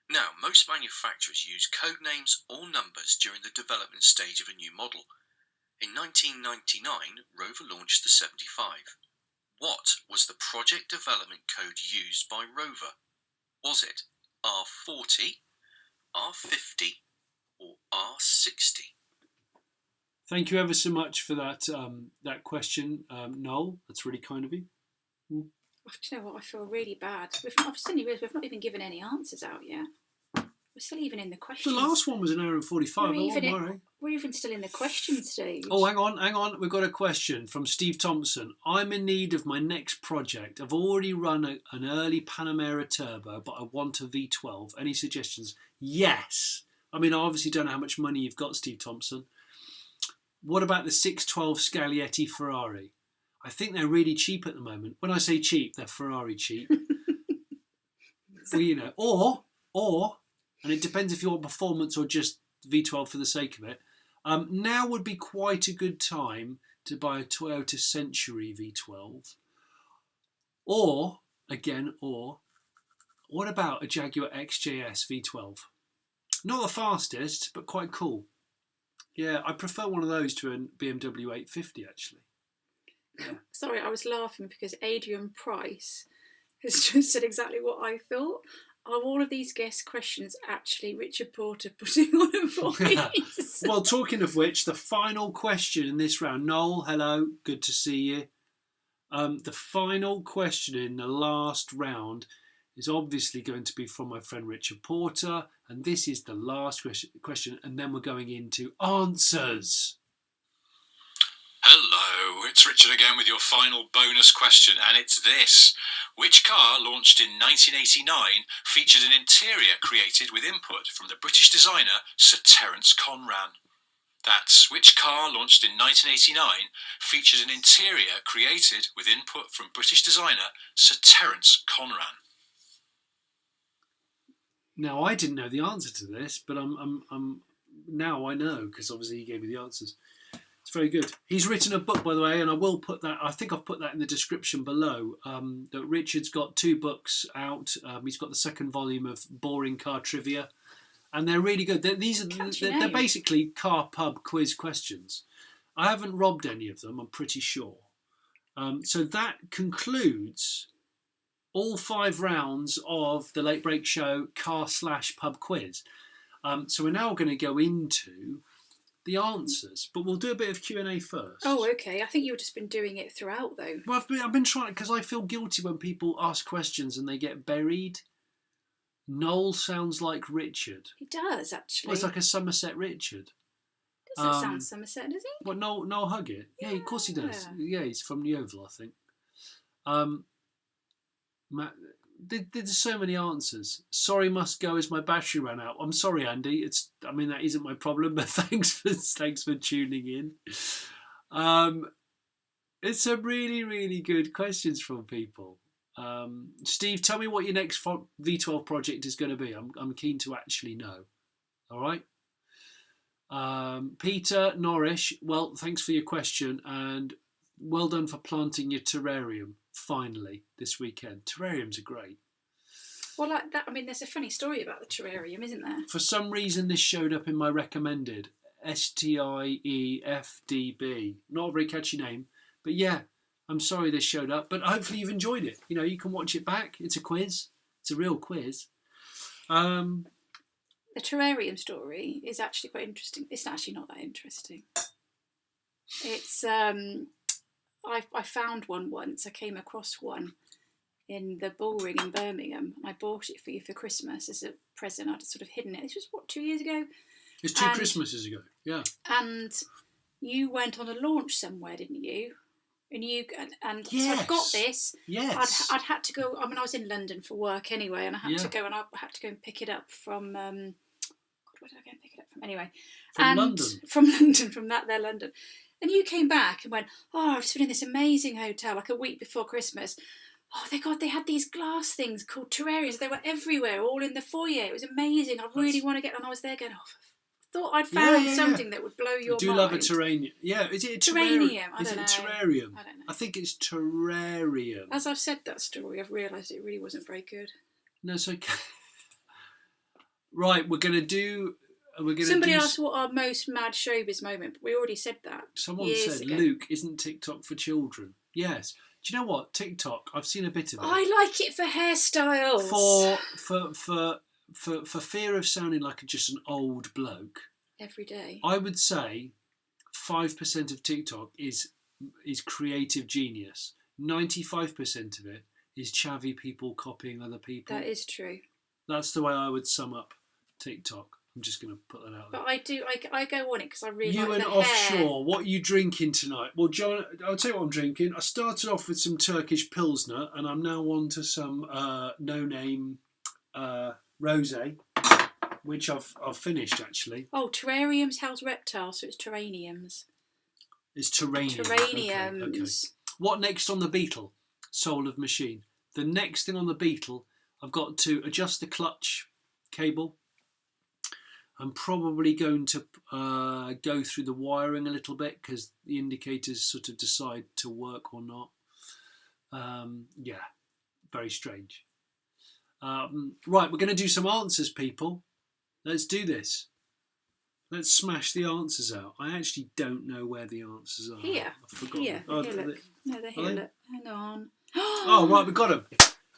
Now, most manufacturers use code names or numbers during the development stage of a new model. In 1999, Rover launched the 75. What was the project development code used by Rover? Was it R40, R50, or R60? Thank you ever so much for that that question, Noel. That's really kind of you. Do you know what? I feel really bad. We've not even given any answers out yet. We're still even in the questions. The last one was an hour and 45. We're even still in the question stage. Oh, hang on. We've got a question from Steve Thompson. I'm in need of my next project. I've already run an early Panamera Turbo, but I want a V12. Any suggestions? Yes. I mean, I obviously don't know how much money you've got, Steve Thompson. What about the 612 Scaglietti Ferrari? I think they're really cheap at the moment. When I say cheap, they're Ferrari cheap. Well, you know, or, and it depends if you want performance or just V12 for the sake of it. Now would be quite a good time to buy a Toyota Century V12. Or, what about a Jaguar XJS V12? Not the fastest, but quite cool. Yeah, I prefer one of those to a BMW 850, actually. Yeah. Sorry, I was laughing because Adrian Price has just said exactly what I thought. Are all of these guest questions actually Richard Porter putting on a voice? Well, talking of which, the final question in this round. Noel, hello, good to see you. The final question in the last round is obviously going to be from my friend Richard Porter, and this is the last question, and then we're going into answers. Hello, it's Richard again with your final bonus question, and it's this. Which car, launched in 1989, featured an interior created with input from the British designer Sir Terence Conran? That's which car, launched in 1989, featured an interior created with input from British designer Sir Terence Conran? Now, I didn't know the answer to this, but now I know, because obviously he gave me the answers. It's very good. He's written a book, by the way, and I will put that, I think I've put that in the description below, that Richard's got 2 books out. He's got the second volume of Boring Car Trivia, and they're really good. They're basically car pub quiz questions. I haven't robbed any of them, I'm pretty sure. So that concludes all 5 rounds of the Late Break Show car/pub quiz. So we're now going to go into the answers, but we'll do a bit of Q&A first. Oh, okay. I think you've just been doing it throughout, though. Well, I've been trying, because I feel guilty when people ask questions and they get buried. Noel sounds like Richard. He does, actually. Well, it's like a Somerset Richard. Does that sound Somerset, does he? What, Noel Huggett? Yeah, of course he does. Yeah, he's from the Oval, I think. There's so many answers. Sorry, must go as my battery ran out. I'm sorry, Andy. That isn't my problem, but thanks for tuning in. It's some really, really good questions from people. Steve, tell me what your next V12 project is going to be. I'm keen to actually know. All right. Peter Norrish, well, thanks for your question, and well done for planting your terrarium finally this weekend. Terrariums are great. Well, like that, there's a funny story about the terrarium, isn't there? For some reason, this showed up in my recommended. STIEFDB. Not a very catchy name, but yeah, I'm sorry this showed up, but hopefully you've enjoyed it. You know, you can watch it back. It's a quiz. It's a real quiz. the terrarium story is actually quite interesting. It's actually not that interesting. It's I found one once. I came across one in the Bullring in Birmingham. I bought it for you for Christmas as a present. I'd sort of hidden it. This was, 2 years ago? It's 2 Christmases ago, yeah. And you went on a launch somewhere, didn't you? And yes. So I'd got this. Yes. I'd had to go. I mean, I was in London for work anyway, and I had to go and pick it up from. Where did I go and pick it up from? Anyway, London. From London. And you came back and went, oh, I've just been in this amazing hotel like a week before Christmas. Oh, they had these glass things called terrariums. They were everywhere, all in the foyer. It was amazing. I really want to get. And I was there going, thought I'd found something that would blow your mind. I do love a terrarium. Yeah, is it a terrarium? Is it a terrarium? I don't know. I think it's terrarium. As I've said that story, I've realised it really wasn't very good. No, it's okay. Right, we're going to do... Somebody asked what our most mad showbiz moment, but we already said that. Someone said, ago. Luke, isn't TikTok for children? Yes. Do you know what? TikTok, I've seen a bit of it. I like it for hairstyles. For fear of sounding like just an old bloke. Every day. I would say 5% of TikTok is creative genius. 95% of it is chavvy people copying other people. That is true. That's the way I would sum up TikTok. I'm just going to put that out there. But I go on it because I really like the hair. You and offshore, what are you drinking tonight? Well, John, I'll tell you what I'm drinking. I started off with some Turkish Pilsner and I'm now on to some no-name rosé, which I've finished actually. Oh, terrariums house reptiles, so it's terraniums. It's terranium. Terraniums. Okay. What next on the Beetle? Soul of Machine. The next thing on the Beetle, I've got to adjust the clutch cable. I'm probably going to go through the wiring a little bit because the indicators sort of decide to work or not. Yeah, very strange. Right, we're going to do some answers, people. Let's do this. Let's smash the answers out. I actually don't know where the answers are. Here. I've forgotten. Here. Oh, here, look. No, they're here, look. Hang on. Oh, right, we've got them.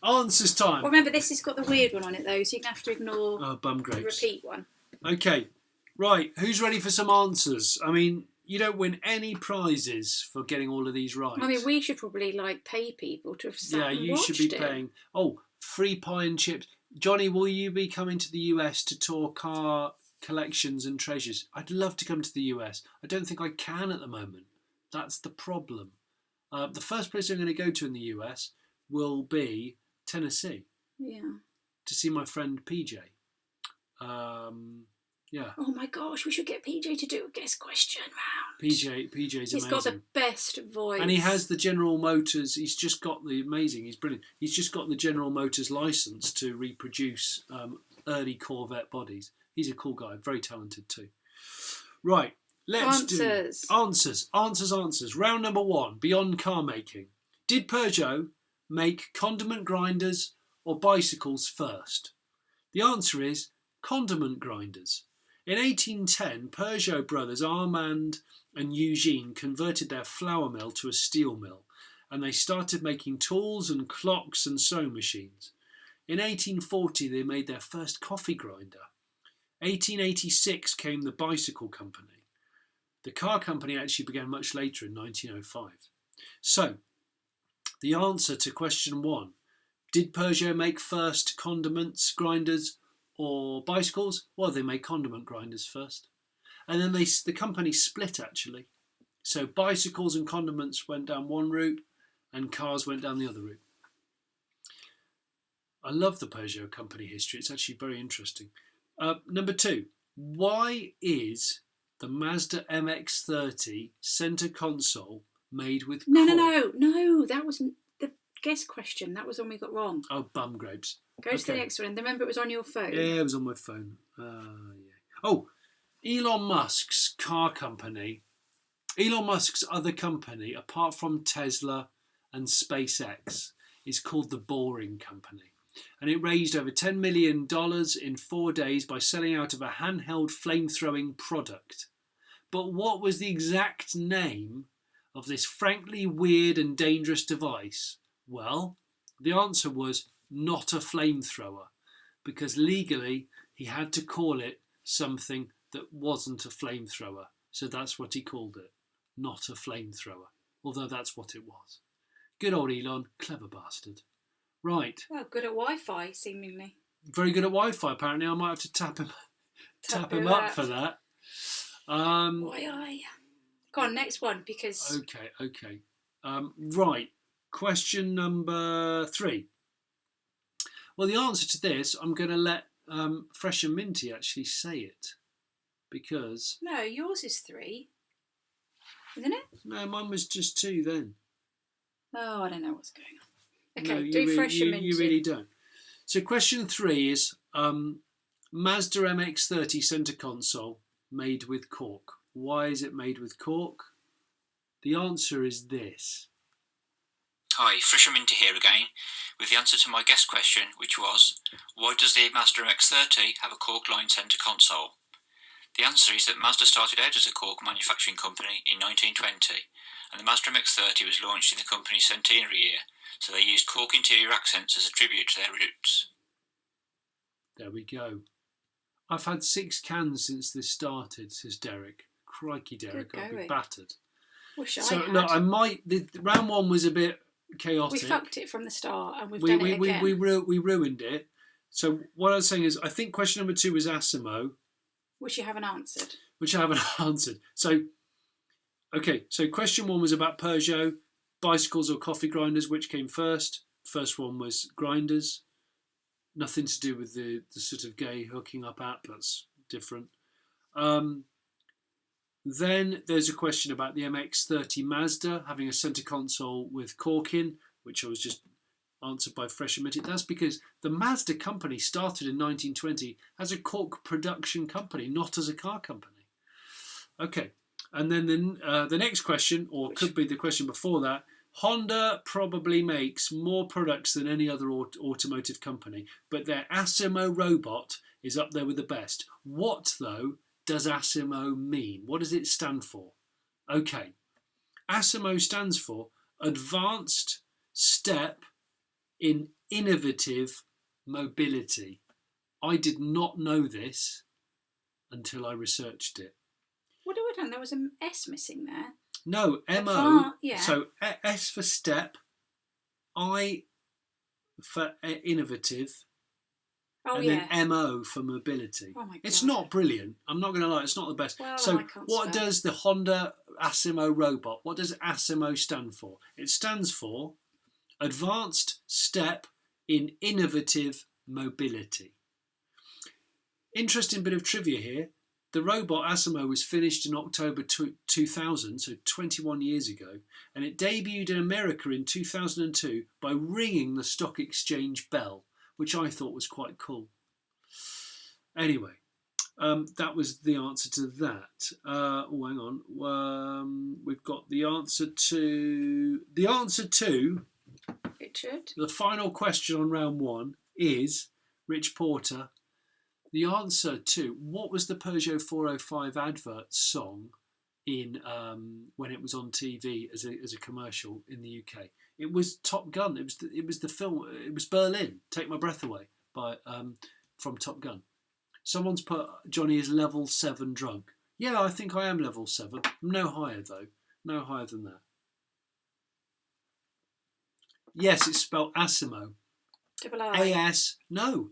Answers time. Well, remember, this has got the weird one on it, though, so you're going to have to ignore bum grapes. the repeat one. Okay, right, who's ready for some answers? I mean, you don't win any prizes for getting all of these right. I mean, we should probably, pay people to have sat and you should be it. paying. Oh, free pie and chips. Johnny, will you be coming to the US to tour car collections and treasures? I'd love to come to the US. I don't think I can at the moment. That's the problem. The first place I'm going to go to in the US will be Tennessee. Yeah. To see my friend PJ. Yeah. Oh my gosh, we should get PJ to do a guest question round. PJ's amazing. He's got the best voice. And he has the General Motors, he's just got the amazing, he's brilliant. He's just got the General Motors license to reproduce early Corvette bodies. He's a cool guy, very talented too. Right, let's do answers. Round number 1, beyond car making. Did Peugeot make condiment grinders or bicycles first? The answer is condiment grinders. In 1810, Peugeot brothers Armand and Eugene converted their flour mill to a steel mill, and they started making tools and clocks and sewing machines. In 1840, they made their first coffee grinder. 1886 came the bicycle company. The car company actually began much later in 1905. So, the answer to question 1, did Peugeot make first condiments grinders or bicycles? Well, they made condiment grinders first. And then the company split, actually. So bicycles and condiments went down one route and cars went down the other route. I love the Peugeot company history. It's actually very interesting. Number 2, why is the Mazda MX-30 centre console made with No, that wasn't the guess question. That was one we got wrong. Oh, bum grapes. Go to the next one. And remember, it was on your phone. Yeah, it was on my phone. Yeah. Oh, Elon Musk's car company. Elon Musk's other company, apart from Tesla and SpaceX, is called the Boring Company. And it raised over $10 million in 4 days by selling out of a handheld flame-throwing product. But what was the exact name of this frankly weird and dangerous device? Well, the answer was not a flamethrower, because legally he had to call it something that wasn't a flamethrower. So that's what he called it, not a flamethrower, although that's what it was. Good old Elon, clever bastard. Right. Well, good at Wi-Fi, seemingly. Very good at Wi-Fi, apparently. I might have to tap him up for that. Why? Go on, next one, because... Okay. Right. Question number 3. Well, the answer to this, I'm going to let Fresh and Minty actually say it. Because... No, yours is 3. Isn't it? No, mine was just 2 then. Oh, I don't know what's going on. Okay, No, do Fresh and Minty. You really don't. So question 3 is Mazda MX-30 centre console made with cork. Why is it made with cork? The answer is this. Hi, Fresh and Minty here again, with the answer to my guest question, which was, why does the Mazda MX-30 have a cork-lined centre console? The answer is that Mazda started out as a cork manufacturing company in 1920, and the Mazda MX-30 was launched in the company's centenary year, so they used cork interior accents as a tribute to their roots. There we go. I've had 6 cans since this started, says Derek. Crikey, Derek, I'll be battered. Wish so, I had. Look, round 1 was a bit chaotic. We fucked it from the start, and we've done it again. We ruined it. So what I was saying is, I think question number 2 was Asimo. Which you haven't answered. Which I haven't answered. So question 1 was about Peugeot, bicycles or coffee grinders, which came first? First one was grinders. Nothing to do with the sort of gay hooking up app, that's different. Then there's a question about the MX-30 Mazda having a centre console with cork in, which I was just answered by Fresh and Minty. That's because the Mazda company started in 1920 as a cork production company, not as a car company. Okay, and then the next question, or could be the question before that, Honda probably makes more products than any other automotive company, but their Asimo robot is up there with the best. What, though, does Asimo mean? What does it stand for? Okay, Asimo stands for Advanced Step in Innovative Mobility. I did not know this until I researched it. What have I done? There was an S missing there. No, MO. Yeah. So S for step, I for innovative, then MO for mobility. Oh my God. It's not brilliant. I'm not going to lie, it's not the best. Well, so what does the Honda Asimo robot, what does Asimo stand for? It stands for Advanced Step in Innovative Mobility. Interesting bit of trivia here. The robot Asimo was finished in October 2000, so 21 years ago, and it debuted in America in 2002 by ringing the stock exchange bell, which I thought was quite cool. Anyway, that was the answer to that. Hang on. We've got the answer to Richard. The final question on round 1 is Rich Porter. The answer to what was the Peugeot 405 advert song in when it was on TV as a commercial in the UK? It was Top Gun. It was the film. It was Berlin. Take My Breath Away by from Top Gun. Someone's put Johnny is level 7 drunk. Yeah, I think I am level 7. I'm no higher though. No higher than that. Yes, it's spelled Asimo. Double I. A-S. No.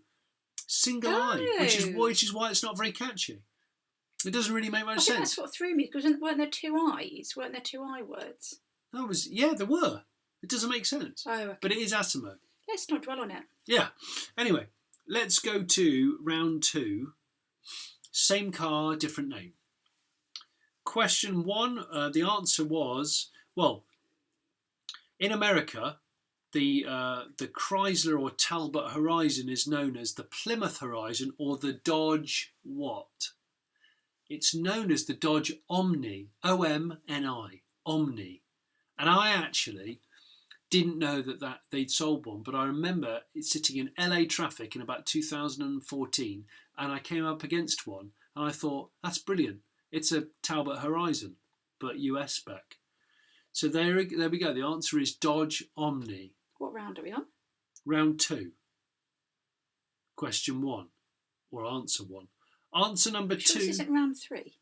Single I, which is why it's not very catchy. It doesn't really make much sense. That's what threw me, because weren't there 2 I's? Weren't there 2 I words? There were. It doesn't make sense. Oh, okay. But it is Asimo. Let's not dwell on it. Yeah. Anyway, let's go to round 2. Same car, different name. Question 1, the answer was, well, in America, the Chrysler or Talbot Horizon is known as the Plymouth Horizon or the Dodge what? It's known as the Dodge Omni, O-M-N-I, Omni. And I actually didn't know that they'd sold one, but I remember it sitting in LA traffic in about 2014, and I came up against one, and I thought, that's brilliant. It's a Talbot Horizon, but US spec. So there we go. The answer is Dodge Omni. What round are we on? Round 2. Question 1. or answer 1. Answer number 2. This isn't round 3.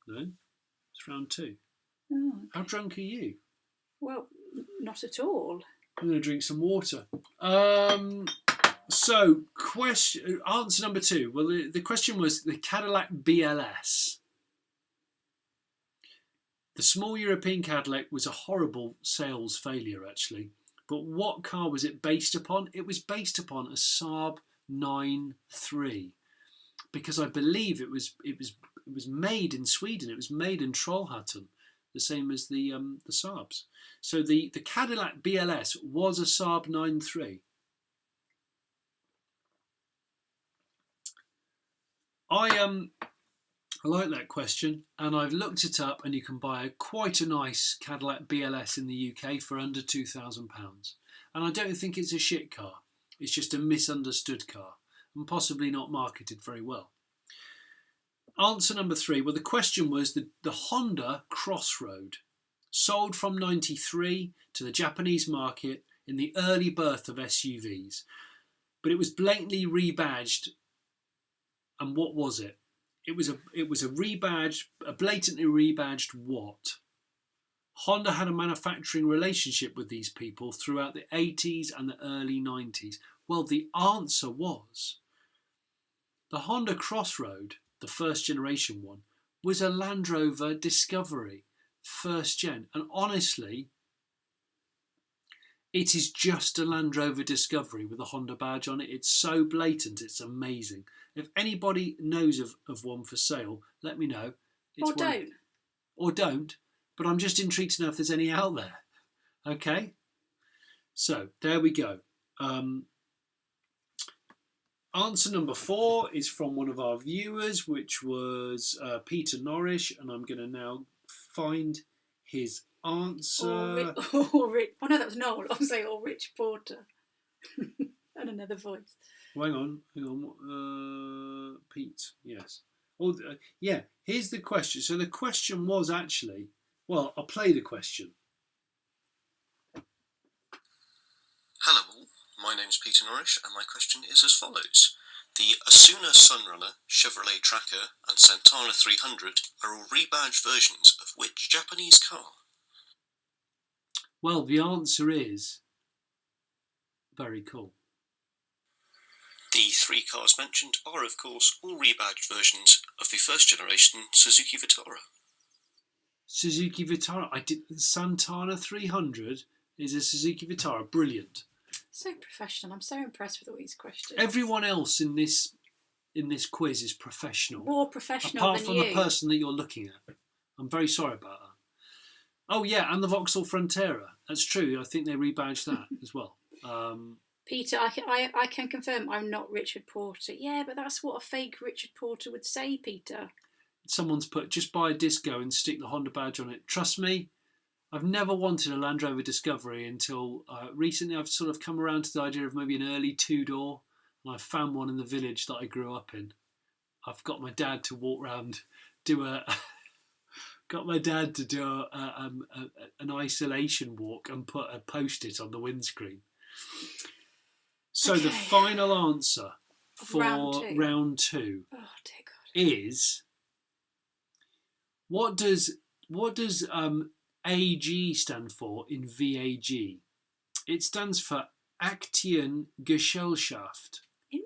No, it's round 2. Oh, okay. How drunk are you? Well, not at all. I'm going to drink some water. So, answer number 2. Well, the question was the Cadillac BLS. The small European Cadillac was a horrible sales failure, actually. But what car was it based upon? It was based upon a Saab 9-3, because I believe it was made in Sweden. It was made in Trollhättan, the same as the Saabs. So the Cadillac BLS was a Saab 9-3. I like that question, and I've looked it up, and you can buy quite a nice Cadillac BLS in the UK for under £2,000. And I don't think it's a shit car. It's just a misunderstood car, and possibly not marketed very well. Answer number 3. Well, the question was the Honda Crossroad, sold from 93 to the Japanese market in the early birth of SUVs. But it was blatantly rebadged. And what was it? It was a blatantly rebadged what? Honda had a manufacturing relationship with these people throughout the 80s and the early 90s. Well, the answer was the Honda Crossroad, the first generation one, was a Land Rover Discovery, first gen. And honestly, it is just a Land Rover Discovery with a Honda badge on it. It's so blatant, it's amazing. If anybody knows of one for sale, let me know. Or don't. But I'm just intrigued to know if there's any out there. Okay? So, there we go. Answer number 4 is from one of our viewers, which was Peter Norrish, and I'm going to now find his answer. Oh no, that was Noel. I was saying, Rich Porter. And another voice. Hang on. Pete, yes. Yeah, here's the question. So the question was actually, well, I'll play the question. Hello all, my name's Peter Norrish, and my question is as follows. The Asuna Sunrunner, Chevrolet Tracker and Santana 300 are all rebadged versions of which Japanese car? Well, the answer is very cool. The 3 cars mentioned are, of course, all rebadged versions of the first generation Suzuki Vitara. Suzuki Vitara. Santana 300 is a Suzuki Vitara. Brilliant. So professional. I'm so impressed with all these questions. Everyone else in this quiz is professional. More professional apart than from the person that you're looking at. I'm very sorry about that. Oh yeah, and the Vauxhall Frontera. That's true. I think they rebadged that as well. Peter, I can confirm I'm not Richard Porter. Yeah, but that's what a fake Richard Porter would say, Peter. Someone's put, just buy a Disco and stick the Honda badge on it. Trust me, I've never wanted a Land Rover Discovery until recently. I've sort of come around to the idea of maybe an early 2-door, and I found one in the village that I grew up in. I've got my dad to walk around, an isolation walk and put a post-it on the windscreen. So the final answer for round two is, what does AG stand for in VAG? It stands for Aktiengesellschaft.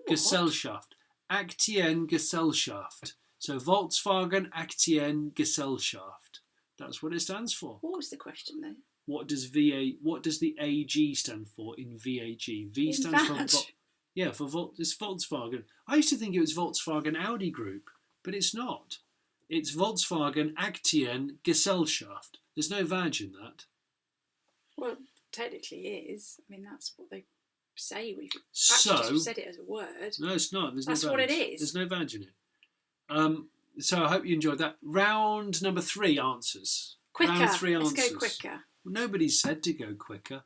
Gesellschaft. Aktiengesellschaft. So Volkswagen Aktiengesellschaft. That's what it stands for. What was the question then? What does the AG stand for in VAG? V stands for it's Volkswagen. I used to think it was Volkswagen Audi Group, but it's not. It's Volkswagen Aktiengesellschaft. There's no vag in that. Well, technically it is. I mean, that's what they say. We've actually just said it as a word. No, it's not. That's what it is. There's no vag in it. So I hope you enjoyed that. Round number 3 answers. Quicker. Round 3 answers. Let's go quicker. Well, nobody's said to go quicker.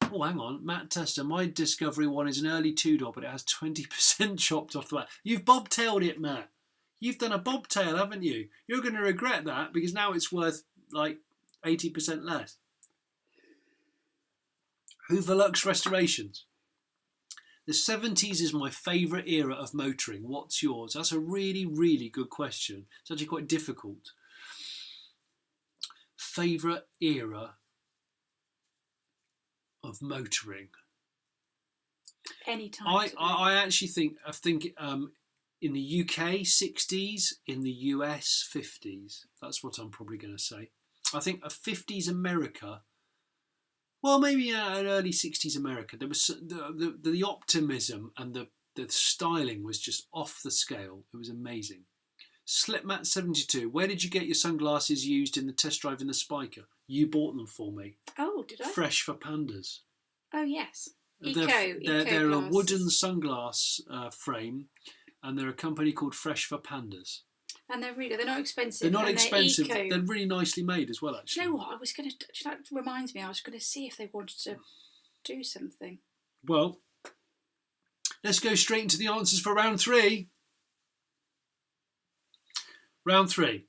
Oh, hang on. Matt Tester, my Discovery one is an early 2-door, but it has 20% chopped off the back. You've bobtailed it, Matt. You've done a bobtail, haven't you? You're going to regret that because now it's worth like 80% less. Hoover Lux Restorations. The 70s is my favourite era of motoring. What's yours? That's a really, really good question. It's actually quite difficult. Favourite era of motoring? Anytime. I actually think in the UK 60s, in the US 50s. That's what I'm probably going to say. I think a 50s America. Well, maybe an early 60s America. There was the optimism and the styling was just off the scale. It was amazing. Slipmat 72. Where did you get your sunglasses used in the test drive in the Spiker? You bought them for me. Oh, did I? Fresh for Pandas. Oh, yes. They're a wooden sunglass frame, and they're a company called Fresh for Pandas. And they're not expensive. They're not expensive. They're really nicely made as well, actually. Do you know what? I was going to... That reminds me, I was going to see if they wanted to do something. Well, let's go straight into the answers for round 3. Round 3.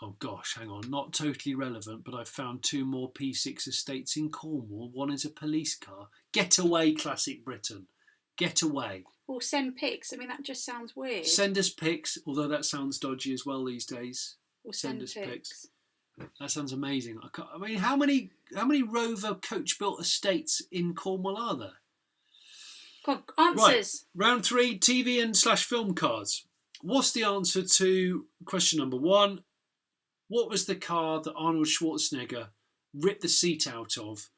Oh gosh, hang on. Not totally relevant, but I've found 2 more P6 estates in Cornwall. One is a police car. Get away, classic Britain. Get away. Or send pics. I mean, that just sounds weird. Send us pics, although that sounds dodgy as well these days. Or send us pics. That sounds amazing. I mean, how many Rover coach-built estates in Cornwall are there? Come on, answers. Right. Round 3, TV and / film cars. What's the answer to question number 1? What was the car that Arnold Schwarzenegger ripped the seat out of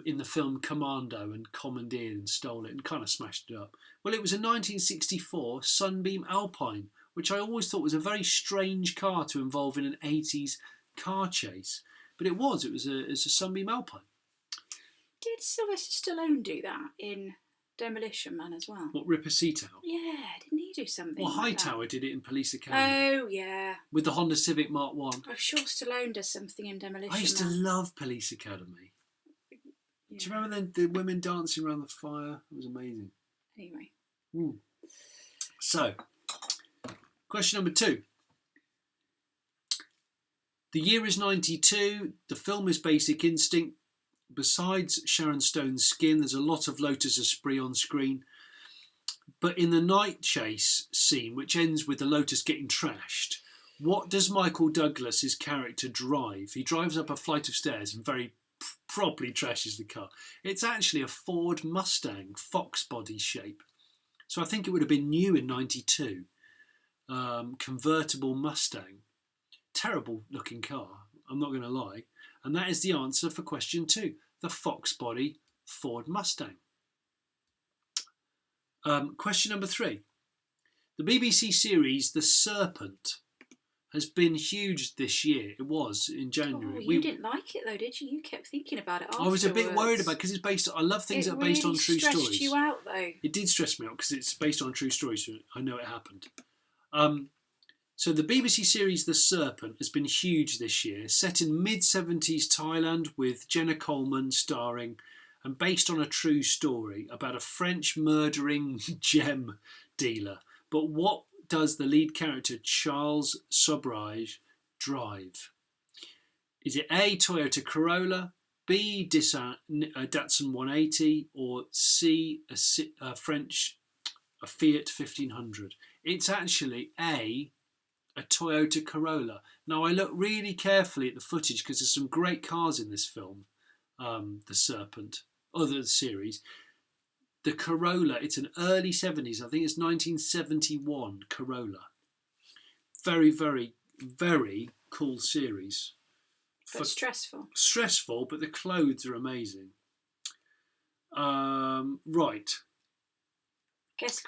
in the film Commando and commandeered and stole it and kind of smashed it up? Well, it was a 1964 Sunbeam Alpine, which I always thought was a very strange car to involve in an 80s car chase. But it was a Sunbeam Alpine. Did Sylvester Stallone do that in Demolition Man as well? What, rip a seat out? Yeah, didn't he do something Well, like Hightower that? did it in Police Academy. Oh, yeah. With the Honda Civic Mark 1. I'm sure Stallone does something in Demolition Man. I used to love Police Academy. Yeah. Do you remember the women dancing around the fire? It was amazing. Anyway. So, question number 2. The year is 92. The film is Basic Instinct. Besides Sharon Stone's skin, there's a lot of Lotus Esprit on screen. But in the night chase scene, which ends with the Lotus getting trashed, what does Michael Douglas's character drive? He drives up a flight of stairs and very properly trashes the car. It's actually a Ford Mustang, Fox body shape. So I think it would have been new in 92. Convertible Mustang. Terrible looking car, I'm not going to lie. And that is the answer for question 2. The Fox body Ford Mustang. Question number 3. The BBC series The Serpent has been huge this year. It was in January. Oh, you didn't like it though, did you? You kept thinking about it afterwards. I was a bit worried about it because it's based. I love things that are based on true stories. It stressed you out though. It did stress me out because it's based on true stories. So I know it happened. So the BBC series The Serpent has been huge this year. Set in mid-70s Thailand with Jenna Coleman starring, and based on a true story about a French murdering gem dealer. But what does the lead character Charles Sobrage drive? Is it A, Toyota Corolla, B, Datsun 180, or C, a Fiat 1500? It's actually A, a Toyota Corolla. Now I look really carefully at the footage because there's some great cars in this film, The Serpent, or the series. The Corolla, it's an early 70s, I think it's 1971 Corolla. Very, very, very cool series. But stressful. Stressful, but the clothes are amazing. Right. Guest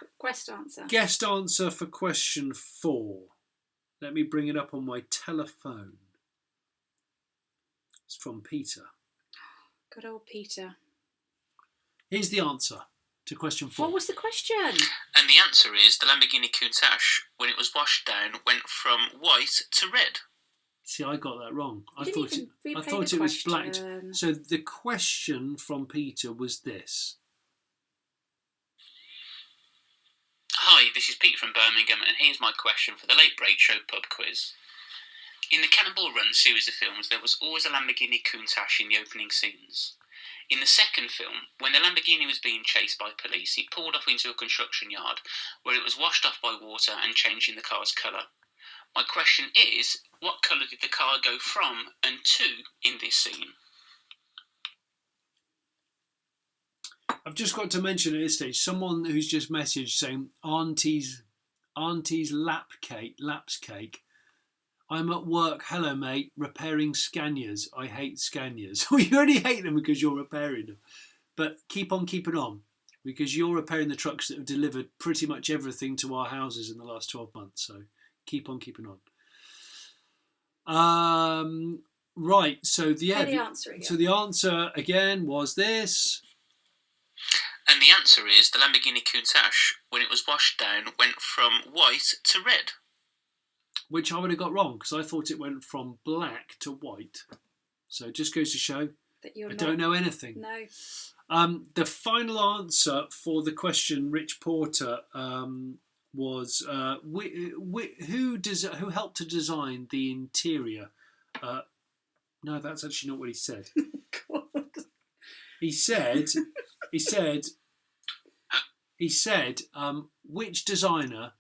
answer. Guest answer for question 4. Let me bring it up on my telephone. It's from Peter. Good old Peter. Here's the answer to question 4. What was the question? And the answer is the Lamborghini Countach, when it was washed down, went from white to red. See, I got that wrong. I thought it was black. So the question from Peter was this. Hi, this is Pete from Birmingham, and here's my question for the Late Break Show pub quiz. In the Cannonball Run series of films, there was always a Lamborghini Countach in the opening scenes. In the second film, when the Lamborghini was being chased by police, it pulled off into a construction yard where it was washed off by water and changing the car's colour. My question is, what colour did the car go from and to in this scene? I've just got to mention at this stage, someone who's just messaged saying, Auntie's lap's cake. I'm at work, hello mate, repairing Scanias. I hate Scanias. Well, you only hate them because you're repairing them. But keep on keeping on, because you're repairing the trucks that have delivered pretty much everything to our houses in the last 12 months. So keep on keeping on. Right, so the answer again was this. And the answer is the Lamborghini Countach, when it was washed down, went from white to red. Which I would have got wrong, because I thought it went from black to white. So it just goes to show that I don't know anything. No. The final answer for the question, Rich Porter, was who helped to design the interior? No, that's actually not what he said. God. He said, which designer?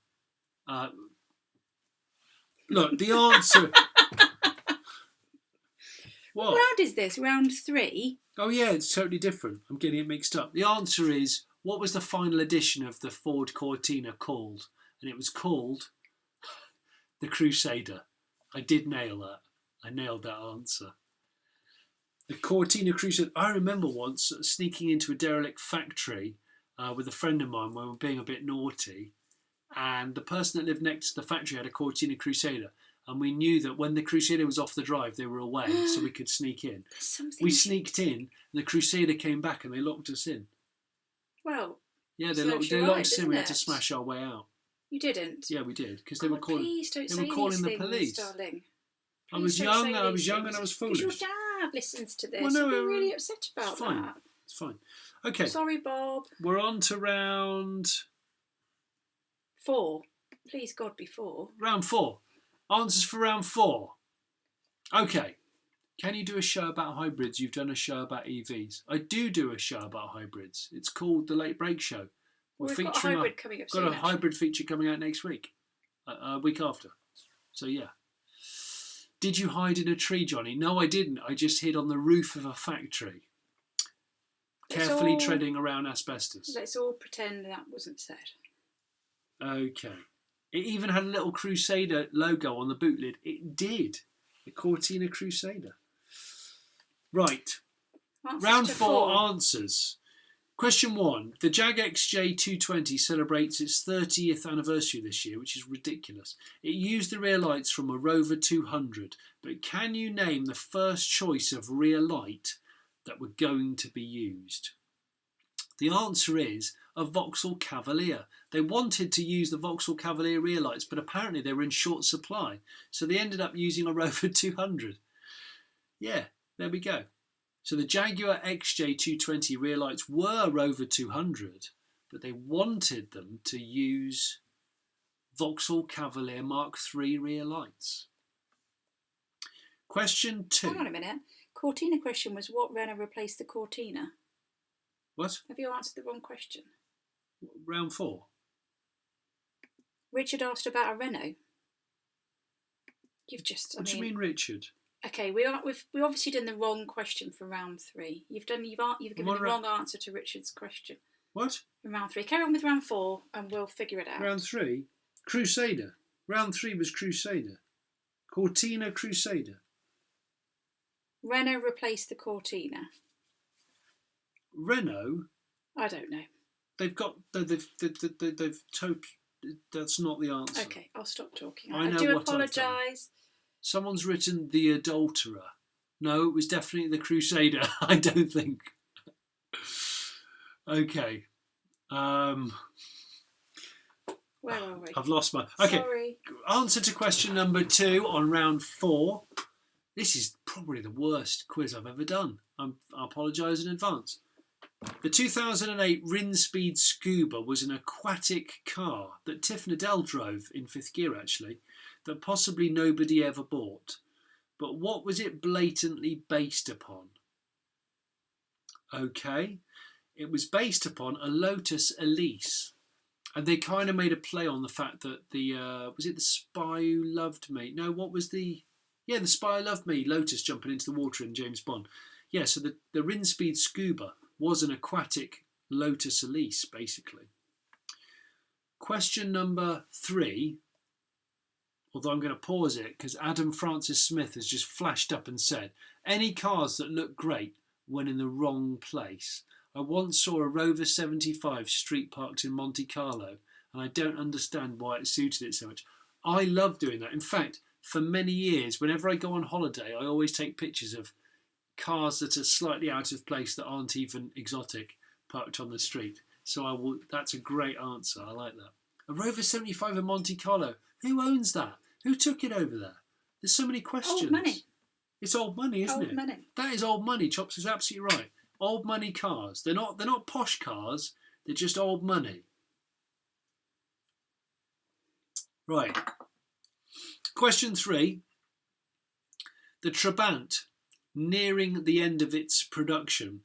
Look, the answer. What round is this? Round 3? Oh yeah, it's totally different. I'm getting it mixed up. The answer is, what was the final edition of the Ford Cortina called? And it was called the Crusader. I did nail that. I nailed that answer. The Cortina Crusader. I remember once sneaking into a derelict factory with a friend of mine when we were being a bit naughty, and the person that lived next to the factory had a Cortina Crusader, and we knew that when the Crusader was off the drive, they were away, so we could sneak in. We sneaked in, and the Crusader came back, and they locked us in. Well, yeah, they locked us in. We had to smash our way out. You didn't? Yeah, we did, because they were calling. Please don't they say were calling these the police. Things, darling. I was young, and I was foolish. Because your dad listens to this. Well, no, I'm really upset about that. It's fine. Okay. Sorry, Bob. We're on to round 4. Please, God, be 4. Round 4. Answers for round 4. Okay. Can you do a show about hybrids? You've done a show about EVs. I do a show about hybrids. It's called The Late Break Show. We've got a hybrid coming up soon. Got a hybrid feature coming out next week. A week after. So, yeah. Did you hide in a tree, Johnny? No, I didn't. I just hid on the roof of a factory. Carefully treading around asbestos. Let's all pretend that wasn't said. Okay. It even had a little Crusader logo on the boot lid. It did. The Cortina Crusader. Right. Round 4 answers. Question 1. The Jag XJ220 celebrates its 30th anniversary this year, which is ridiculous. It used the rear lights from a Rover 200, but can you name the first choice of rear light that were going to be used? The answer is a Vauxhall Cavalier. They wanted to use the Vauxhall Cavalier rear lights, but apparently they were in short supply, so they ended up using a Rover 200. Yeah, there we go. So the Jaguar XJ220 rear lights were Rover 200, but they wanted them to use Vauxhall Cavalier Mark III rear lights. Question 2. Hang on a minute. Cortina question was what Renault replaced the Cortina? What? Have you answered the wrong question? Round 4. Richard asked about a Renault. You've just. What do you mean, Richard? Okay, we've obviously done the wrong question for round 3. You've given the wrong answer to Richard's question. What? In round 3. Carry on with round 4, and we'll figure it out. Round 3, Crusader. Round 3 was Crusader. Cortina Crusader. Renault replaced the Cortina. Renault? I don't know. They've that's not the answer. Okay, I'll stop talking. I do apologise. Someone's written the Adulterer. No, it was definitely the Crusader. I don't think. Okay. Where are we? I've lost my. Okay. Sorry. Answer to question number 2 on round 4. This is probably the worst quiz I've ever done. I apologise in advance. The 2008 Rinspeed Scuba was an aquatic car that Tiff Nadell drove in 5th gear, actually, that possibly nobody ever bought. But what was it blatantly based upon? Okay. It was based upon a Lotus Elise. And they kind of made a play on the fact that was it the Spy Who Loved Me? No, what was the Spy Who Loved Me, Lotus jumping into the water in James Bond. Yeah, so the Rinspeed Scuba was an aquatic Lotus Elise, basically. Question number 3, although I'm going to pause it because Adam Francis Smith has just flashed up and said, any cars that look great when in the wrong place. I once saw a Rover 75 street parked in Monte Carlo, and I don't understand why it suited it so much. I love doing that. In fact, for many years, whenever I go on holiday, I always take pictures of cars that are slightly out of place that aren't even exotic parked on the street. So that's a great answer. I like that. A Rover 75 in Monte Carlo. Who owns that? Who took it over there? There's so many questions. Old money. It's old money, isn't it? Old money. That is old money. Chops is absolutely right. Old money cars. They're not posh cars. They're just old money. Right. Question 3. The Trabant, nearing the end of its production,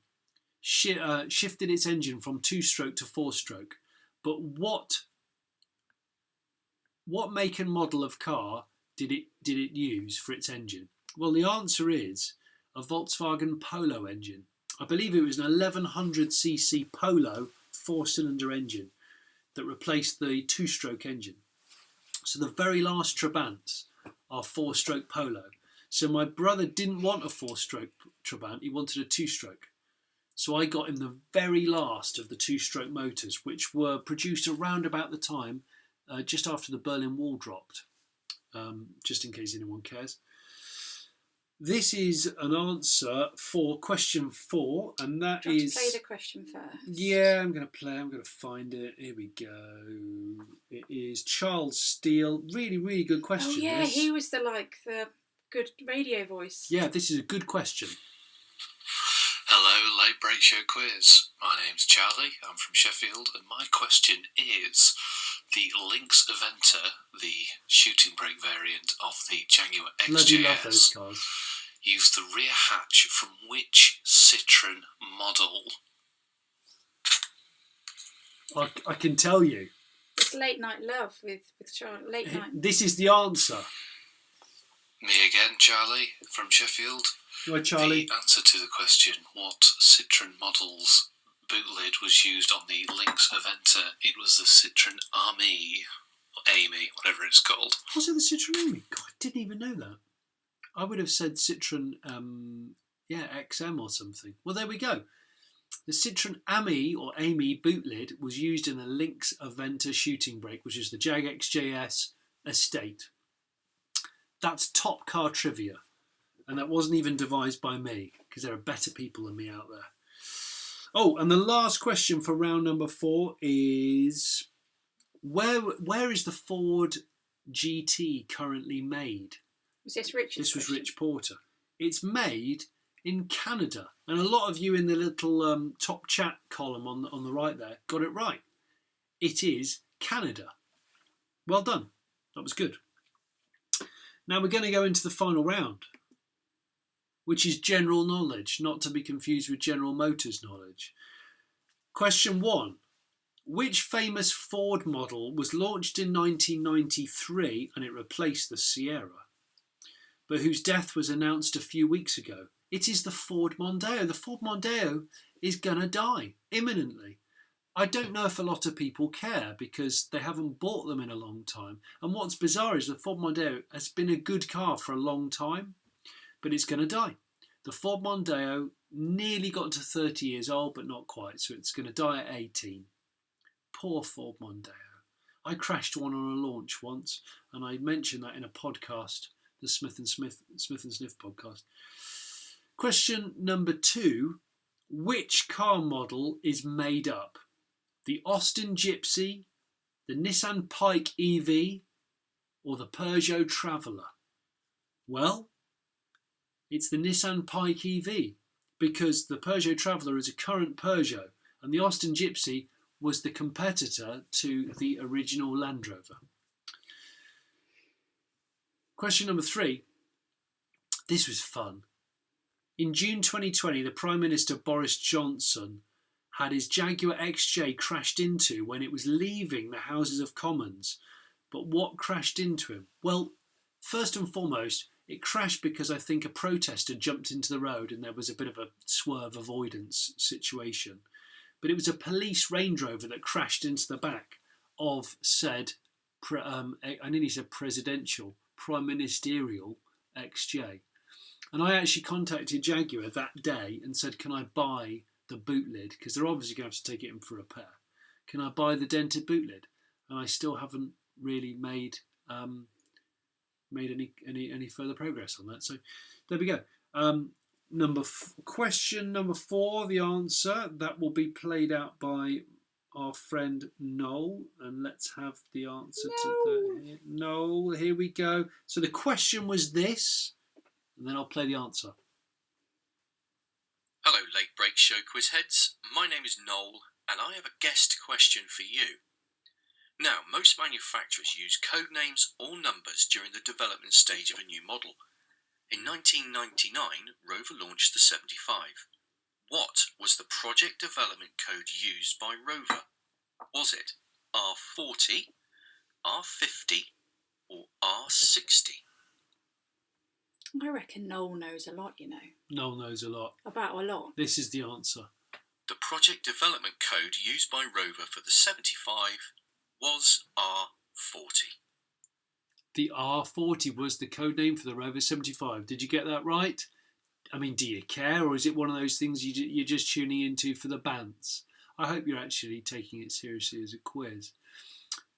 shifted its engine from 2-stroke to 4-stroke. But what make and model of car did it use for its engine? Well, the answer is a Volkswagen Polo engine. I believe it was an 1100cc Polo 4-cylinder engine that replaced the 2-stroke engine. So the very last Trabants are 4-stroke Polo. So my brother didn't want a 4-stroke Trabant, he wanted a 2-stroke. So I got him the very last of the 2-stroke motors, which were produced around about the time, just after the Berlin Wall dropped, just in case anyone cares. This is an answer for question 4, and that is... play the question first. Yeah, I'm going to find it. Here we go. It is Charles Steele. Really, really good question. Oh yeah, he was the good radio voice. Yeah, this is a good question. Hello, Late Break Show Quiz. My name's Charlie, I'm from Sheffield, and my question is, the Lynx Aventa, the shooting brake variant of the Jaguar Bloody love those XJS, cars. used the rear hatch from which Citroen model? I can tell you. It's Late Night Love with Charlie. Late Night. This is the answer. Me again, Charlie, from Sheffield. Right, Charlie. The answer to the question, what Citroen model's boot lid was used on the Lynx Aventa? It was the Citroen Ami, or Amy, whatever it's called. Was it the Citroen Amy? God, I didn't even know that. I would have said Citroen, XM or something. Well, there we go. The Citroen Ami or Amy boot lid was used in the Lynx Aventa shooting brake, which is the Jag XJS estate. That's top car trivia. And that wasn't even devised by me, because there are better people than me out there. Oh, and the last question for round number 4 is, where is the Ford GT currently made? Was this Richard? This was Rich Porter. It's made in Canada. And a lot of you in the little top chat column on the right there got it right. It is Canada. Well done. That was good. Now we're going to go into the final round, which is general knowledge, not to be confused with General Motors knowledge. Question 1. Which famous Ford model was launched in 1993 and it replaced the Sierra, but whose death was announced a few weeks ago? It is the Ford Mondeo. The Ford Mondeo is going to die imminently. I don't know if a lot of people care because they haven't bought them in a long time. And what's bizarre is the Ford Mondeo has been a good car for a long time, but it's going to die. The Ford Mondeo nearly got to 30 years old, but not quite, so it's going to die at 18. Poor Ford Mondeo. I crashed one on a launch once, and I mentioned that in a podcast, the Smith and Sniff podcast. Question number 2. Which car model is made up? The Austin Gypsy, the Nissan Pike EV, or the Peugeot Traveller? Well, it's the Nissan Pike EV, because the Peugeot Traveller is a current Peugeot, and the Austin Gypsy was the competitor to the original Land Rover. Question number 3. This was fun. In June 2020, the Prime Minister Boris Johnson had his Jaguar XJ crashed into when it was leaving the Houses of Commons. But what crashed into him? Well, first and foremost, it crashed because I think a protester jumped into the road and there was a bit of a swerve avoidance situation. But it was a police Range Rover that crashed into the back of said, I nearly said presidential, prime ministerial XJ. And I actually contacted Jaguar that day and said, can I buy the boot lid? Because they're obviously going to have to take it in for repair. Can I buy the dented boot lid? And I still haven't really made any further progress on that. So there we go. Question number 4, the answer that will be played out by our friend Noel, and let's have the answer to Noel. Here we go. So the question was this, and then I'll play the answer. Hello, Late Break Show quiz heads. My name is Noel, and I have a guest question for you. Now, most manufacturers use code names or numbers during the development stage of a new model. In 1999, Rover launched the 75. What was the project development code used by Rover? Was it R40, R50, or R60? I reckon Noel knows a lot, you know. Noel knows a lot. About a lot. This is the answer. The project development code used by Rover for the 75 was R40. The R40 was the code name for the Rover 75. Did you get that right? I mean, do you care, or is it one of those things you're just tuning into for the bands? I hope you're actually taking it seriously as a quiz.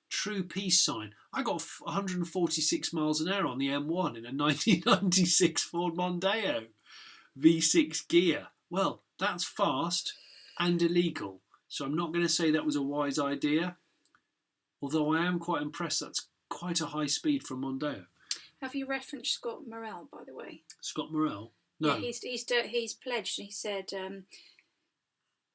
True peace sign. I got 146 miles an hour on the M1 in a 1996 Ford Mondeo V6 gear. Well, that's fast and illegal, so I'm not going to say that was a wise idea, although I am quite impressed that's quite a high speed for a Mondeo. Have you referenced Scott Morrell, by the way? Scott Morrell? No. Yeah, he's pledged. He said,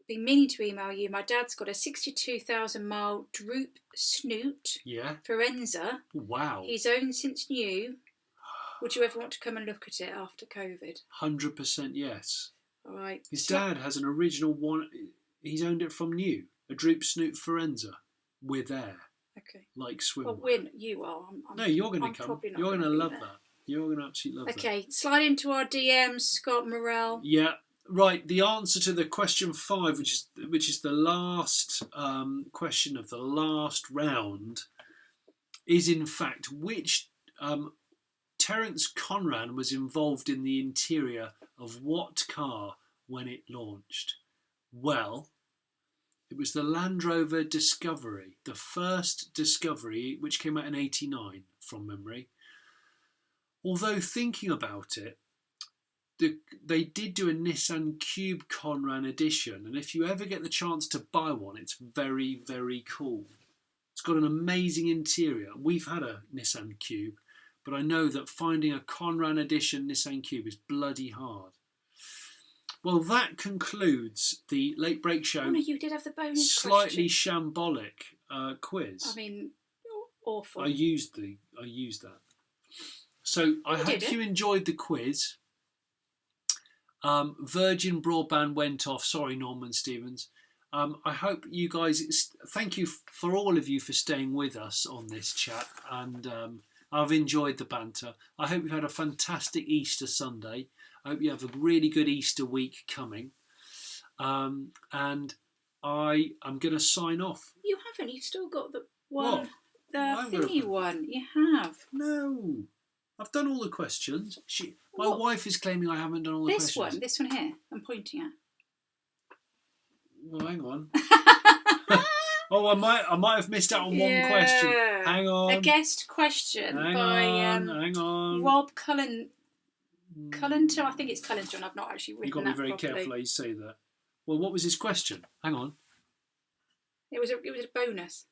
been meaning to email you. My dad's got a 62,000 mile droop snoot. Yeah. Forenza. Wow. He's owned since new. Would you ever want to come and look at it after COVID? 100% yes. All right. His dad has an original one. He's owned it from new. A droop snoot Forenza. We're there. Okay. Like swim. Well, you are. No, you're going to come. You're going to love that. You're going to absolutely love that. Okay, slide into our DMs, Scott Morrell. Yeah. Right, the answer to the question 5, which is the last question of the last round, is in fact which Terence Conran was involved in the interior of what car when it launched? Well, it was the Land Rover Discovery, the first Discovery, which came out in '89 from memory. Although thinking about it, they did do a Nissan Cube Conran edition, and if you ever get the chance to buy one, it's very, very cool. It's got an amazing interior. We've had a Nissan Cube, but I know that finding a Conran edition Nissan Cube is bloody hard. Well, that concludes the Late Break Show. Oh no, you did have the bonus slightly question. shambolic quiz. I mean, awful. I used that. So I hope you enjoyed the quiz. Virgin Broadband went off. Sorry, Norman Stevens. I hope you guys... Thank you for all of you for staying with us on this chat. And I've enjoyed the banter. I hope you've had a fantastic Easter Sunday. I hope you have a really good Easter week coming. And I am going to sign off. You haven't. You've still got the one. What? The thingy one. You have. No. I've done all the questions. My wife is claiming I haven't done all the questions. This one here, I'm pointing at. Well, hang on. Oh, I might have missed out on one question. Hang on. A guest question hang on. Rob Cullen. Cullenton, I think it's Cullenton. I've not actually written that. You've got to be very careful how you say that. Well, what was his question? Hang on. It was a bonus.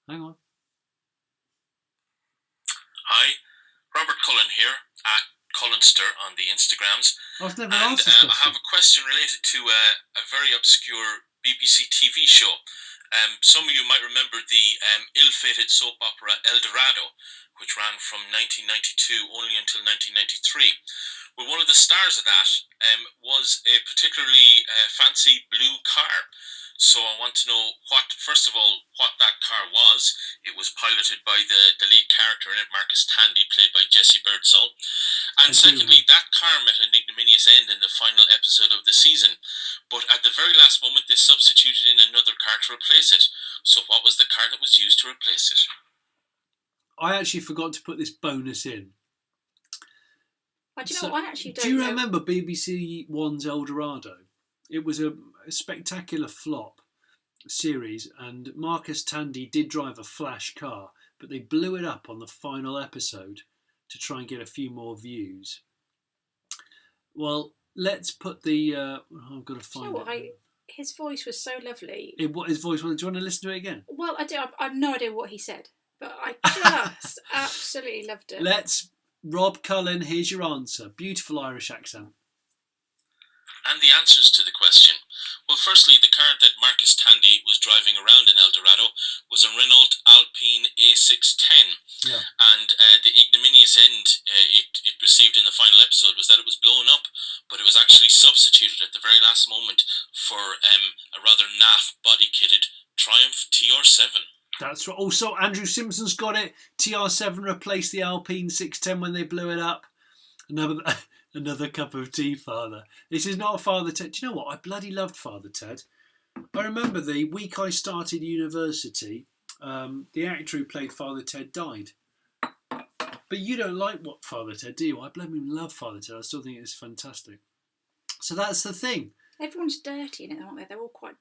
Hang on. Hi, Robert Cullen here at Cullenster on the Instagrams. I've never asked this question. I have a question related to a very obscure BBC TV show. Some of you might remember the ill-fated soap opera El Dorado, which ran from 1992 only until 1993. Well, one of the stars of that was a particularly fancy blue car. So I want to know first of all, what that car was. It was piloted by the lead character in it, Marcus Tandy, played by Jesse Birdsall. And secondly, that car met an ignominious end in the final episode of the season. But at the very last moment, they substituted in another car to replace it. So what was the car that was used to replace it? I actually forgot to put this bonus in. Do you know what? I actually don't Do you know. remember BBC One's El Dorado? It was a spectacular flop series, and Marcus Tandy did drive a flash car, but they blew it up on the final episode to try and get a few more views. Well, let's put the... I've got to find it. His voice was so lovely. His voice was... Do you want to listen to it again? Well, I do. I have no idea what he said, but I just absolutely loved it. Rob Cullen, here's your answer. Beautiful Irish accent. And the answers to the question. Well, firstly, the car that Marcus Tandy was driving around in El Dorado was a Renault Alpine A610. Yeah. And the ignominious end it received in the final episode was that it was blown up, but it was actually substituted at the very last moment for a rather naff body-kitted Triumph TR7. That's right. Also, Andrew Simpson's got it. TR7 replaced the Alpine 610 when they blew it up. Another cup of tea, Father. This is not Father Ted. Do you know what? I bloody loved Father Ted. I remember the week I started university, the actor who played Father Ted died. But you don't like what Father Ted, do you? I bloody love Father Ted. I still think it's fantastic. So that's the thing. Everyone's dirty in it, aren't they? They're all quite,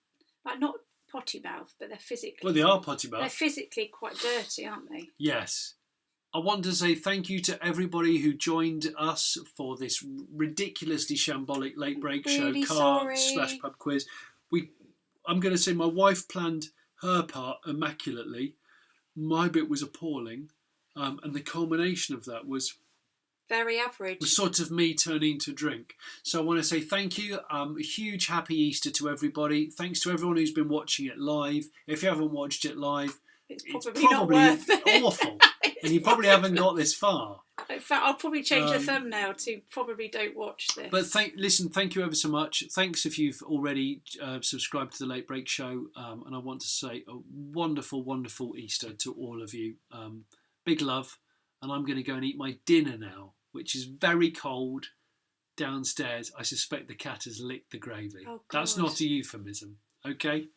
not potty mouth, but they're physically... Well, they are potty mouth. They're physically quite dirty, aren't they? Yes. I want to say thank you to everybody who joined us for this ridiculously shambolic late break really show, car sorry. / pub quiz. I'm going to say my wife planned her part immaculately. My bit was appalling, and the culmination of that was very average. Was sort of me turning to drink. So I want to say thank you. A huge happy Easter to everybody. Thanks to everyone who's been watching it live. If you haven't watched it live, it's probably not worth it. Awful. And you probably haven't got this far. In fact, I'll probably change the thumbnail to probably don't watch this. But thank you ever so much. Thanks if you've already subscribed to the Late Break Show. And I want to say a wonderful, wonderful Easter to all of you. Big love. And I'm going to go and eat my dinner now, which is very cold downstairs. I suspect the cat has licked the gravy. Oh, that's not a euphemism. Okay?